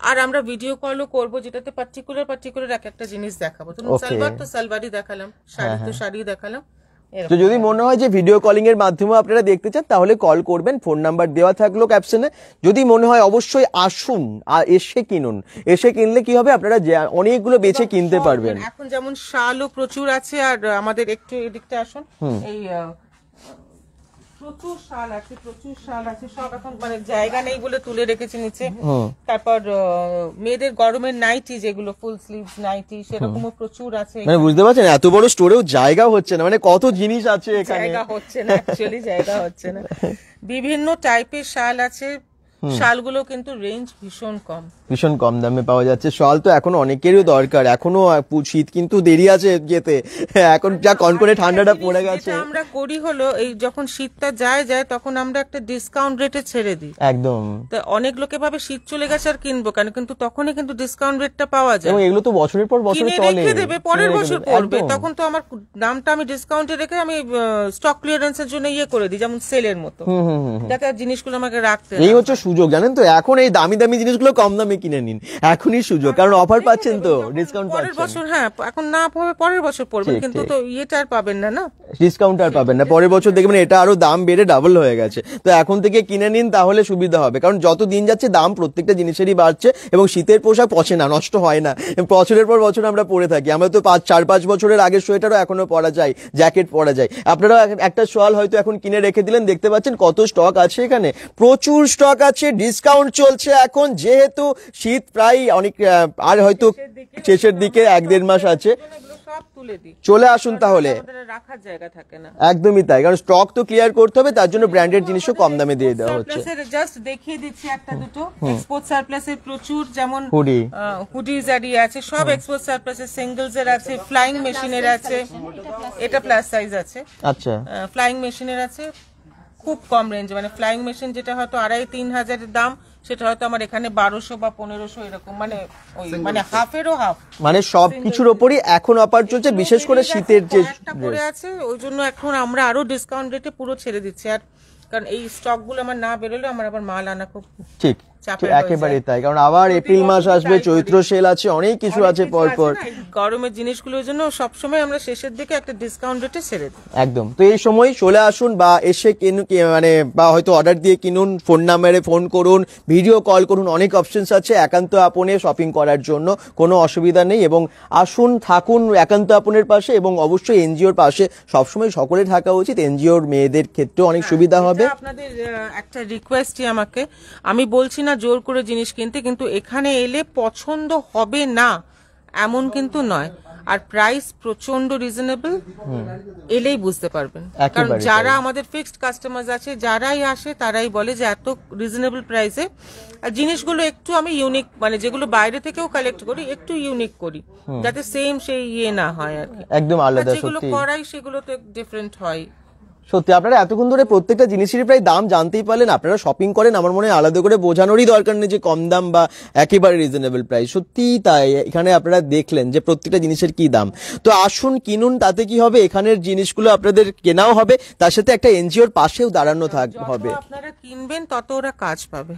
আর আমরা ভিডিও কলও করবো, যেটাতে পার্টিকুলার এক একটা জিনিস দেখাবো। তো সালবার তো সালবারই দেখালাম, শাড়ি তো শাড়ি দেখালাম। তো যদি মনে হয় যে ভিডিও কলিং এর মাধ্যমে আপনারা দেখতে চান তাহলে কল করবেন, ফোন নাম্বার দেওয়া থাকলো ক্যাপশনে। যদি মনে হয় অবশ্যই আসুন আর এসে কিনুন, এসে কিনলে কি হবে আপনারা অনেকগুলো বেছে কিনতে পারবেন। এখন যেমন শালও প্রচুর আছে, আর আমাদের একটু এদিকটা আসুন, এই প্রচুর শাল আছে, সব এখন মানে জায়গা নেই বলে তুলে রেখেছে নিচে। তারপর মেয়েদের গরমের নাইটি, যেগুলো ফুল স্লিভস নাইটি, সেরকমও প্রচুর আছে। মানে বুঝতে পারছেন এত বড় স্টোরেও জায়গা হচ্ছে না, মানে কত জিনিস আছে এখানে, জায়গা হচ্ছে না, অ্যাকচুয়ালি জায়গা হচ্ছে না। বিভিন্ন টাইপের শাল আছে, শালগুলো কিন্তু রেঞ্জ ভীষণ কম দামে পাওয়া যাচ্ছে। শাল তো এখন অনেকেরই দরকার, এখনো শীত কিন্তু দেরি আছে যেতে, এখন যা কনকনে ঠান্ডাটা পড়ে গেছে। আমরা করি হলো এই যখন শীতটা যায় তখন আমরা একটা ডিসকাউন্ট রেটে ছেড়ে দিই একদম। তো অনেক লোকে ভাবে শীত চলে গেছে আর কিনবো কেন, কিন্তু তখনই কিন্তু ডিসকাউন্ট রেটটা পাওয়া যায়। এবং এগুলো তো বছরের পর বছর চলে, রেখে দেবে, পরের বছর পড়বে, তখন তো আমার দামটা আমি ডিসকাউন্টে রেখে আমি স্টক ক্লিয়ারেন্সের জন্য ইয়ে করে দিই, যেমন সেলের মতো, যাতে জিনিসগুলো আমাকে রাখতে। এই হচ্ছে সুযোগ, জানেন তো, এখন এই দামি দামি জিনিসগুলো কম দামে কিনে নিন, এখনই সুযোগ, কারণ অফার পাচ্ছেন তো, ডিসকাউন্ট পরের বছর। হ্যাঁ, এখন না পাবে পরের বছর পড়বেন, কিন্তু তো ইয়েটা আর পাবেন না, ডিসকাউন্ট আর পাবেন না। পরের বছর দেখবেন এটা আরো দাম বেড়ে ডাবল হয়ে গেছে। তো এখন থেকে কিনে নিন, তাহলে সুবিধা হবে, কারণ যত দিন যাচ্ছে দাম প্রত্যেকটা জিনিসেরই বাড়ছে। এবং শীতের পোশাক পচে না, নষ্ট হয় না, বছরের পর বছর আমরা পরে থাকি। আমরা তো 4-5 বছরের আগের সোয়েটারও এখনো পরা যায়, জ্যাকেট পরা যায়। আপনারা একটা শাল হয়তো এখন কিনে রেখে দিলেন, দেখতে পাচ্ছেন কত স্টক আছে এখানে, প্রচুর স্টক আছে, ডিসকাউন্ট চলছে এখন, যেহেতু শীত প্রায় অনেক আর হয়তো শেষের দিকে 1-1.5 মাস আছে। চলে আসুন তাহলে, রাখার জায়গা থাকে না। একদমই তাই, কারণ স্টক তো ক্লিয়ার করতে হবে, তার জন্য ব্র্যান্ডেড জিনিসও কম দামে দিয়ে দেওয়া হচ্ছে। জাস্ট দেখিয়ে দিচ্ছি একটা দুটো এক্সপোর্ট সারপ্লাসের প্রচুর, যেমন হুডিজ আরি আছে, সব এক্সপোর্ট সারপ্লাসের, সিঙ্গলস এর আছে, ফ্লাইং মেশিনের আছে, এটা প্লাস সাইজ আছে। আচ্ছা, ফ্লাইং মেশিনের আছে খুব কম রেঞ্জ, মানে ফ্লাইং মেশিন যেটা হয়তো 2,500-3 হাজারের দাম, সেটা হয়তো আমার এখানে 1200 বা 1500 এরকম, মানে ওই মানে হাফেরও হাফ, মানে সবকিছুর উপরই এখন অফার চলছে, বিশেষ করে শীতের যে পড়ে আছে, ওই জন্য এখন আমরা আরো ডিসকাউন্ট রেটে পুরো ছেড়ে দিচ্ছি। আর কারণ এই স্টক গুলো আমার না বেরোলে আমার আবার মাল আনা খুব ঠিক, একেবারে তাই, কারণ আবার এপ্রিল মাস আসবে, চৈত্র সেল আছে, অনেক কিছু আছে পরপর। গরমের জিনিসগুলোর জন্য সবসময় আমরা শেষের দিকে একটা ডিসকাউন্ট রেটে ছেড়ে দিই। একদম। তো এই সময় চলে আসুন, বা এসে কিনুন, মানে বা হয়তো অর্ডার দিয়ে কিনুন, ফোন নাম্বারে ফোন করুন, ভিডিও কল করুন, অনেক অপশনস আছে একান্ত আপনে শপিং করার জন্য, কোনো অসুবিধা নেই। এবং আসুন, থাকুন একান্ত আপনের পাশে, এবং অবশ্যই এনজিওর পাশে সবসময় সকলে থাকা উচিত, এনজিওর মেয়েদের ক্ষেত্রে অনেক সুবিধা হবে। আপনাদের একটা রিকোয়েস্টই আমাকে, আমি বলছি না জোর করে জিনিস কিনতে, কিন্তু এখানে এলে পছন্দ হবে না এমন কিন্তু নয়, আর প্রাইস প্রচন্ড রিজনেবল, এলেই বুঝতে পারবেন। কারণ যারা আমাদের ফিক্সড কাস্টমার আছে, যারাই আসে তারাই বলে যে এত রিজনেবল প্রাইসে। আর জিনিসগুলো একটু আমি ইউনিক, মানে যেগুলো বাইরে থেকেও কালেক্ট করি একটু ইউনিক করি, যাতে সেম সেই ইয়ে না হয় আর কি, একদম আলাদা। যেগুলো করাই সেগুলো তো ডিফারেন্ট হয়। সত্যি আপনারা এতক্ষণ ধরে প্রত্যেকটা জিনিসেরই প্রায় দাম জানতেই পারলেন। আপনারা শপিং করেন, আমার মনে হয় আলাদা করে বোঝানোরই দরকার নেই যে কম দাম বা একেবারে রিজনেবল প্রাইস। সত্যি তাই, এখানে আপনারা দেখলেন যে প্রত্যেকটা জিনিসের কি দাম। তো আসুন কিনুন, তাতে কি হবে, এখানের জিনিসগুলো আপনাদের কেনাও হবে, তার সাথে একটা এনজিওর পাশেও দাঁড়ানো হবে। আপনারা কিনবেন তত ওরা কাজ পাবে।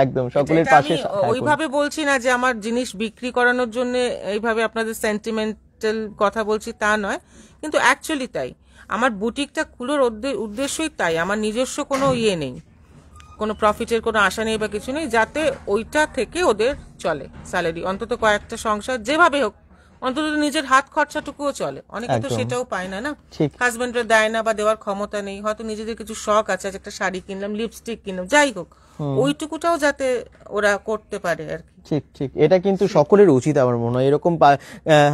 একদম সকলের এটা পাশে আমি ওইভাবে বলছি না যে আমার জিনিস বিক্রি করানোর জন্য এইভাবে আপনাদের সেন্টিমেন্টাল কথা বলছি, তা নয়, কিন্তু অ্যাকচুয়ালি তাই। আমার বুটিকটা খুলোর উদ্দেশ্যই তাই। আমার নিজস্ব কোনো ইয়ে নেই, কোনো প্রফিটের কোনো আশা নেই বা কিছু নেই, যাতে ওইটা থেকে ওদের চলে স্যালারি, অন্তত কয়েকটা সংসার যেভাবে হোক, অন্তত নিজের হাত খরচাটুকুও চলে। অনেকে তো সেটাও পায় না, হাজবেন্ডরা দেয় না বা দেওয়ার ক্ষমতা নেই, হয়তো নিজেদের কিছু শখ আছে, একটা শাড়ি কিনলাম, লিপস্টিক কিনলাম, যাই হোক, ওইটুকুটাও যাতে ওরা করতে পারে আর কি। ঠিক ঠিক, এটা কিন্তু সকলের উচিত আমার মনে হয়। এরকম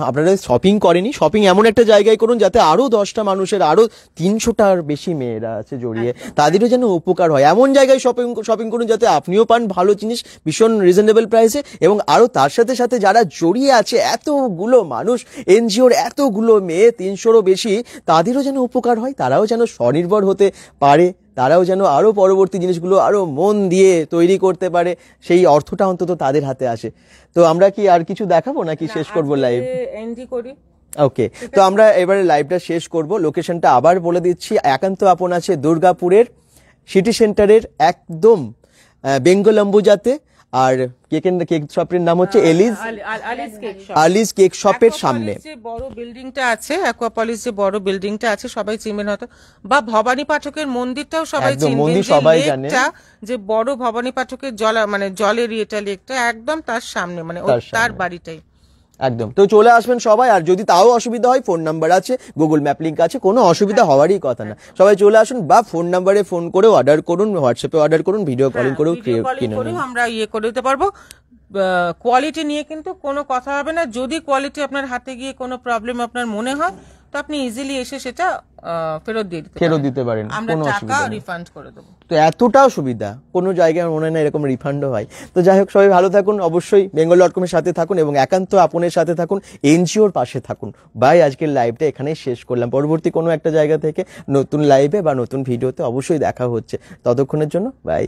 আপনারা শপিং করেনি, শপিং এমন একটা জায়গায় করুন যাতে আরো 10টা মানুষের, আরো 300টার বেশি মেয়েরা আছে জড়িয়ে, তাদেরও যেন উপকার হয়। এমন জায়গায় শপিং করুন যাতে আপনিও পান ভালো জিনিস ভীষণ রিজনেবল প্রাইসে, এবং আরো তার সাথে সাথে যারা জড়িয়ে আছে এতগুলো মানুষ, এনজিওর এতগুলো মেয়ে, 300রও বেশি, তাদেরও যেন উপকার হয়, তারাও যেন স্বনির্ভর হতে পারে, তারাও যেন আরো পরবর্তী জিনিসগুলো আরো মন দিয়ে তৈরি করতে পারে, সেই অর্থটা অন্তত তাদের হাতে আসে। তো আমরা কি আর কিছু দেখাবো নাকি শেষ করবো লাইভ? এন্ডি করি। ওকে, তো আমরা এবারে লাইভটা শেষ করব। লোকেশনটা আবার বলে দিচ্ছি, একান্ত আপন আছে দুর্গাপুরের সিটি সেন্টারের একদম বেঙ্গল অম্বুজাতে, আর কেক শপের নাম হচ্ছে আলিস কেক শপের সামনে। যে বড় বিল্ডিংটা আছে, অ্যাকোয়াপলিস যে বড় বিল্ডিংটা আছে, সবাই চিনবেন হয়তো, বা ভবানী পাঠকের মন্দিরটাও সবাই চিনবেন, সবাই জানে, যে বড় ভবানী পাঠকের জলের ইয়েটা, লেকটা একদম তার সামনে, মানে তার বাড়িটাই একদম। তো চলে আসবেন সবাই, আর যদি তাও অসুবিধা হয় ফোন নাম্বার আছে, গুগল ম্যাপ লিংক আছে, কোনো অসুবিধা হওয়ারই কথা না। সবাই চলে আসুন, বা ফোন নাম্বারে ফোন করে অর্ডার করুন, হোয়াটসঅ্যাপে অর্ডার করুন, ভিডিও কলিং করেও কিনে নিন, আমরা ইয়ে করে দিতে পারবো। কোয়ালিটি নিয়ে কিন্তু কোনো কথা হবে না। যদি কোয়ালিটি আপনার হাতে গিয়ে কোনো প্রবলেম আপনার মনে হয়, তো আপনি ইজিলি এসে সেটা ফেরত দিতে পারেন, কোনো অসুবিধা নেই, রিফান্ড করে দেবো। তো এতটাও সুবিধা কোনো জায়গায় মনে হয় না এরকম রিফান্ডও হয়। তো যাই হোক, সবাই ভালো থাকুন, অবশ্যই bengal.com-এর সাথে থাকুন এবং একান্ত আপনের সাথে থাকুন, এনজিওর পাশে থাকুন। বাই, আজকের লাইভটা এখানেই শেষ করলাম। পরবর্তী কোনো একটা জায়গা থেকে নতুন লাইভে বা নতুন ভিডিওতে অবশ্যই দেখা হচ্ছে। ততক্ষণের জন্য বাই।